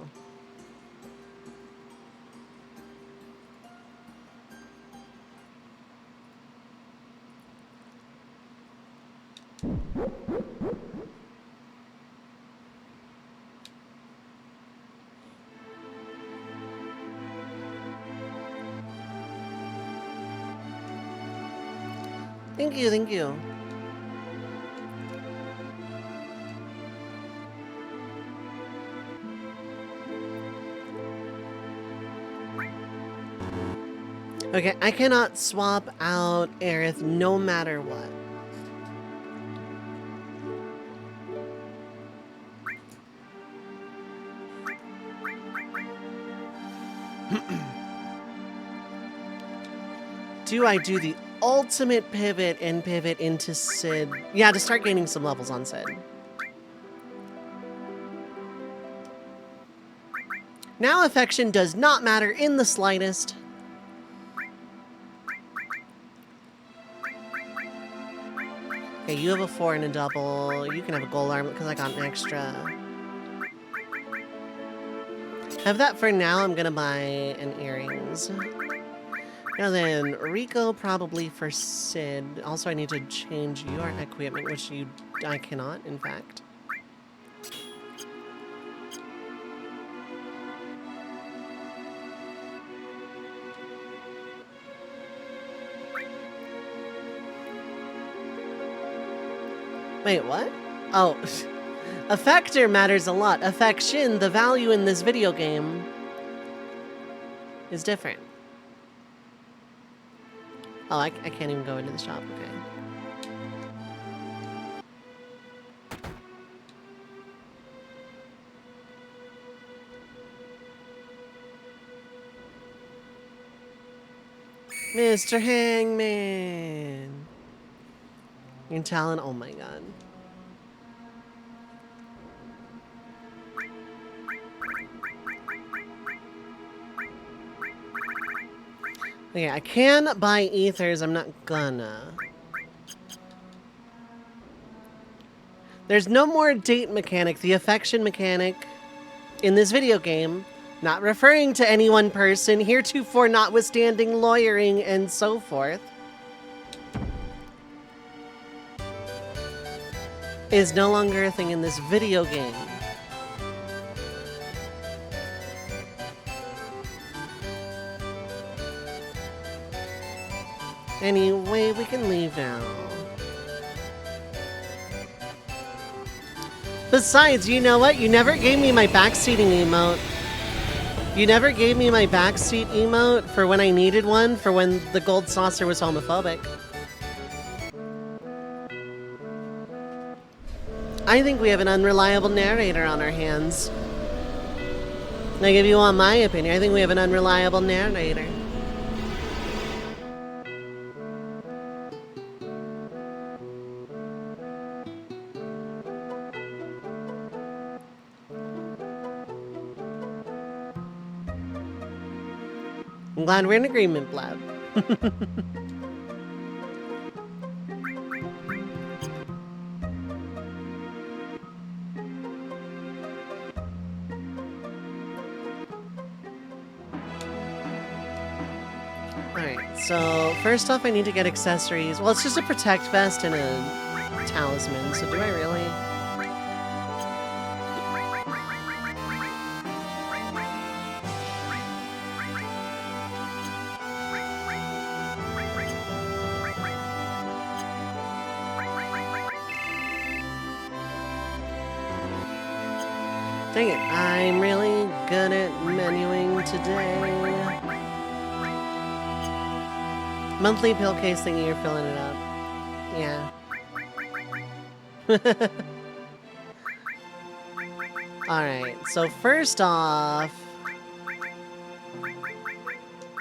Thank you, thank you. Okay, I cannot swap out Aerith no matter what. Do I do the ultimate pivot and pivot into Sid? Yeah, to start gaining some levels on Sid. Now affection does not matter in the slightest. Okay, you have a 4 and a double. You can have a gold arm because I got an extra. Have that for now. I'm gonna buy an earrings. Now then, Rico probably for Sid. Also, I need to change your equipment, which I cannot, in fact. Wait, what? Oh, Affector matters a lot. Affection, the value in this video game, is different. Oh, I can't even go into the shop, okay. Mr. Hangman! Your talent, oh my god. Okay, I can buy ethers, I'm not gonna. There's no more date mechanic, the affection mechanic in this video game, not referring to any one person, heretofore notwithstanding lawyering and so forth, is no longer a thing in this video game. Anyway, we can leave now. Besides, you know what? You never gave me my backseating emote. You never gave me my backseat emote for when I needed one, for when the gold saucer was homophobic. I think we have an unreliable narrator on our hands. Like, if you want my opinion, I think we have an unreliable narrator. I'm glad we're in agreement, Blab. Alright, so first off I need to get accessories. Well, it's just a protect vest and a talisman, so do I really? Dang it, I'm really good at menuing today. Monthly pill case thingy, you're filling it up. Yeah. Alright, so first off,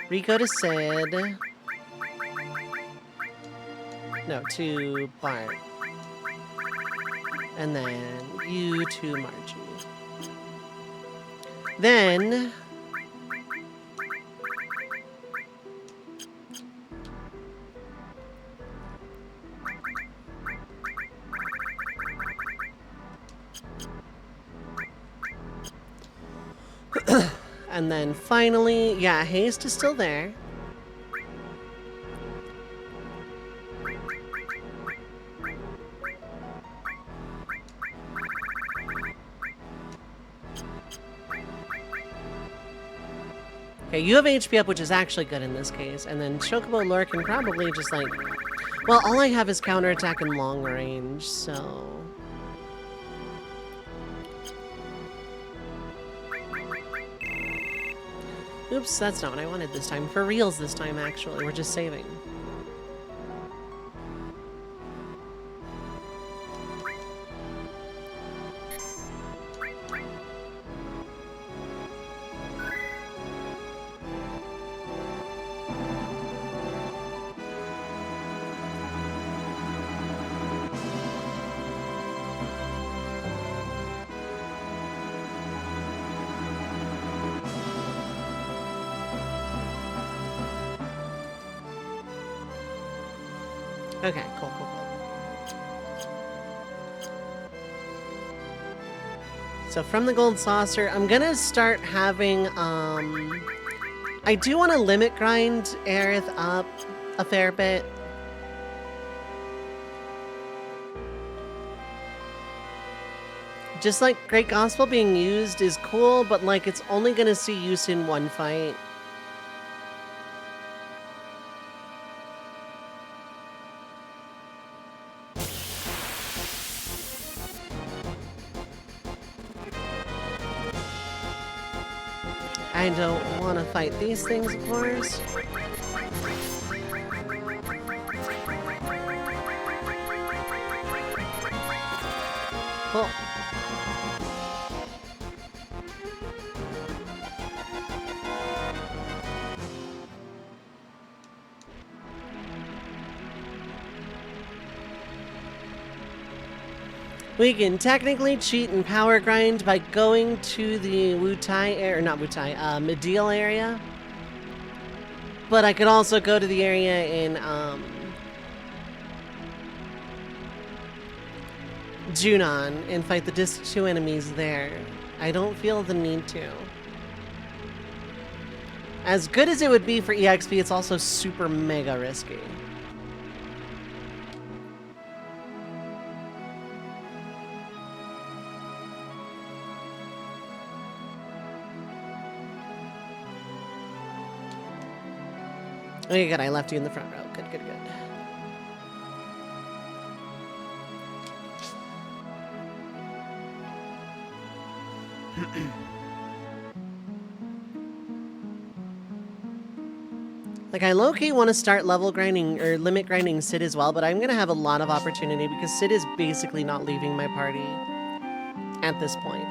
Rico to Sid. No, to Bart. And then you to Margie. Then And then finally, yeah, haste is still there. Okay, you have HP up, which is actually good in this case. And then Chocobo Lure can probably just like... Well, all I have is counterattack and long range, so... Oops, that's not what I wanted this time. For reals this time, actually. We're just saving. Okay, cool, cool, cool. So from the gold saucer, I'm gonna start having, I do want to limit grind Aerith up a fair bit. Just like Great Gospel being used is cool, but like it's only gonna see use in one fight. I don't want to fight these things, of course. Well, we can technically cheat and power grind by going to the Wutai area, not Wutai, Medial area. But I could also go to the area in Junon and fight the Disc 2 enemies there. I don't feel the need to. As good as it would be for EXP, it's also super mega risky. Okay, good. I left you in the front row. Good, good, good. Like, I low-key want to start level grinding or limit grinding Sid as well, but I'm going to have a lot of opportunity because Sid is basically not leaving my party at this point.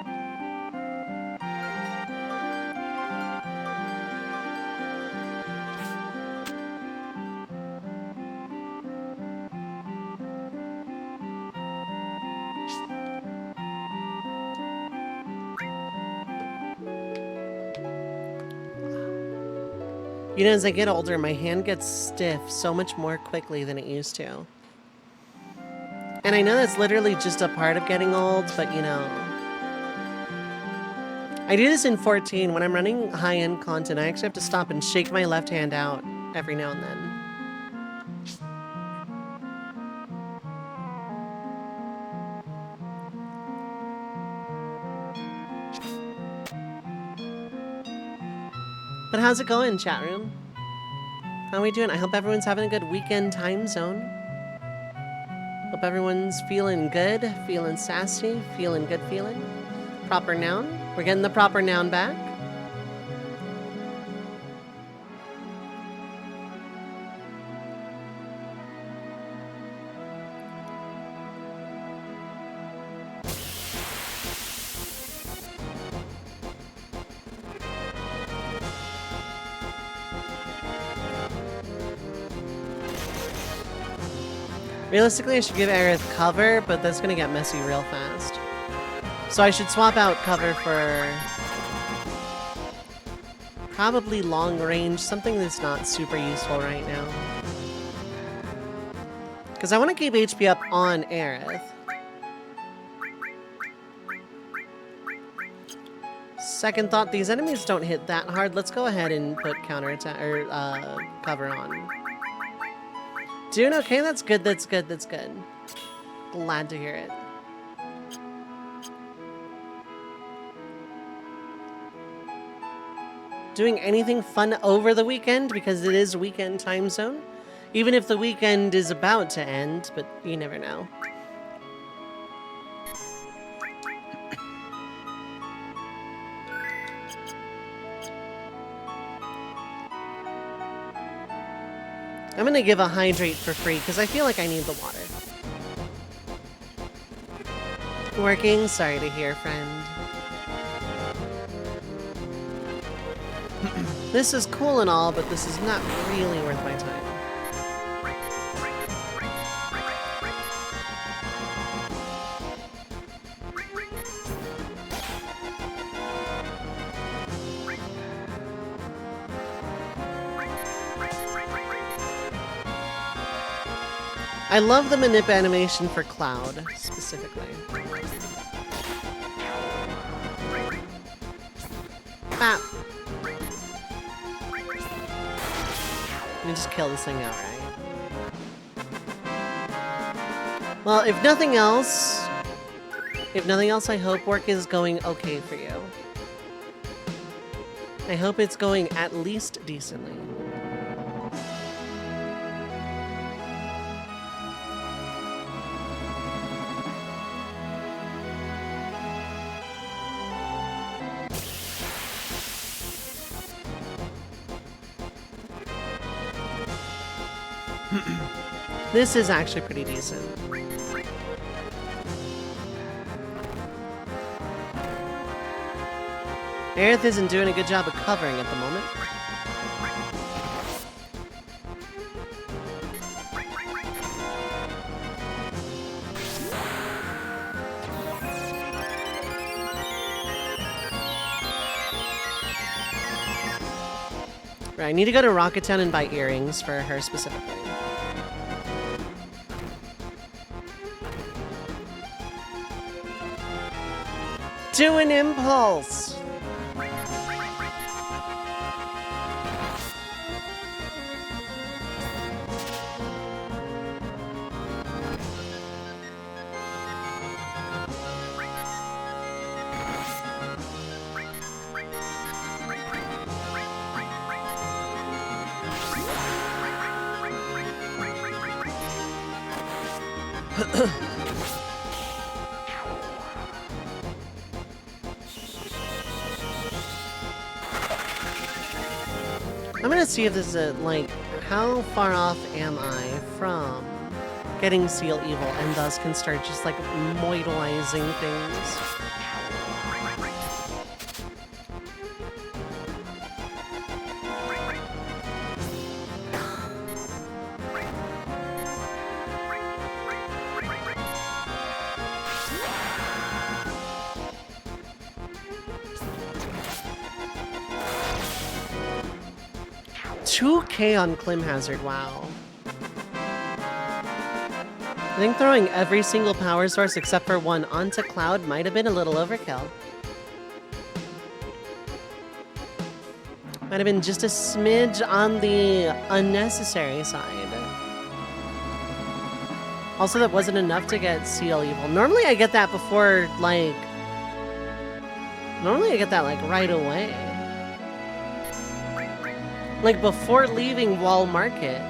You know, as I get older, my hand gets stiff so much more quickly than it used to. And I know that's literally just a part of getting old, but you know. I do this in 14. When I'm running high-end content, I actually have to stop and shake my left hand out every now and then. But how's it going, chat room? How are we doing? I hope everyone's having a good weekend time zone. Hope everyone's feeling good, feeling sassy, feeling good feeling. Proper noun. We're getting the proper noun back. Realistically, I should give Aerith cover, but that's gonna get messy real fast. So I should swap out cover for probably long range, something that's not super useful right now. Because I want to keep HP up on Aerith. Second thought, these enemies don't hit that hard. Let's go ahead and put counterattack or cover on. Doing okay, that's good, that's good, that's good. Glad to hear it. Doing anything fun over the weekend because it is weekend time zone. Even if the weekend is about to end, but you never know. I'm gonna give a hydrate for free because I feel like I need the water. Working? Sorry to hear, friend. This is cool and all, but this is not really worth my time. I love the manip animation for Cloud, specifically. Bap! Let me just kill this thing outright. Well, if nothing else, I hope work is going okay for you. I hope it's going at least decently. This is actually pretty decent. Aerith isn't doing a good job of covering at the moment. Right, I need to go to Rocket Town and buy earrings for her specifically. Do an impulse! I'm gonna see if this is like, how far off am I from getting Seal Evil and thus can start just like moidalizing things. $2K on Clim Hazard, wow. I think throwing every single power source except for one onto Cloud might have been a little overkill. Might have been just a smidge on the unnecessary side. Also, that wasn't enough to get Seal Evil. Normally I get that before, like... Normally I get that, like, right away. Like, before leaving Wall Market.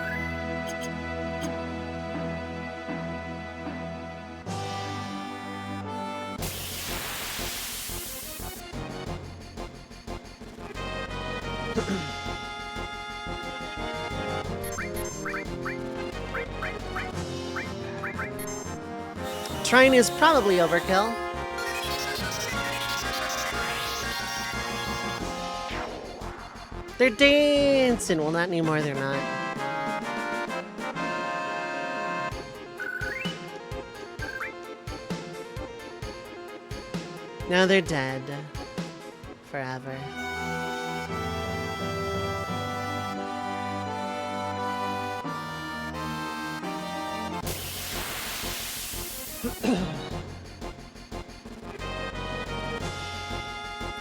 Trine is probably overkill. They're dancing! Well, not anymore, they're not. Now they're dead. Forever.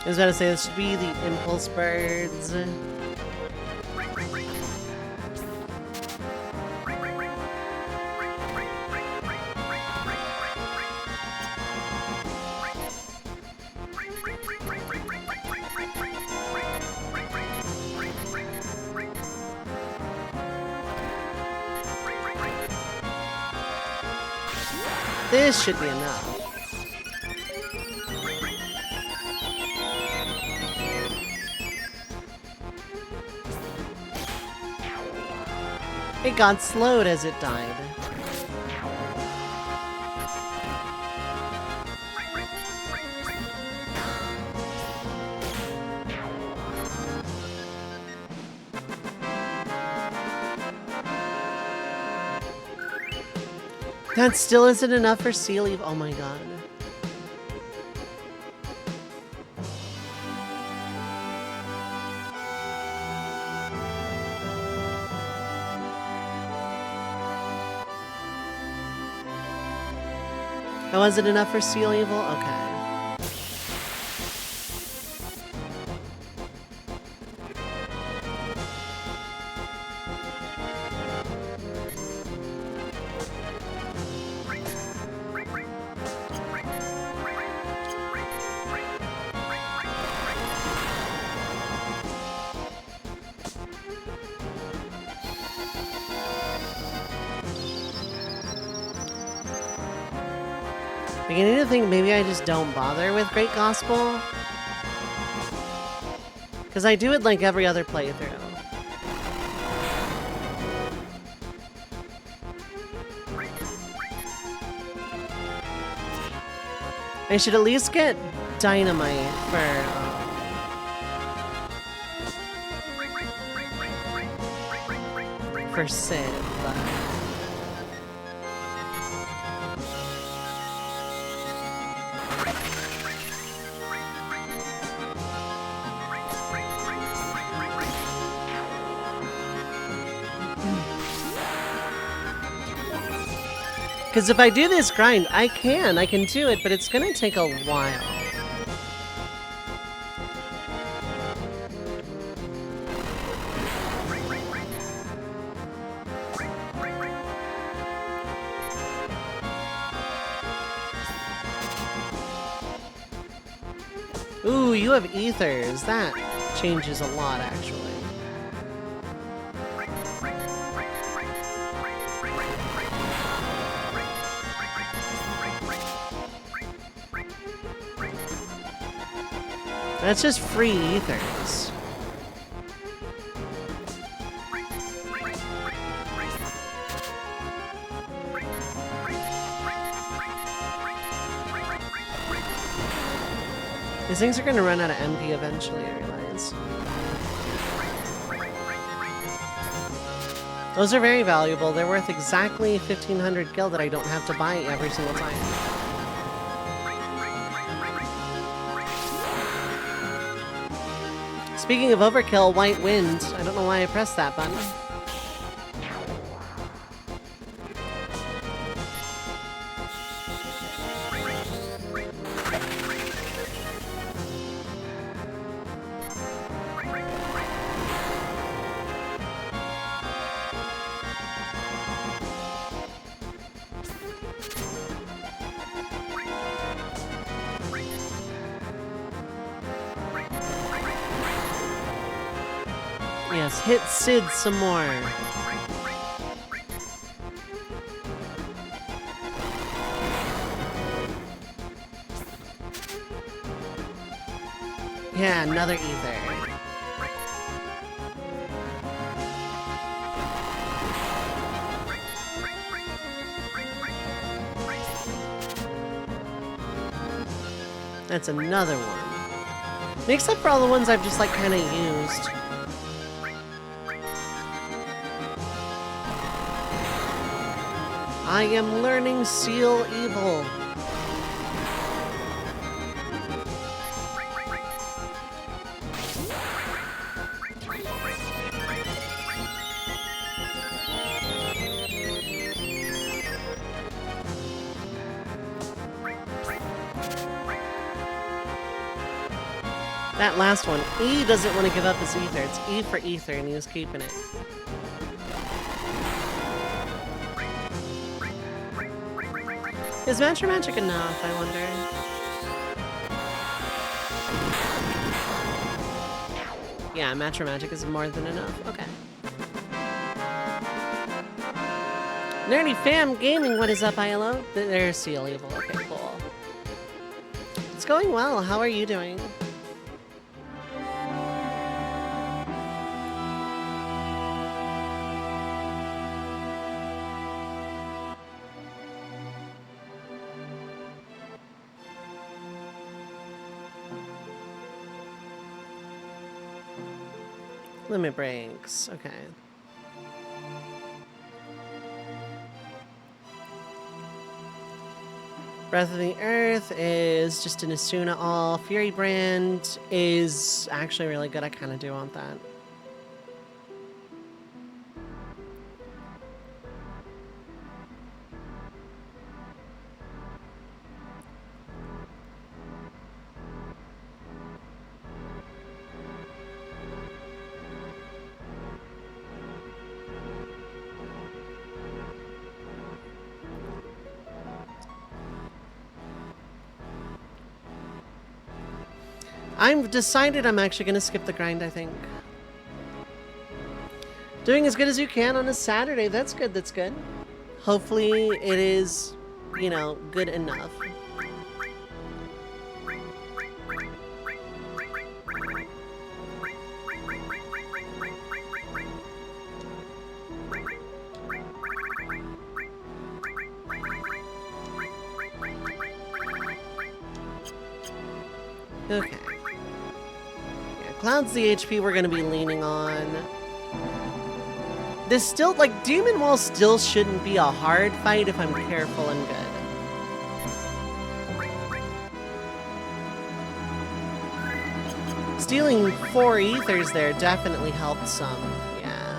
I was about to say, this should be the impulse birds. This should be enough. It got slowed as it died. That still isn't enough for Sea Leaf. Oh my god. Oh, was it enough for Seal Evil? Okay. Beginning to think maybe I just don't bother with Great Gospel. Because I do it like every other playthrough. I should at least get Dynamite for Sid, but... Because if I do this grind, I can do it, but it's gonna take a while. Ooh, you have ethers. That changes a lot, actually. That's just free ethers. These things are going to run out of MP eventually, I realize. Those are very valuable. They're worth exactly 1,500 gil that I don't have to buy every single time. Speaking of overkill, White Wind. I don't know why I pressed that button. Yes, hit Sid some more. Yeah, another ether. That's another one. Except for all the ones I've just like kind of used. I am learning Seal Evil. That last one, E doesn't want to give up his ether. It's E for ether, and he was keeping it. Is Matcha Magic enough, I wonder? Yeah, Matcha Magic is more than enough. Okay. Nerdy Fam Gaming, what is up, ILO? There's Seal Evil. Okay, cool. It's going well. How are you doing? Limit breaks. Okay. Breath of the Earth is just an Asuna all. Fury Brand is actually really good. I kind of do want that. I've decided I'm actually going to skip the grind, I think. Doing as good as you can on a Saturday. That's good, that's good. Hopefully it is, you know, good enough. Okay. Cloud's the HP we're going to be leaning on. This still, like, Demon Wall still shouldn't be a hard fight if I'm careful and good. Stealing 4 ethers there definitely helped some, yeah.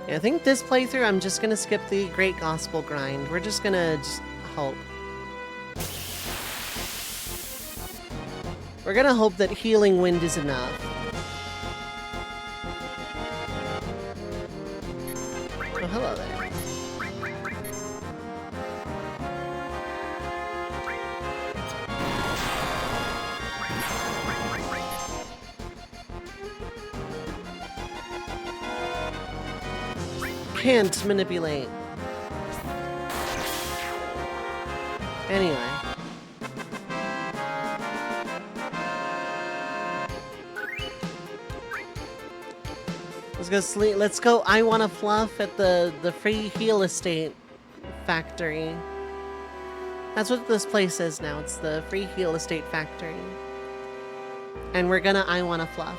Yeah, I think this playthrough I'm just going to skip the Great Gospel grind. We're just going to hope. We're gonna hope that Healing Wind is enough. Oh, hello there. Can't manipulate. Anyway. Let's go sleep. Let's go. I want to fluff at the free heal estate factory. That's what this place is now. It's the free heal estate factory. And we're gonna I want to fluff.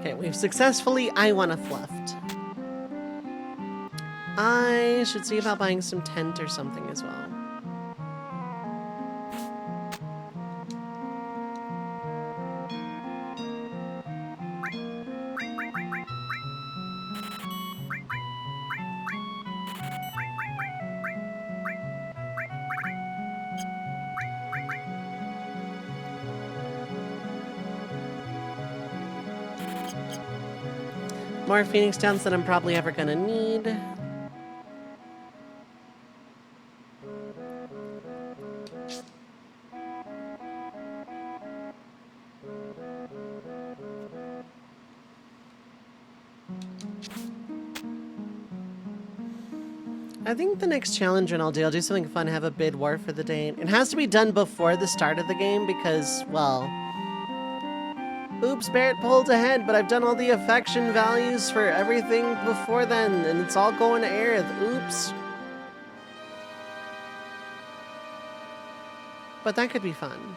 Okay, we've successfully I wanna fluffed. I should see about buying some tent or something as well. More Phoenix Downs than I'm probably ever gonna need. I think the next challenge run I'll do something fun, have a bid war for the date. It has to be done before the start of the game because, well... Oops, Barret pulled ahead, but I've done all the affection values for everything before then, and it's all going to Aerith. Oops. But that could be fun.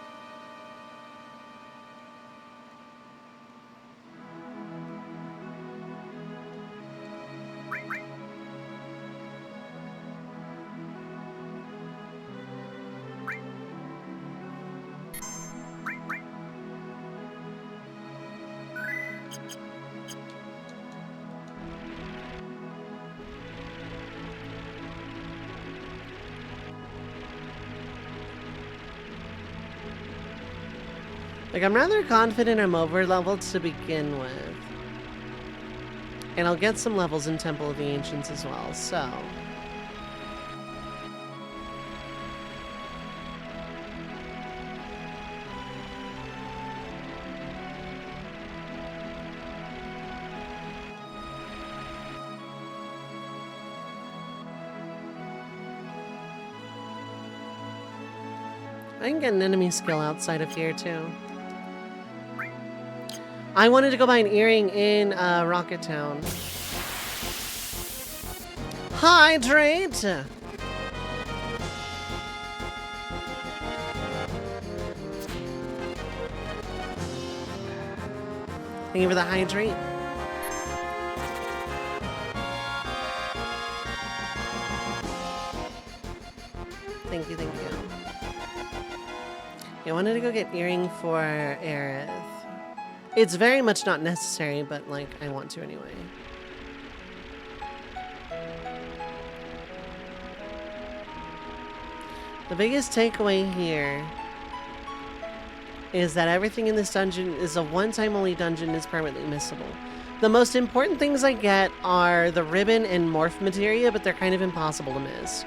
Like, I'm rather confident I'm over-leveled to begin with. And I'll get some levels in Temple of the Ancients as well, so... I can get an enemy skill outside of here, too. I wanted to go buy an earring in Rocket Town. Hydrate! Thank you for the hydrate. Thank you, thank you. Yeah, I wanted to go get earring for Aerith. It's very much not necessary, but, like, I want to anyway. The biggest takeaway here is that everything in this dungeon is a one-time only dungeon, is permanently missable. The most important things I get are the ribbon and morph materia, but they're kind of impossible to miss.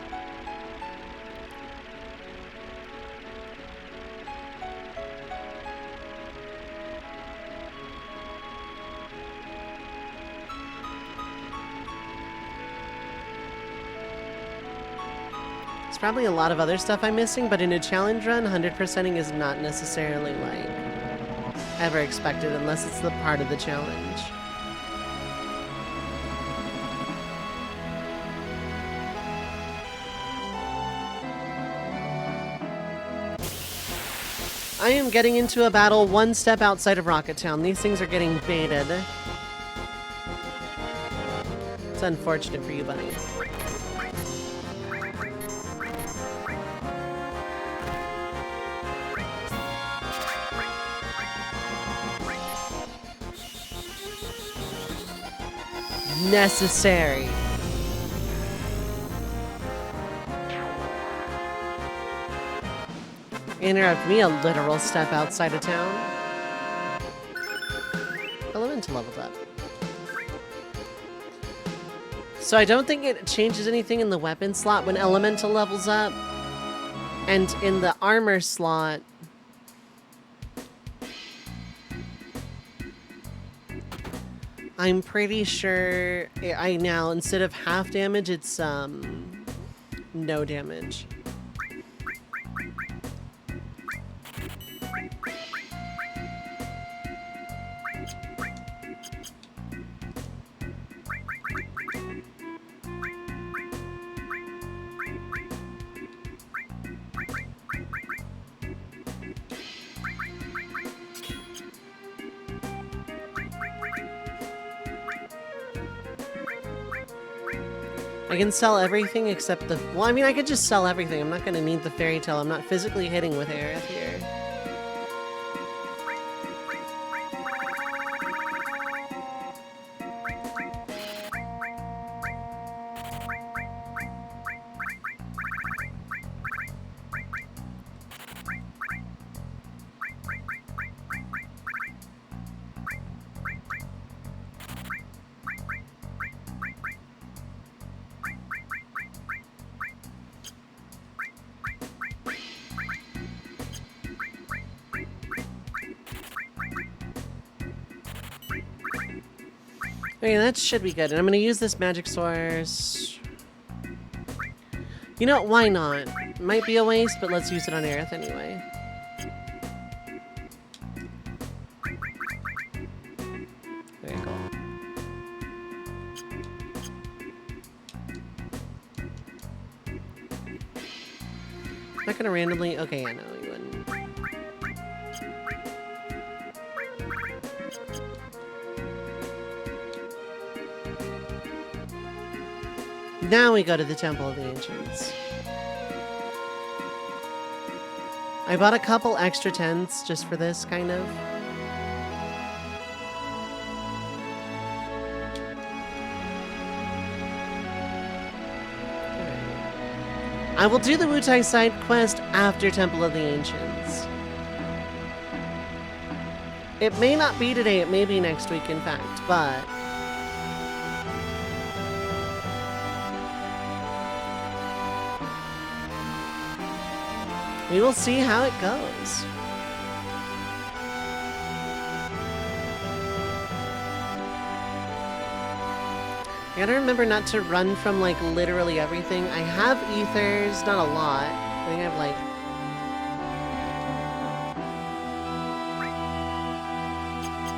Probably a lot of other stuff I'm missing, but in a challenge run, 100%ing is not necessarily, like, ever expected unless it's the part of the challenge. I am getting into a battle one step outside of Rocket Town. These things are getting baited. It's unfortunate for you, buddy. Necessary. Interrupt me a literal step outside of town. Elemental leveled up. So I don't think it changes anything in the weapon slot when Elemental levels up. And in the armor slot, I'm pretty sure I now, instead of half damage, it's no damage. I can sell everything except the... Well, I mean, I could just sell everything. I'm not going to need the fairy tale. I'm not physically hitting with Aerith here. Okay, that should be good. And I'm going to use this magic source. You know, why not? Might be a waste, but let's use it on Aerith anyway. There you go. Not gonna randomly... Okay, yeah, no, you wouldn't. Now we go to the Temple of the Ancients. I bought a couple extra tents just for this, kind of. I will do the Wutai side quest after Temple of the Ancients. It may not be today, it may be next week, in fact, but... we will see how it goes. I gotta remember not to run from, like, literally everything. I have ethers, not a lot. I think I have, like...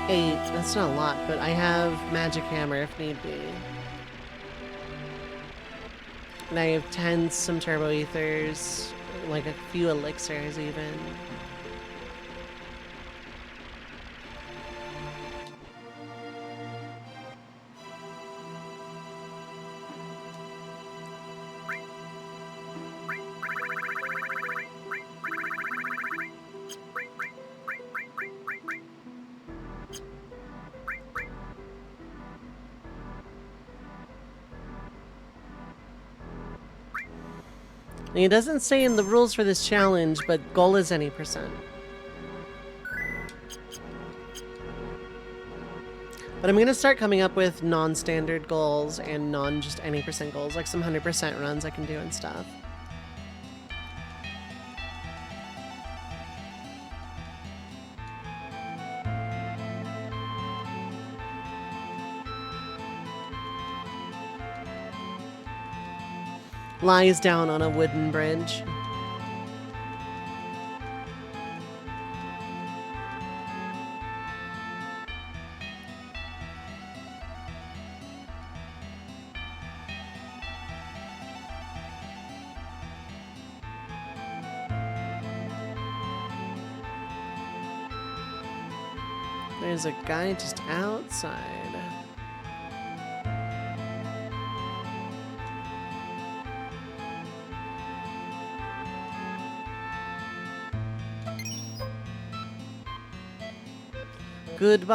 8. That's not a lot, but I have magic hammer if need be. And I have 10, some turbo ethers, like a few elixirs even. It doesn't say in the rules for this challenge, but goal is any %. But I'm gonna start coming up with non-standard goals and non-just any % goals, like some 100% runs I can do and stuff. Lies down on a wooden bridge. There's a guy just outside. Goodbye.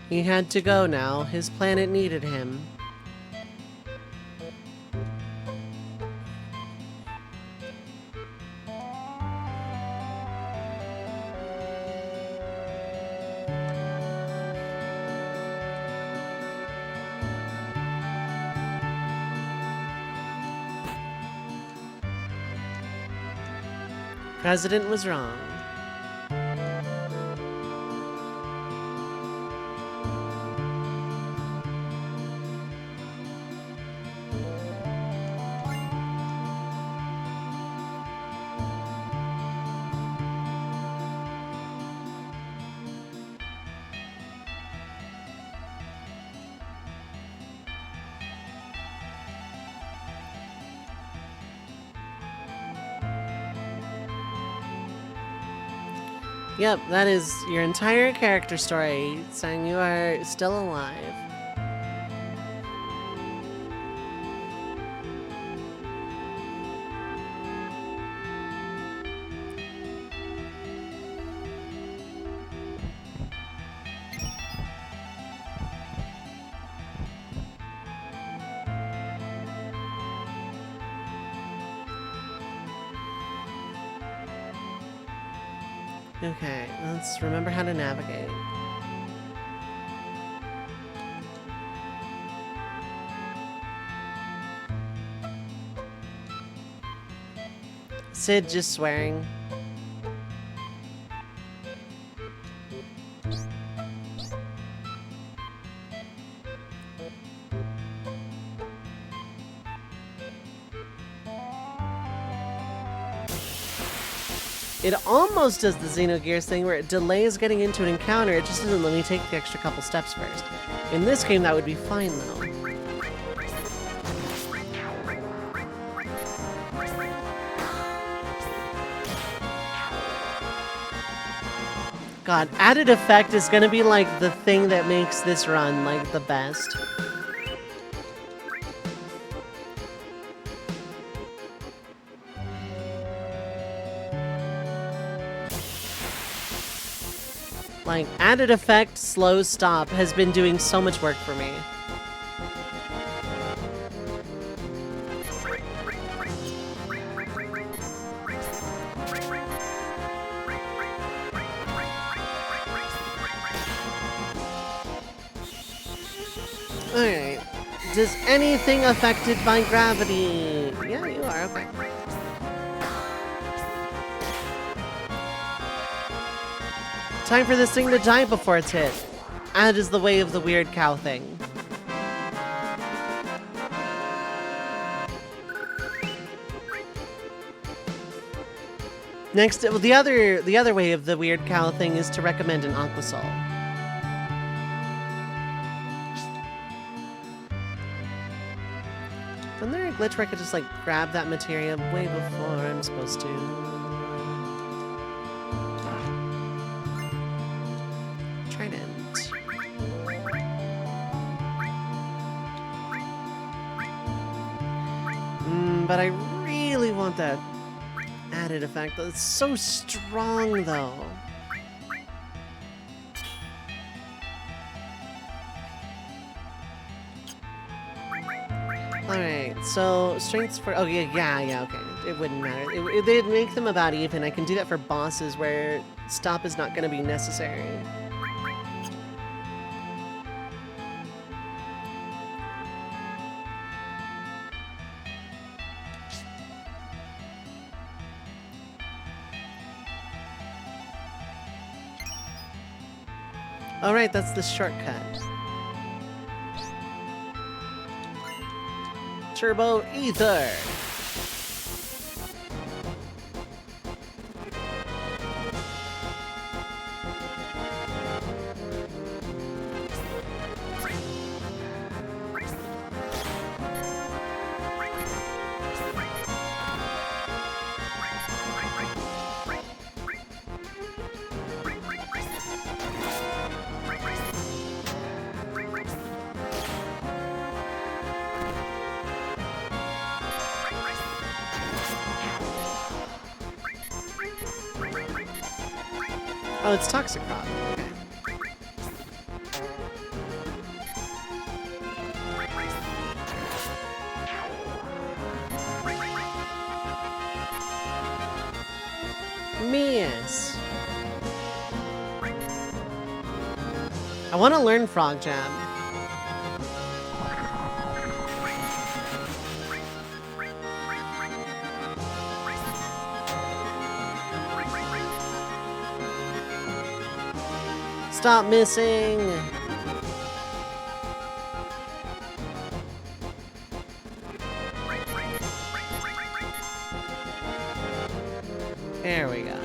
He had to go now. His planet needed him. President was wrong. Yep, that is your entire character story, saying you are still alive. Okay, let's remember how to navigate. Sid just swearing. It almost does the Xenogears thing where it delays getting into an encounter, it just doesn't let me take the extra couple steps first. In this game, that would be fine, though. God, added effect is gonna be like the thing that makes this run like the best. Like, added effect, slow stop has been doing so much work for me. Alright. Does anything affected by gravity? Yeah, you are, okay. Time for this thing to die before it's hit. That is the way of the weird cow thing. Next, well, the other way of the weird cow thing is to recommend an Aquasol. Isn't there a glitch where I could just like grab that materia way before I'm supposed to? But I really want that added effect. It's so strong, though. Alright, so strengths for... Oh, yeah, okay. It wouldn't matter. They'd make them about even. I can do that for bosses where stop is not going to be necessary. Alright, that's the shortcut. Turbo Ether! Oh, it's Toxic Rock. Okay. Miss. I want to learn Frog Jab. Stop missing! There we go.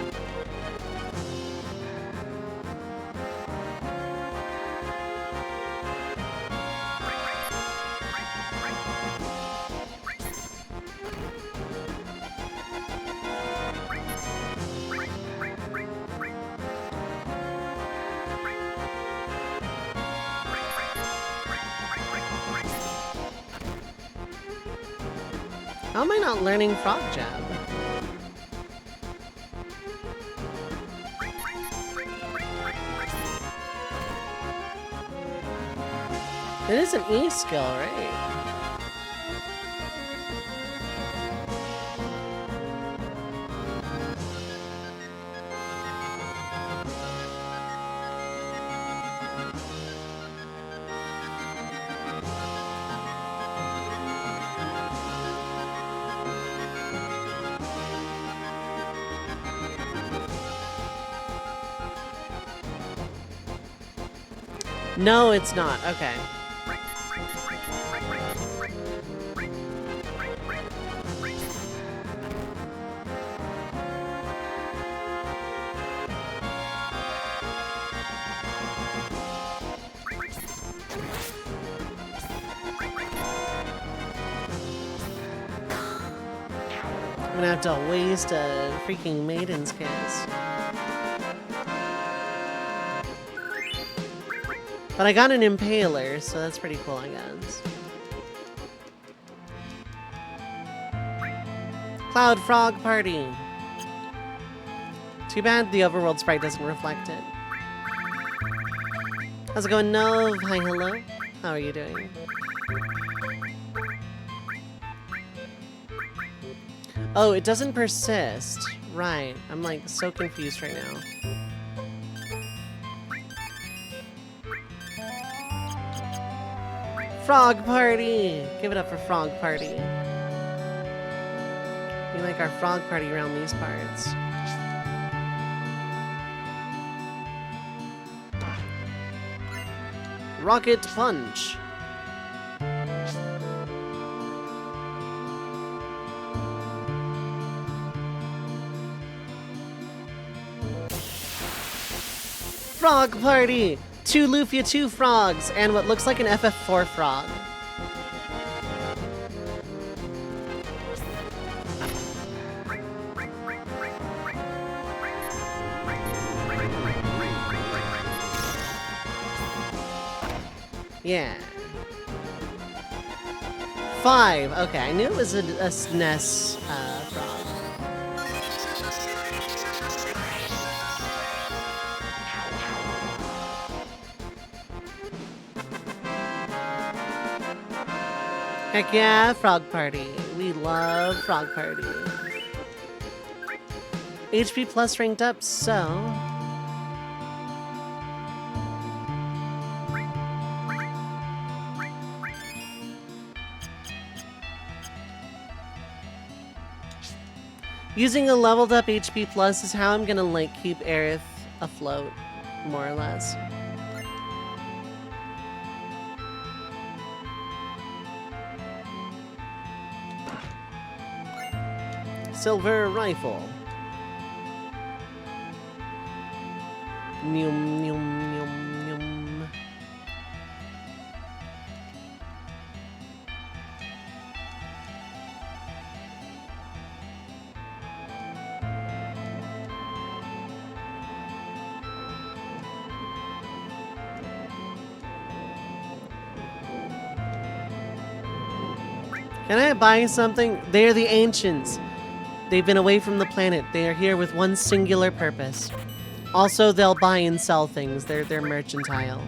How am I not learning Frog Jab? It is an E skill, right? No, it's not. Okay. gonna have to waste a freaking Maiden's Kiss. But I got an Impaler, so that's pretty cool, I guess. Cloud Frog Party. Too bad the overworld sprite doesn't reflect it. How's it going, Nove? Hi, hello. How are you doing? Oh, it doesn't persist. Right. I'm like so confused right now. Frog Party! Give it up for Frog Party. We like our frog party around these parts. Rocket Punch. Frog Party! 2 Lufia 2 frogs and what looks like an FF4 frog. Yeah. 5. Okay, I knew it was a SNES frog. Heck yeah, Frog Party. We love Frog Party. HP plus ranked up, so... Using a leveled up HP plus is how I'm gonna like keep Aerith afloat, more or less. Silver Rifle. Nyum, nyum, nyum, nyum. Can I buy something? They are the ancients. They've been away from the planet. They are here with one singular purpose. Also, they'll buy and sell things. They're mercantile.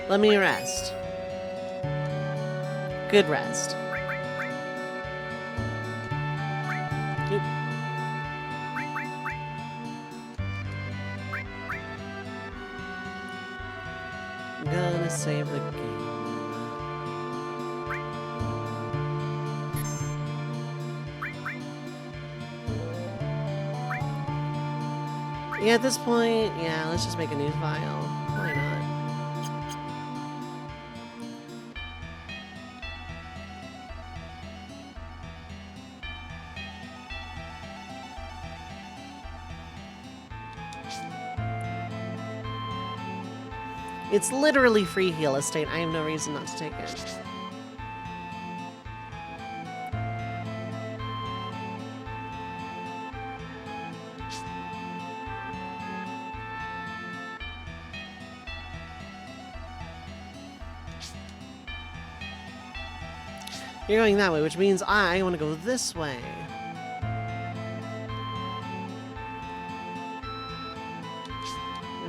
Let me rest. Good rest. Oop. I'm gonna save the game. Yeah, at this point, yeah, let's just make a new file. Why not? It's literally free heal estate. I have no reason not to take it. You're going that way, which means I want to go this way.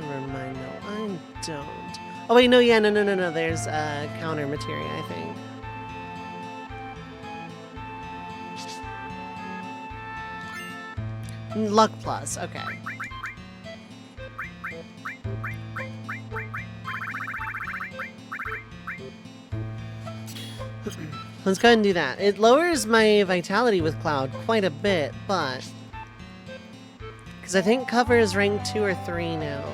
Never mind, no, I don't. Oh wait, no, yeah, no. There's counter materia, I think. Luck plus, okay. Let's go ahead and do that. It lowers my vitality with Cloud quite a bit, but... because I think cover is rank 2 or 3 now.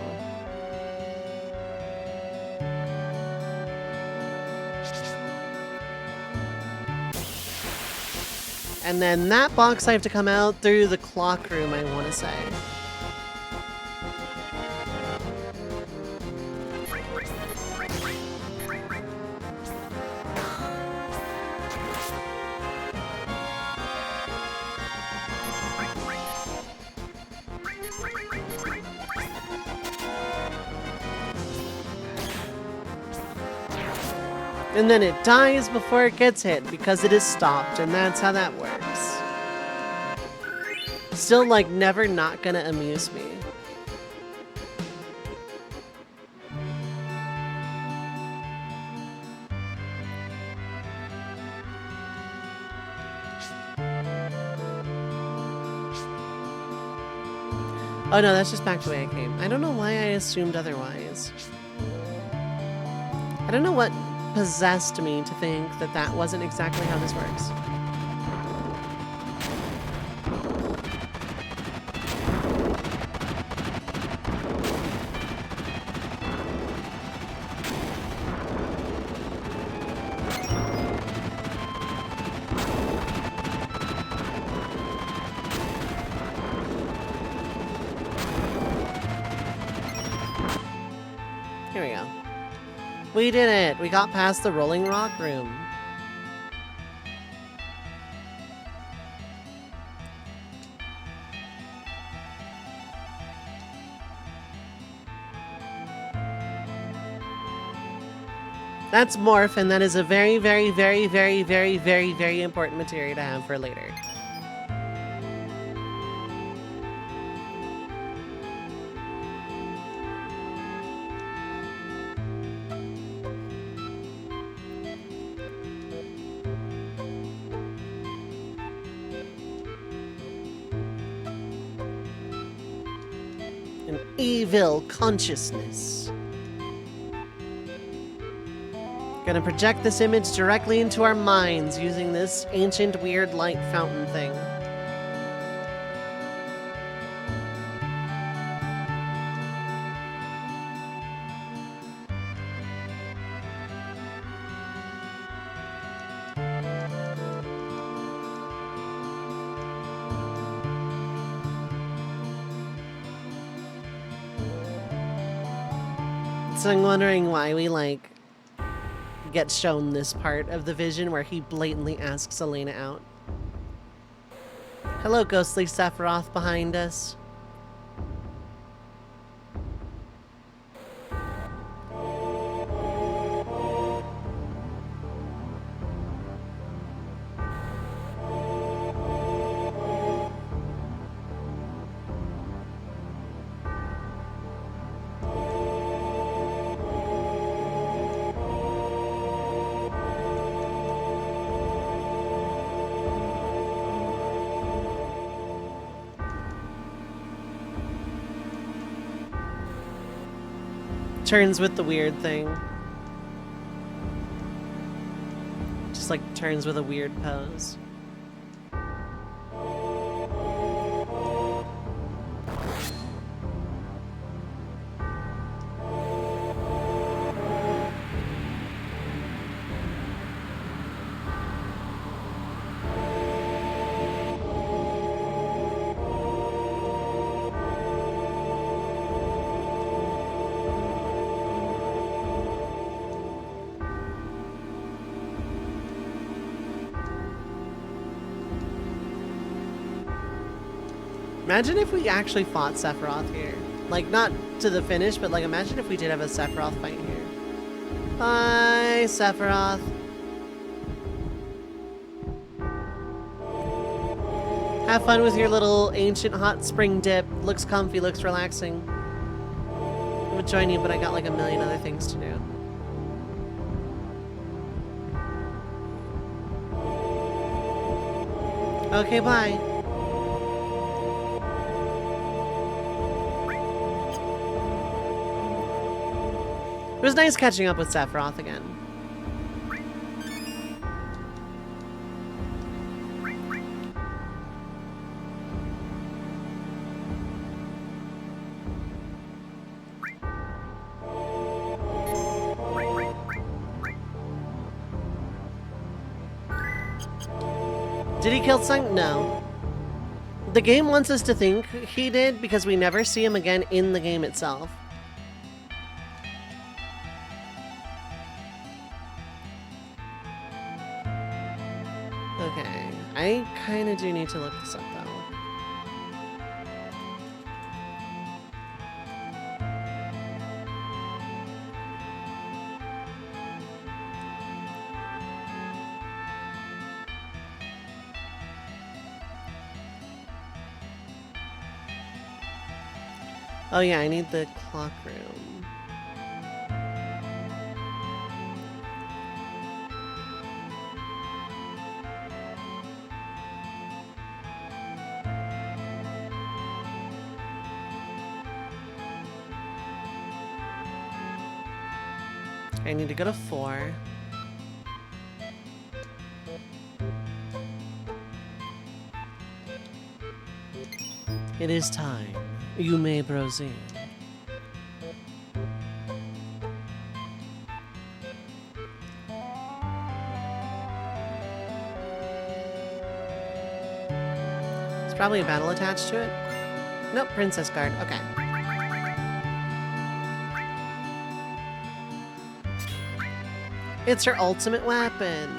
And then that box I have to come out through the clock room, I want to say. And then it dies before it gets hit because it is stopped, and that's how that works. Still, like, never not gonna amuse me. Oh no, that's just back the way I came. I don't know why I assumed otherwise. I don't know what possessed me to think that that wasn't exactly how this works. Here we go. We did it! We got past the Rolling Rock room. That's Morph, and that is a very, very, very, very, very, very, very important materia to have for later. An evil consciousness. Gonna project this image directly into our minds using this ancient weird light fountain thing. So I'm wondering why we, like, get shown this part of the vision where he blatantly asks Elena out. Hello, ghostly Sephiroth behind us. Turns with the weird thing. Just like turns with a weird pose. Imagine if we actually fought Sephiroth here. Like, not to the finish, but like, imagine if we did have a Sephiroth fight here. Bye, Sephiroth. Have fun with your little ancient hot spring dip. Looks comfy, looks relaxing. I would join you, but I got like a million other things to do. Okay, bye. It was nice catching up with Sephiroth again. Did he kill Sung? No. The game wants us to think he did because we never see him again in the game itself. Okay, I kind of do need to look this up though. Oh yeah, I need the clock room. I need to go to 4. It is time. You may proceed. There's probably a battle attached to it. Nope, princess card. Okay. It's her ultimate weapon.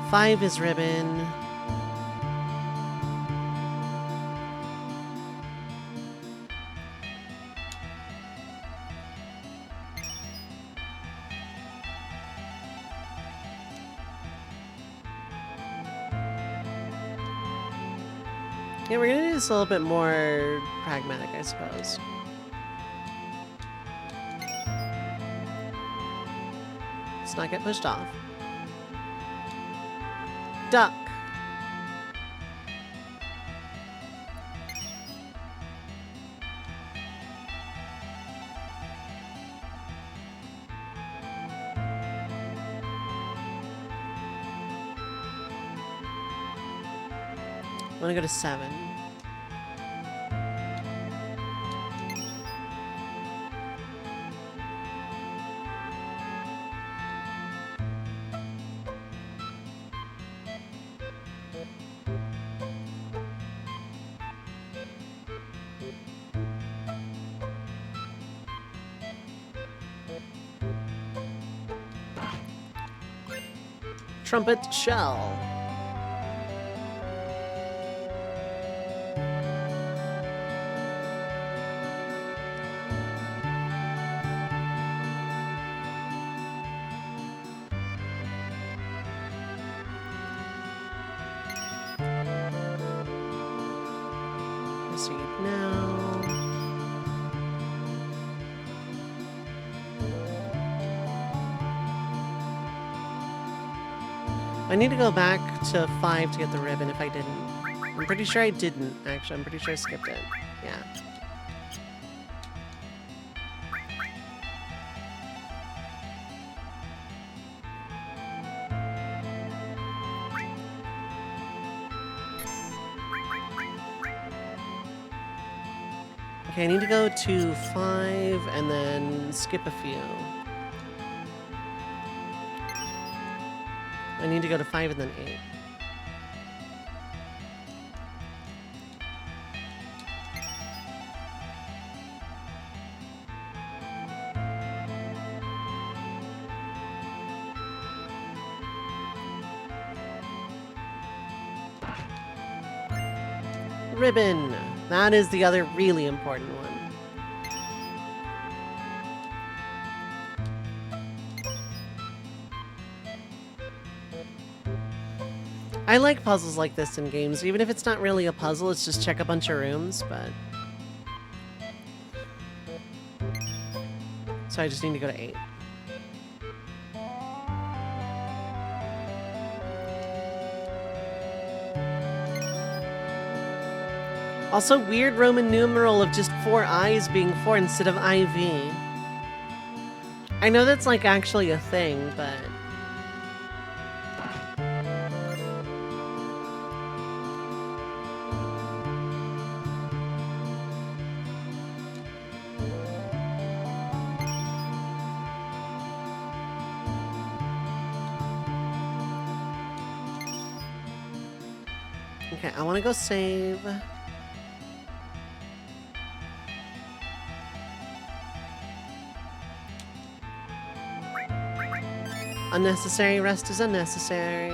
Five is ribbon. Yeah, we're gonna do this a little bit more pragmatic, I suppose. Let's not get pushed off. Duck. I want to go to 7. Trumpet shell. Proceed now. I need to go back to 5 to get the ribbon if I didn't. I'm pretty sure I didn't, actually. I'm pretty sure I skipped it. Yeah. Okay, I need to go to 5 and then skip a few. I need to go to 5 and then 8. Ribbon! That is the other really important one. I like puzzles like this in games, even if it's not really a puzzle, it's just check a bunch of rooms, but... So I just need to go to 8. Also, weird Roman numeral of just 4 I's being 4 instead of IV. I know that's like actually a thing, but... Okay, I want to go save. Unnecessary rest is unnecessary.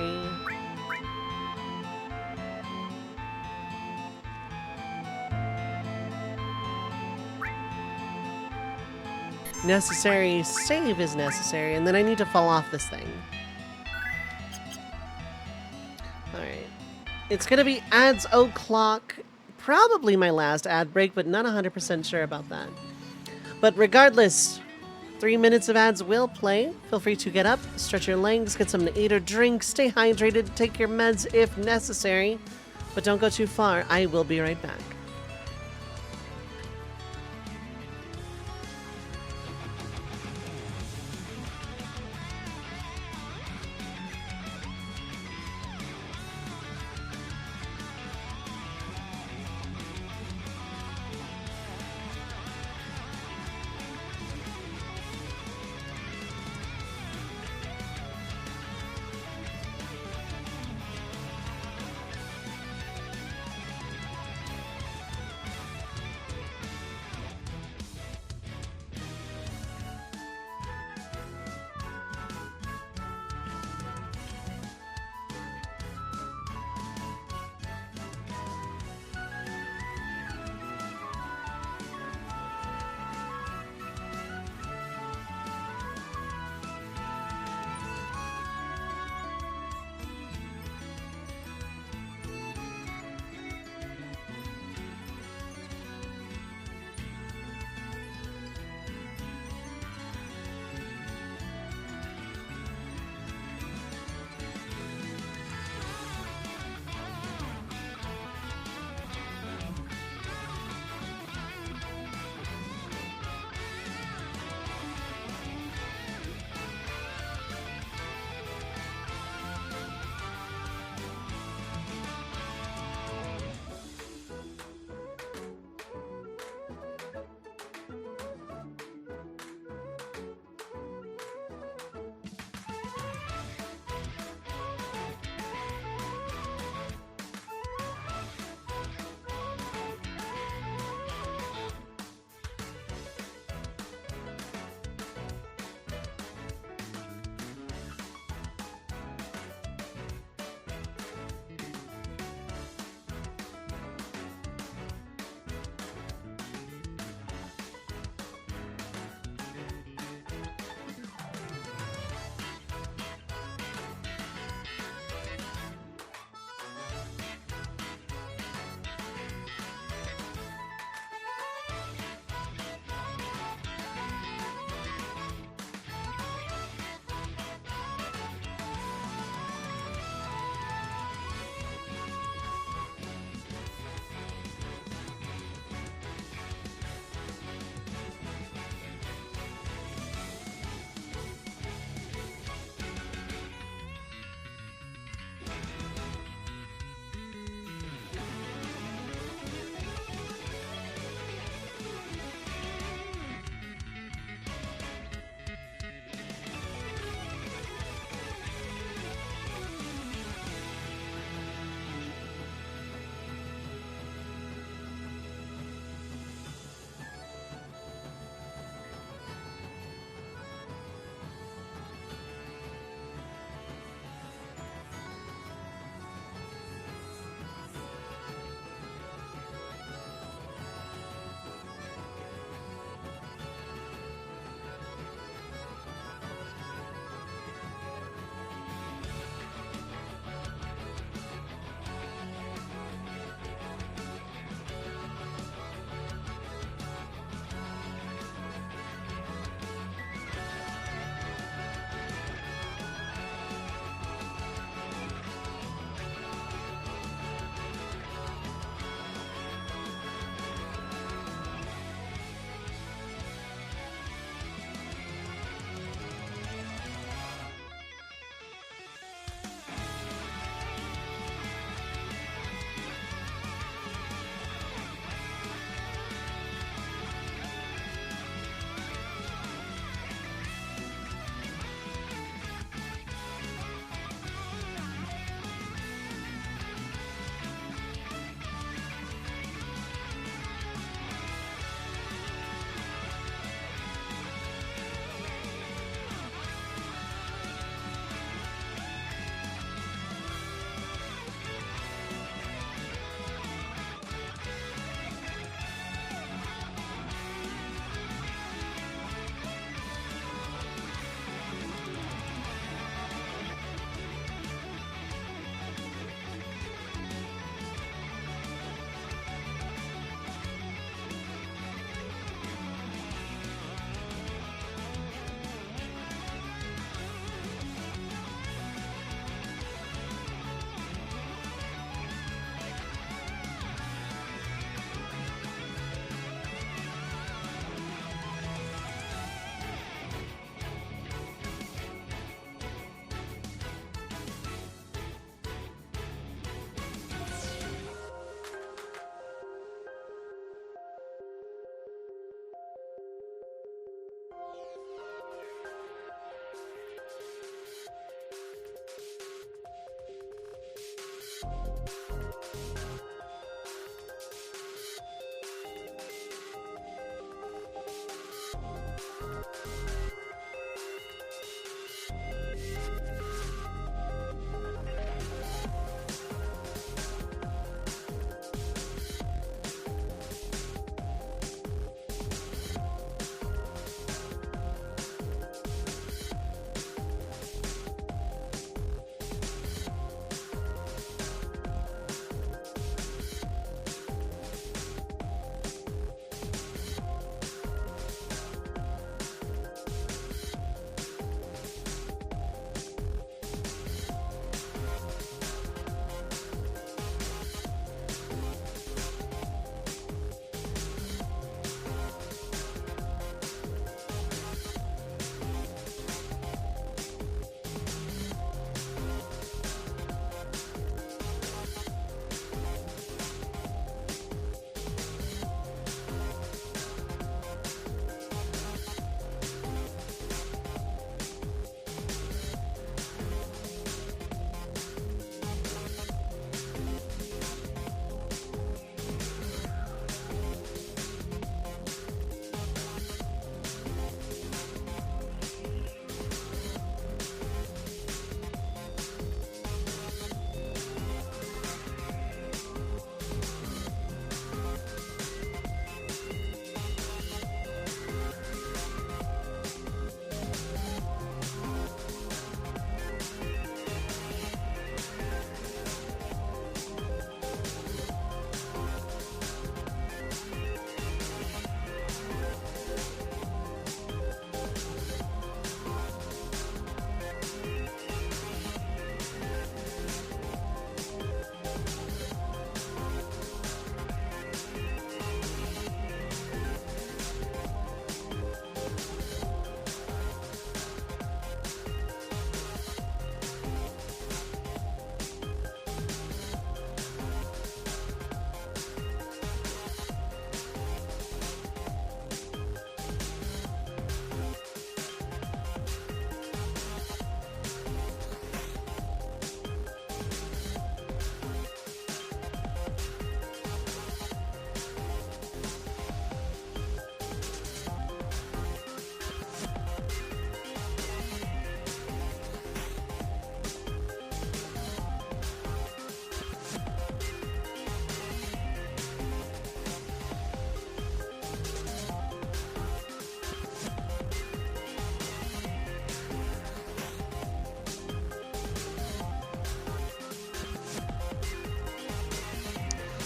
Necessary save is necessary, and then I need to fall off this thing. Alright. It's gonna be ads o'clock. Probably my last ad break, but not 100% sure about that. But regardless, 3 minutes of ads will play. Feel free to get up, stretch your legs, get something to eat or drink, stay hydrated, take your meds if necessary, but don't go too far. I will be right back.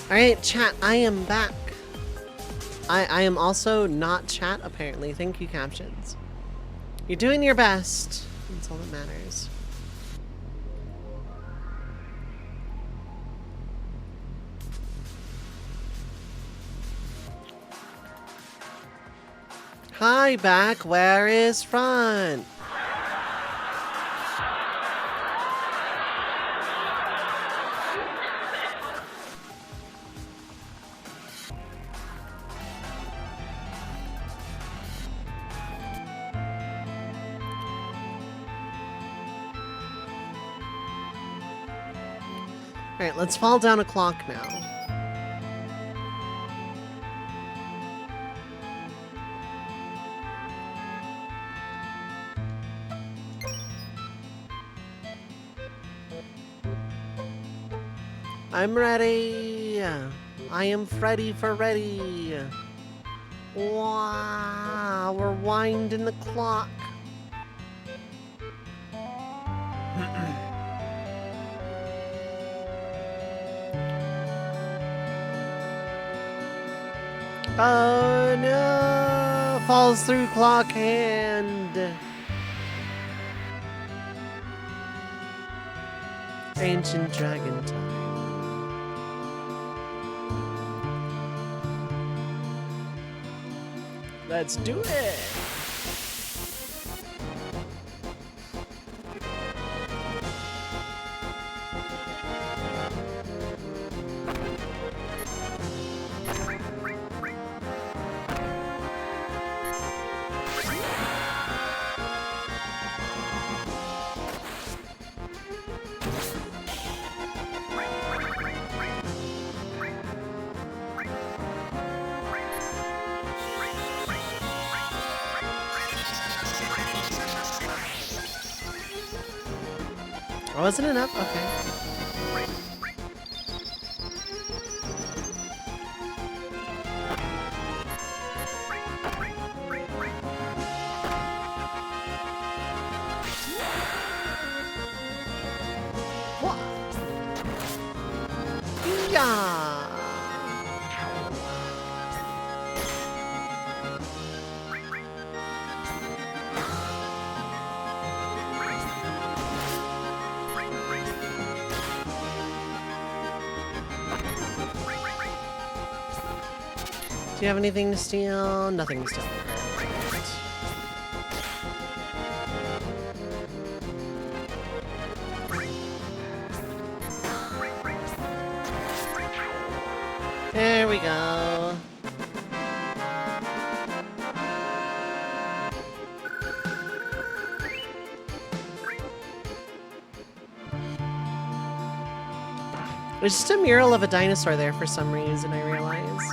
All right, chat, I am back. I am also not chat, apparently. Thank you, captions. You're doing your best. That's all that matters. Hi, back. Where is front? All right, let's fall down a clock now. I'm ready. I am Freddy for ready. Wow, we're winding the clock. Oh no! Falls through clock hand. Ancient dragon time. Let's do it! Oh, wasn't enough? Okay. What? Yeah. Do you have anything to steal? Nothing to steal. There we go. There's just a mural of a dinosaur there for some reason, I realize.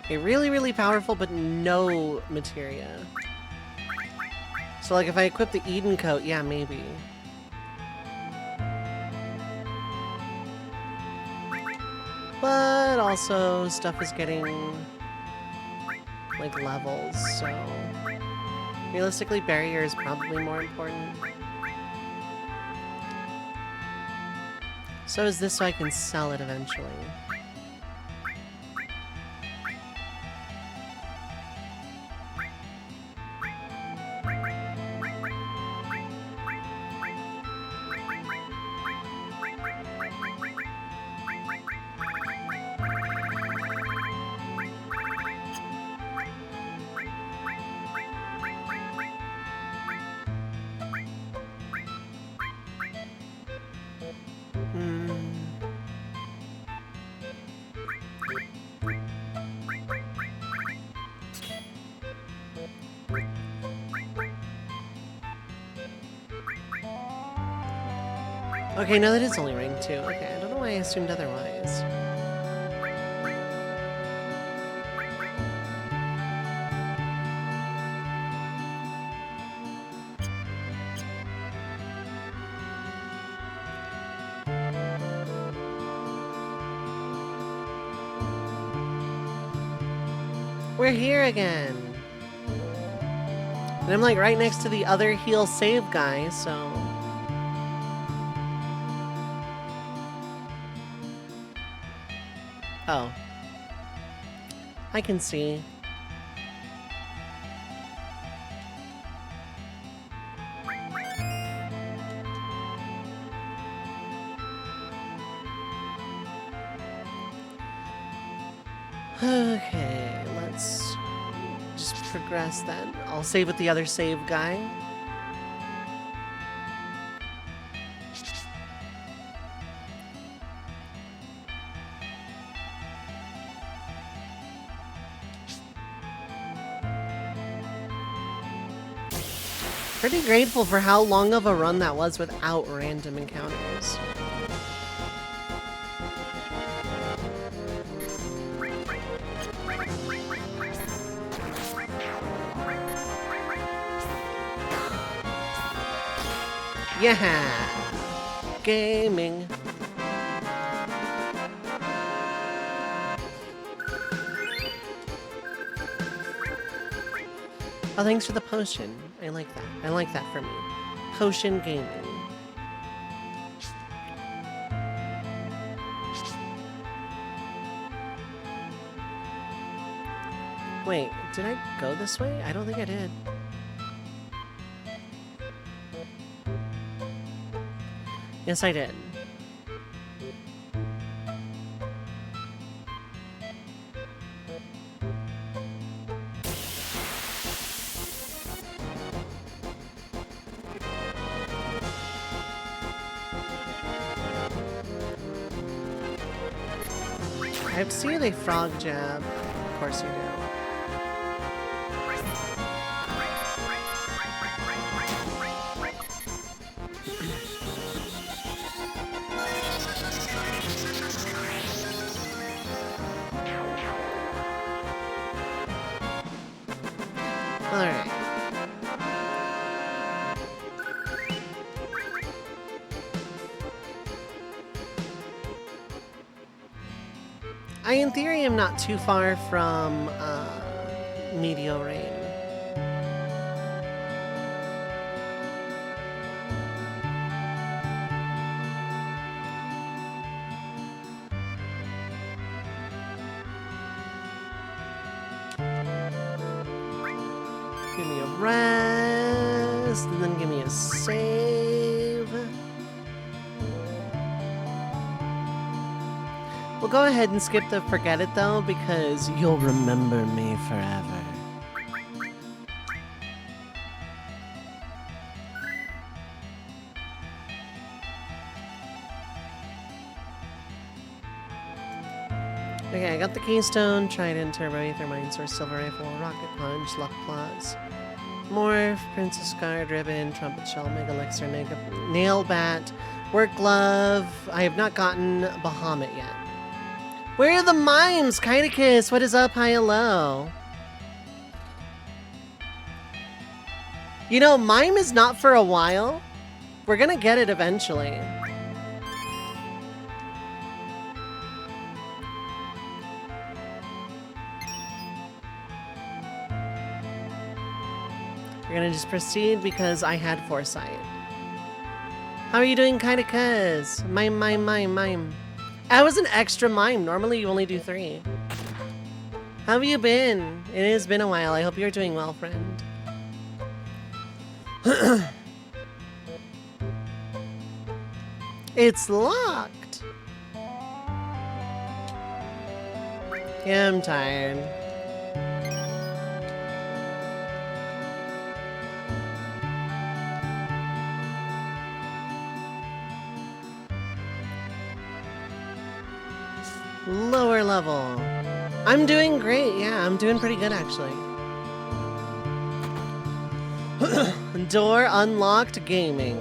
Okay, really, really powerful, but no materia. So, like, if I equip the Eden coat, yeah, maybe. But also, stuff is getting, like, levels, so... Realistically, barrier is probably more important. So is this so I can sell it eventually. Okay, no, that is only rank 2. Okay, I don't know why I assumed otherwise. We're here again! And I'm like right next to the other heal save guy, so... Oh. I can see. Okay, let's just progress then. I'll save with the other save guy. Pretty grateful for how long of a run that was without random encounters. Yeah! Gaming. Oh, thanks for the potion. I like that. I like that for me. Potion gaming. Wait, did I go this way? I don't think I did. Yes, I did. I see the frog jab. Of course you do. Alright. I in theory am not too far from Meteor Rain. Give me a rest, and then give me a save. We'll go ahead and skip the forget it though, because you'll remember me forever. Okay, I got the Keystone, Trident, Turbo Ether, Mind Source, Silver Rifle, Rocket Punch, Luck Plus, Morph, Princess Guard, Ribbon, Trumpet Shell, Mega Elixir, Nail Bat, Work Glove. I have not gotten Bahamut yet. Where are the mimes? Kiss, what is up? Hi, hello. You know, mime is not for a while. We're gonna get it eventually. We're gonna just proceed because I had foresight. How are you doing, Kiss? Mime. I was an extra mime. Normally you only do 3. How have you been? It has been a while. I hope you're doing well, friend. It's locked. Yeah, I'm tired. Lower level. I'm doing great. Yeah, I'm doing pretty good actually. Door unlocked gaming.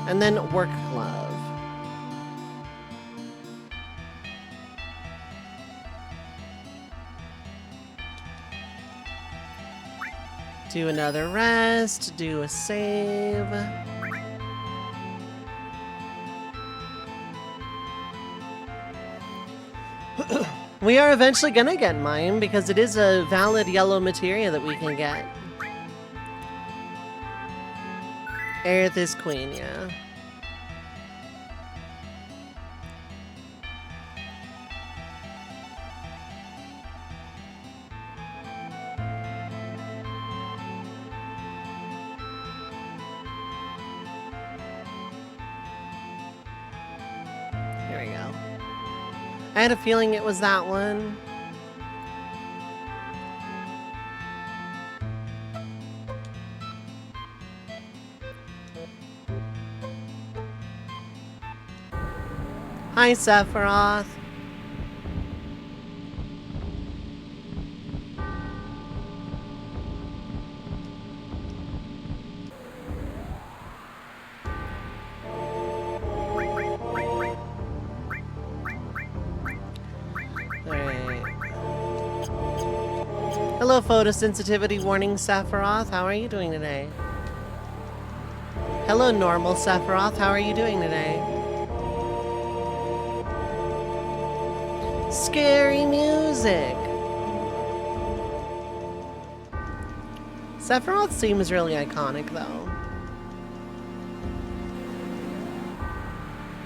And then work glove. Do another rest, do a save. We are eventually gonna get mine because it is a valid yellow materia that we can get. Aerith is queen, yeah. Here we go. I had a feeling it was that one. Hi, Sephiroth. Hello, photosensitivity warning, Sephiroth. How are you doing today? Hello, normal Sephiroth. How are you doing today? Scary music. Sephiroth seems really iconic, though.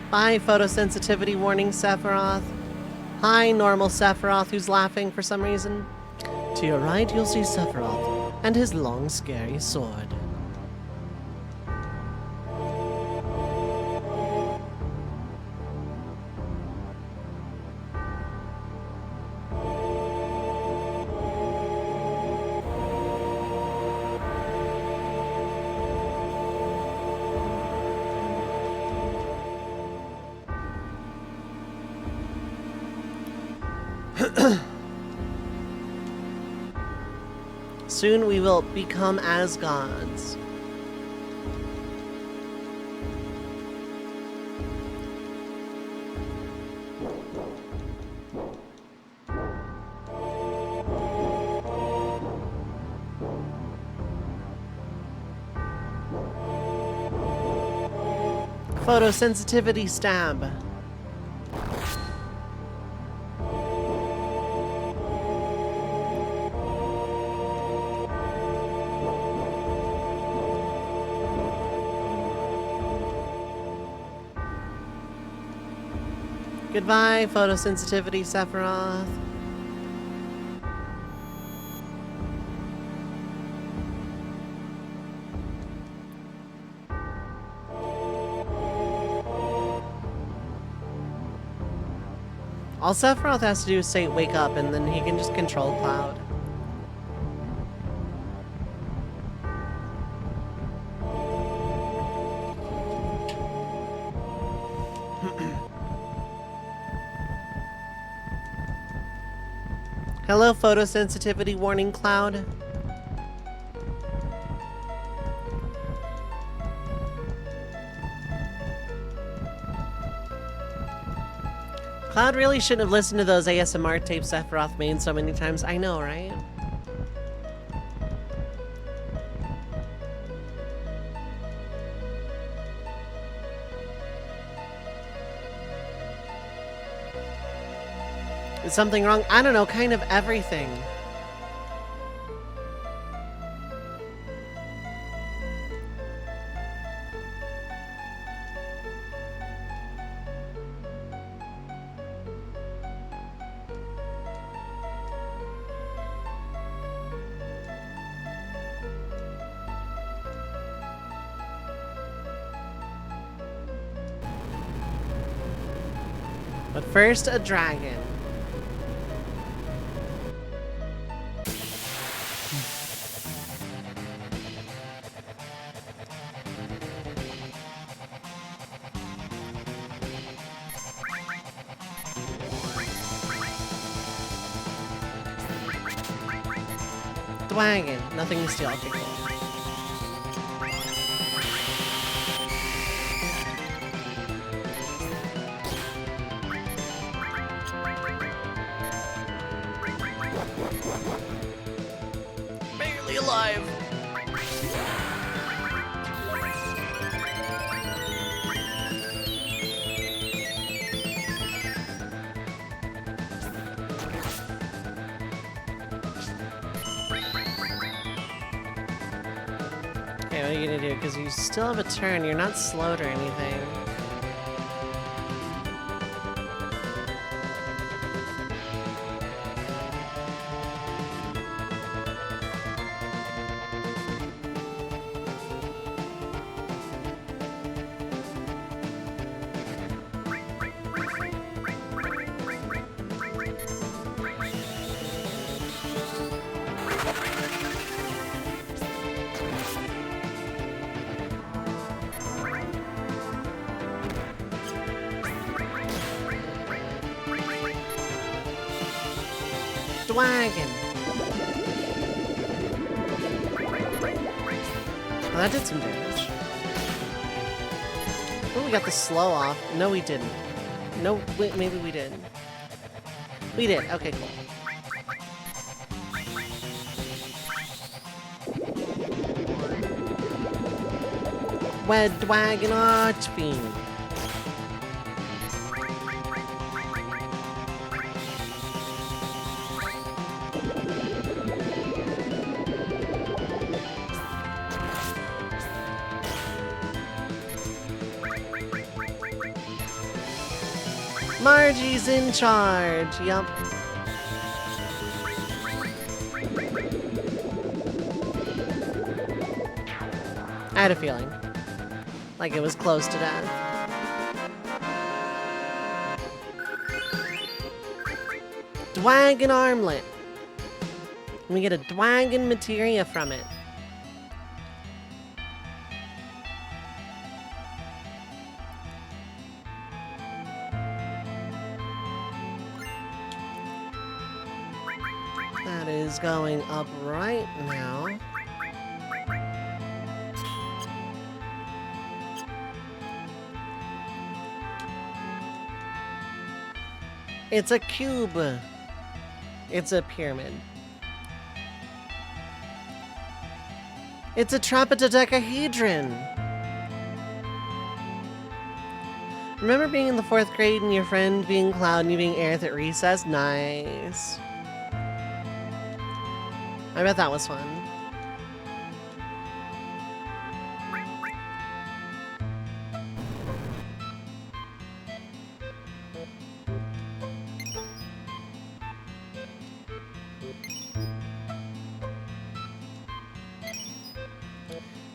Bye, photosensitivity warning, Sephiroth. Hi, normal Sephiroth, who's laughing for some reason. To your right, you'll see Sephiroth and his long, scary sword. Soon we will become as gods. Photosensitivity stab. Goodbye, photosensitivity, Sephiroth. All Sephiroth has to do is say wake up and then he can just control Cloud. Hello, photosensitivity warning, Cloud. Cloud really shouldn't have listened to those ASMR tapes Sephiroth made so many times. I know, right? Is something wrong? I don't know, kind of everything. But first, a dragon. Dragon. Nothing to steal. Okay, cool. Barely alive. Okay, what are you gonna do? Because you still have a turn. You're not slowed or anything. Dragon. Well, that did some damage. Oh, we got the slow off. No, we didn't. No, wait, maybe we did. We did. Okay, cool. Red Dragon Archbeam. Margie's in charge. Yup. I had a feeling. Like it was close to death. Dragon Armlet. We get a Dragon Materia from it. That is going up right now. It's a cube. It's a pyramid. It's a trapezodecahedron. Remember being in the 4th grade and your friend being Cloud and you being Aerith at recess? Nice. I bet that was fun.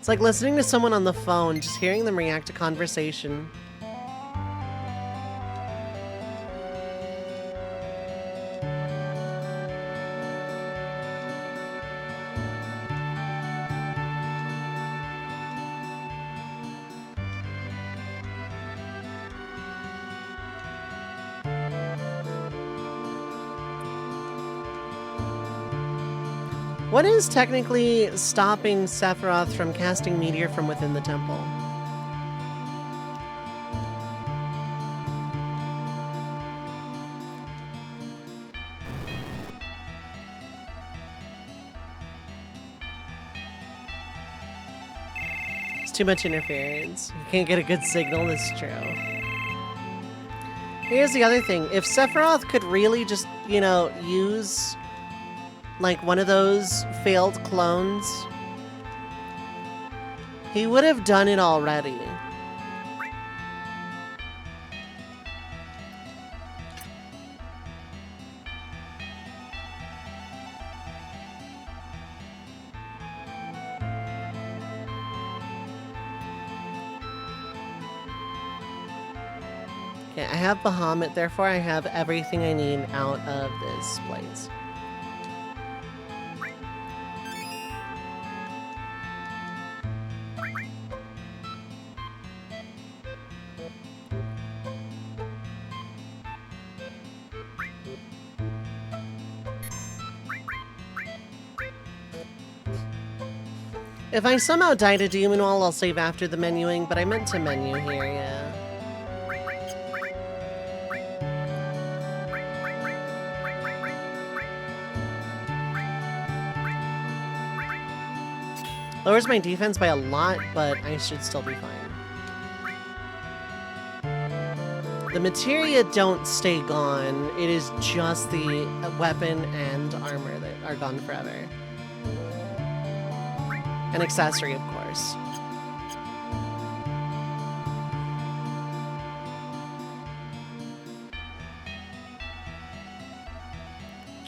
It's like listening to someone on the phone, just hearing them react to conversation. What is technically stopping Sephiroth from casting Meteor from within the temple? It's too much interference. You can't get a good signal, that's true. Here's the other thing. If Sephiroth could really just, you know, use like one of those failed clones, he would have done it already. Okay, I have Bahamut, therefore I have everything I need out of this place. If I somehow die to Demon Wall, I'll save after the menuing, but I meant to menu here, yeah. Lowers my defense by a lot, but I should still be fine. The materia don't stay gone. It is just the weapon and armor that are gone forever. An accessory, of course.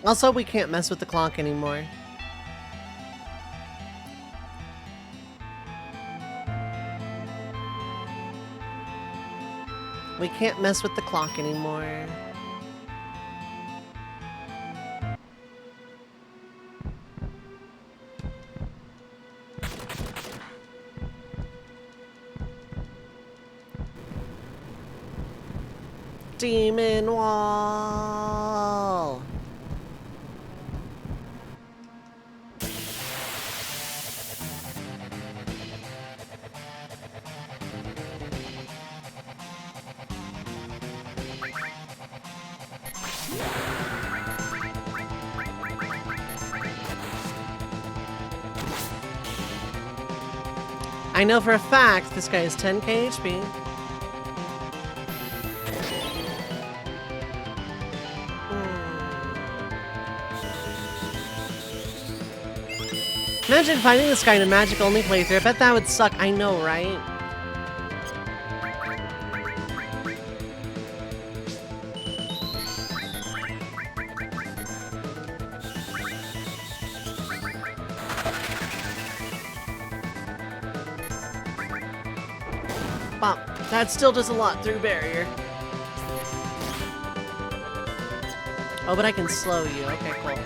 Also, we can't mess with the clock anymore. We can't mess with the clock anymore. Demon Wall! I know for a fact this guy is 10k HP. Imagine finding this guy in a magic-only playthrough. I bet that would suck. I know, right? Bop. That still does a lot through barrier. Oh, but I can slow you. Okay, cool.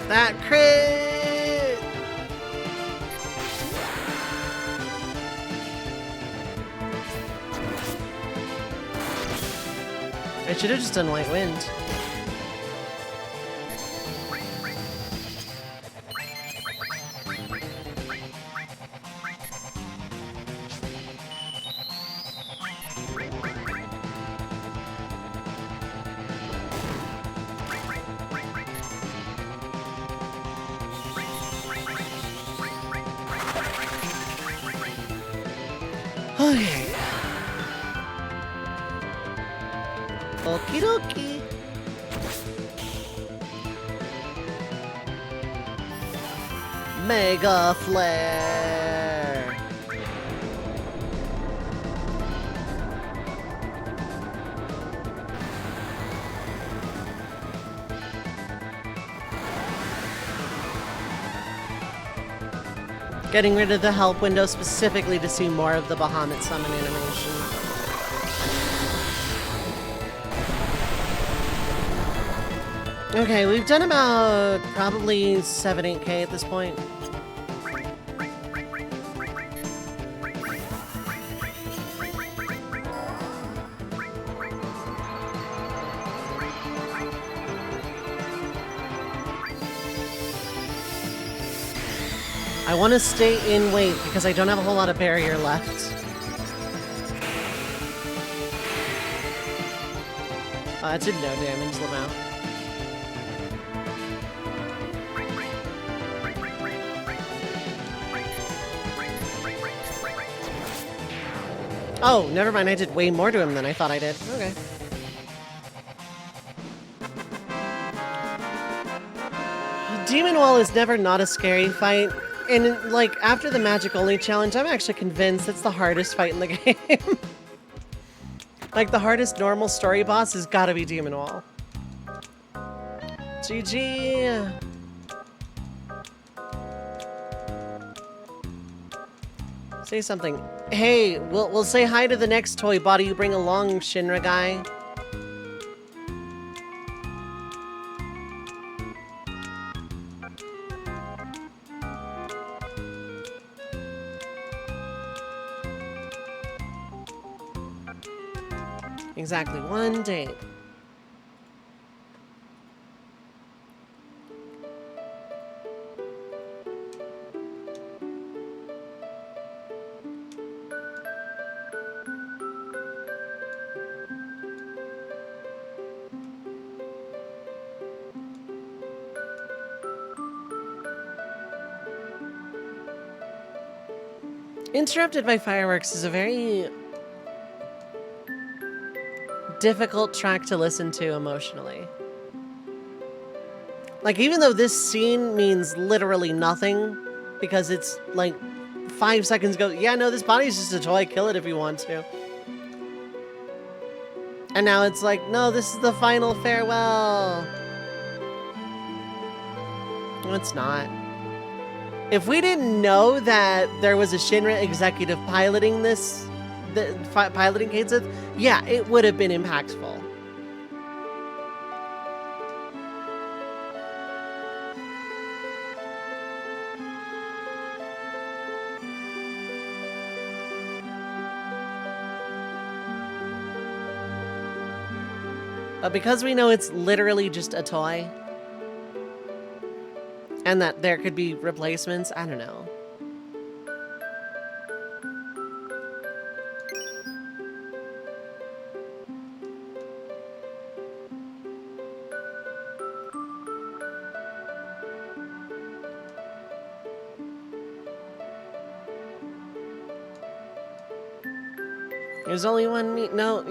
That crit! I should have just done White Wind. Okay. Okie dokie. Mega Flare. Getting rid of the help window specifically to see more of the Bahamut summon animation. Okay, we've done about probably 7-8K at this point. I want to stay in weight because I don't have a whole lot of barrier left. That did no damage, Lamau. Oh, never mind. I did way more to him than I thought I did. Okay. Demon Wall is never not a scary fight. And, like, after the Magic Only challenge, I'm actually convinced it's the hardest fight in the game. Like, the hardest normal story boss has got to be Demon Wall. GG. Say something. Hey, we'll say hi to the next toy body you bring along, Shinra guy. Exactly, one date. Interrupted by Fireworks is a very difficult track to listen to emotionally. Like, even though this scene means literally nothing, because it's like 5 seconds ago, yeah, no, this body's just a toy, kill it if you want to. And now it's like, no, this is the final farewell. No, it's not. If we didn't know that there was a Shinra executive piloting this, piloting Kate, yeah, it would have been impactful. But because we know it's literally just a toy, and that there could be replacements, I don't know. There's only one meat. No.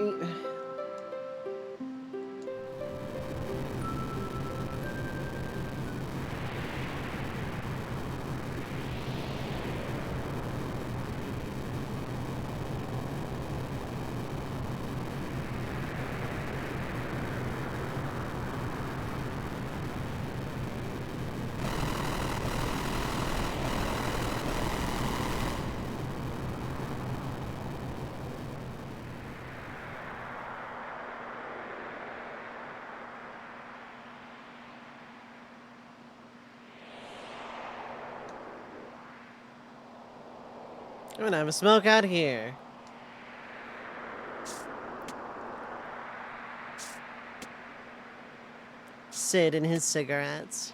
I'm gonna have a smoke out here. Sid and his cigarettes.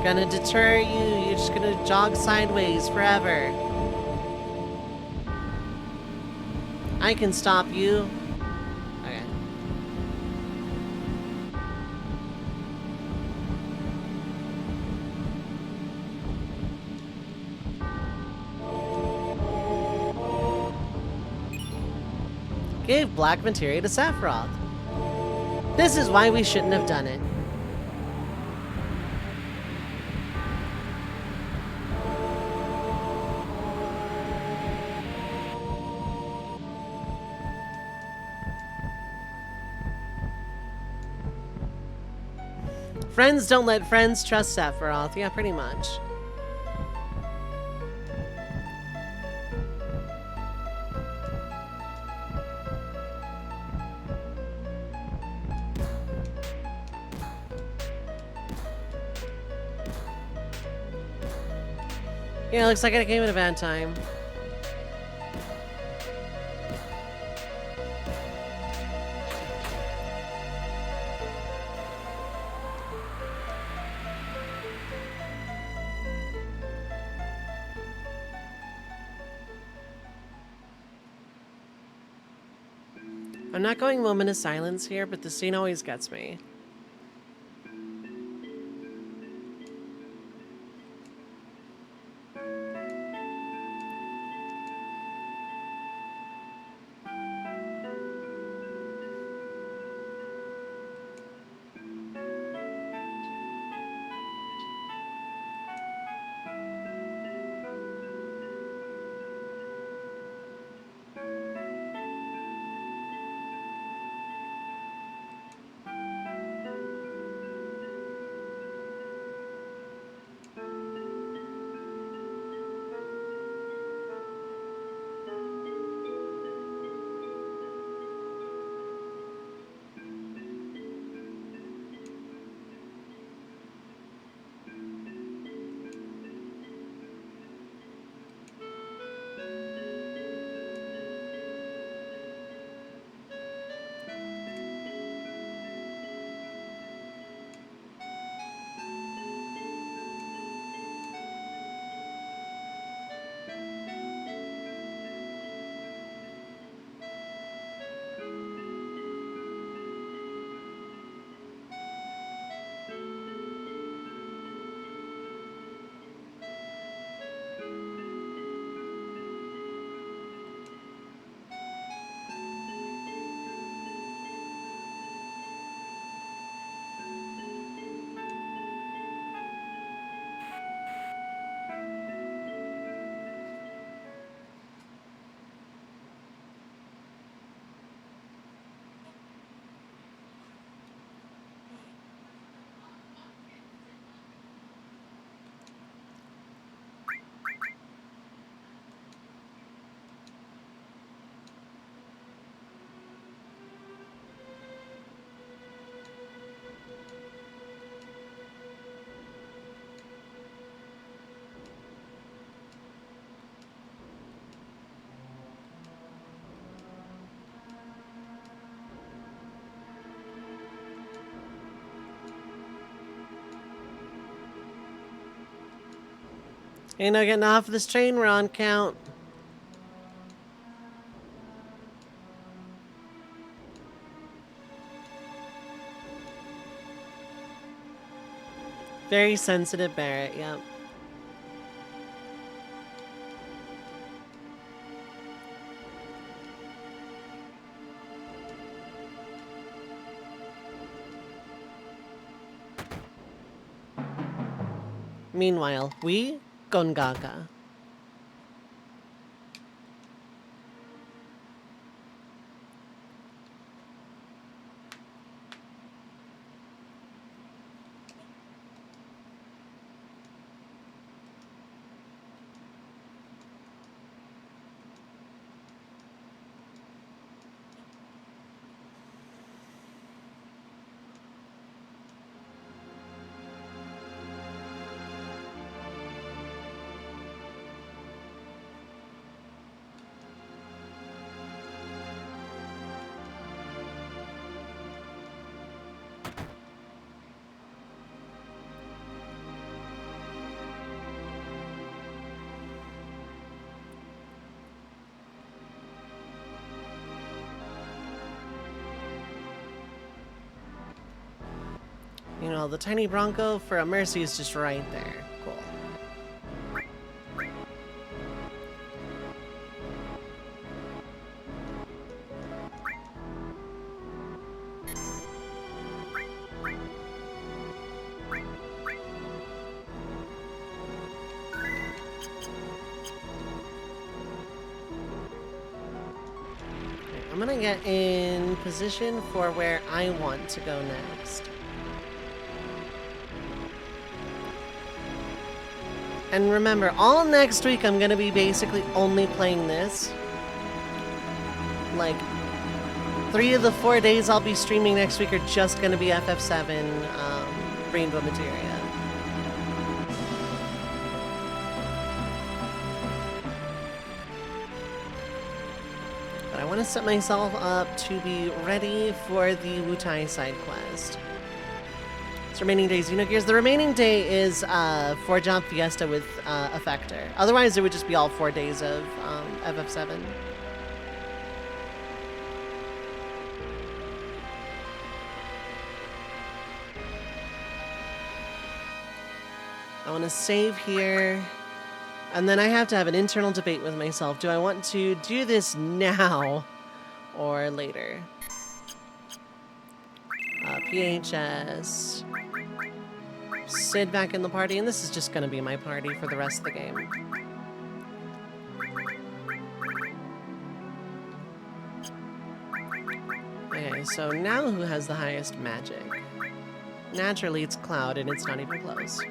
Gonna deter you. You're just gonna jog sideways forever. I can stop you. Okay. Gave black materia to Sephiroth. This is why we shouldn't have done it. Friends don't let friends trust Sephiroth. Yeah, pretty much. Yeah, looks like I came at a bad time. I'm not going moment of silence here, but the scene always gets me. Ain't no getting off this train we're on, Count. Very sensitive Barret, yep. Meanwhile, we Gongaga. Oh, the tiny Bronco for a Mercy is just right there. Cool. I'm gonna get in position for where I want to go next. And remember, all next week I'm gonna be basically only playing this. Like, 3 of the 4 days I'll be streaming next week are just gonna be FF7 Rainbow Materia. I want to set myself up to be ready for the Wutai side quest. It's remaining days, Xenogears. The remaining day is 4-job Fiesta with Effector. Otherwise, it would just be all 4 days of FF7. I want to save here. And then I have to have an internal debate with myself. Do I want to do this now or later? PHS. Sid back in the party, and this is just going to be my party for the rest of the game. Okay, so now who has the highest magic? Naturally, it's Cloud, and it's not even close.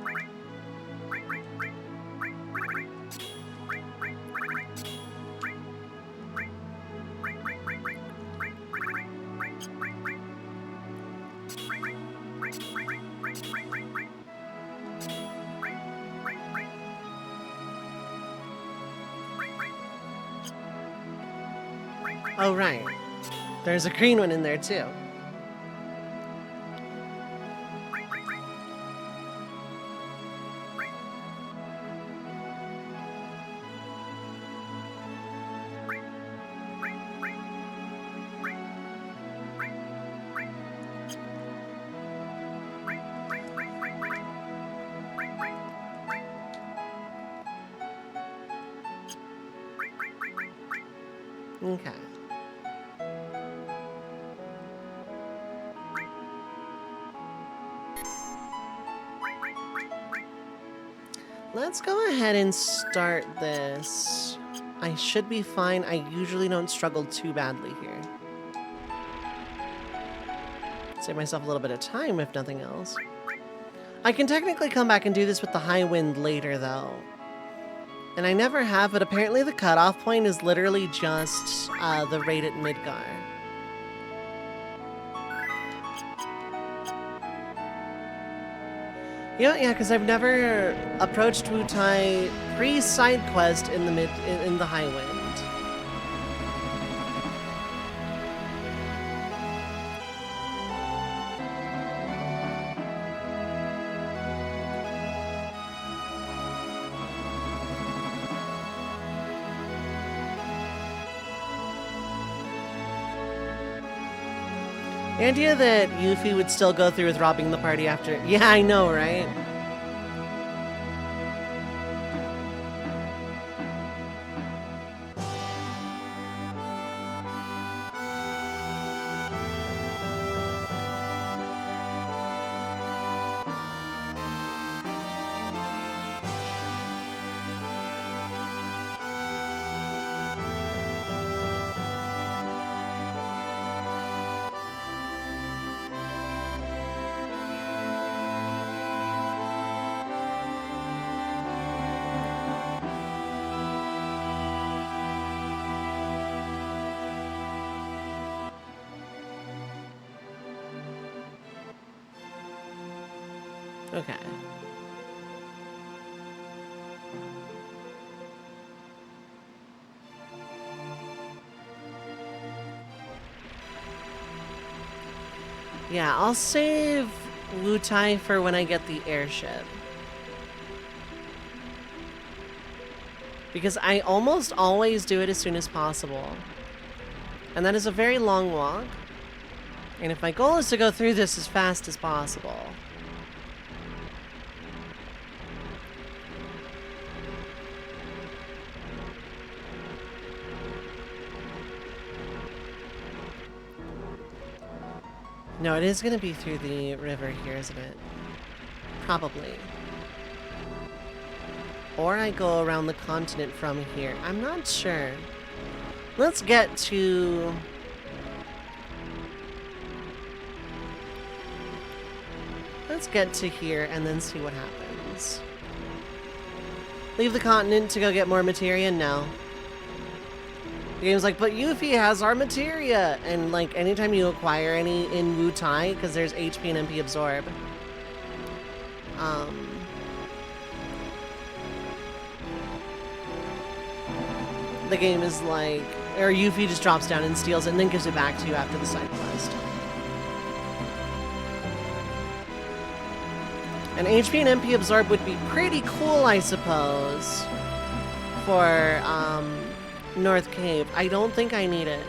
Oh, right. There's a green one in there, too. Okay. Let's go ahead and start this. I should be fine. I usually don't struggle too badly here. Save myself a little bit of time, if nothing else. I can technically come back and do this with the high wind later, though. And I never have, but apparently the cutoff point is literally just the raid at Midgar. Yeah, because I've never approached Wutai pre-side quest in the high wind. The idea that Yuffie would still go through with robbing the party after... Yeah, I know, right? Okay. Yeah, I'll save Wutai for when I get the airship. Because I almost always do it as soon as possible. And that is a very long walk. And if my goal is to go through this as fast as possible, No, it is going to be through the river here, isn't it? Probably. Or I go around the continent from here. I'm not sure. Let's get to... Let's get to here and then see what happens. Leave the continent to go get more materia? No. The game's like, but Yuffie has our materia! And like, anytime you acquire any in Wu Tai, because there's HP and MP absorb. The game is like, or Yuffie just drops down and steals it and then gives it back to you after the side quest. And HP and MP absorb would be pretty cool, I suppose, for North Cave. I don't think I need it.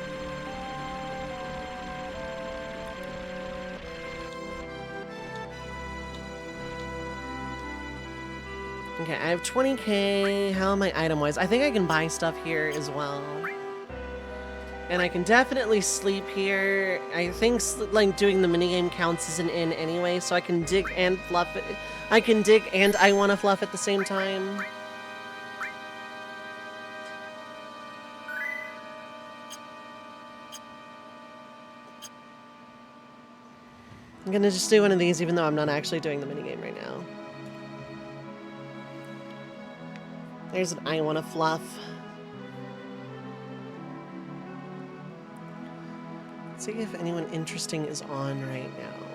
Okay, I have 20k. How am I item-wise? I think I can buy stuff here as well. And I can definitely sleep here. I think like doing the minigame counts as an inn anyway, so I can dig and fluff it. I can dig and I want to fluff at the same time. I'm gonna just do one of these even though I'm not actually doing the minigame right now. There's an I want to fluff. Let's see if anyone interesting is on right now.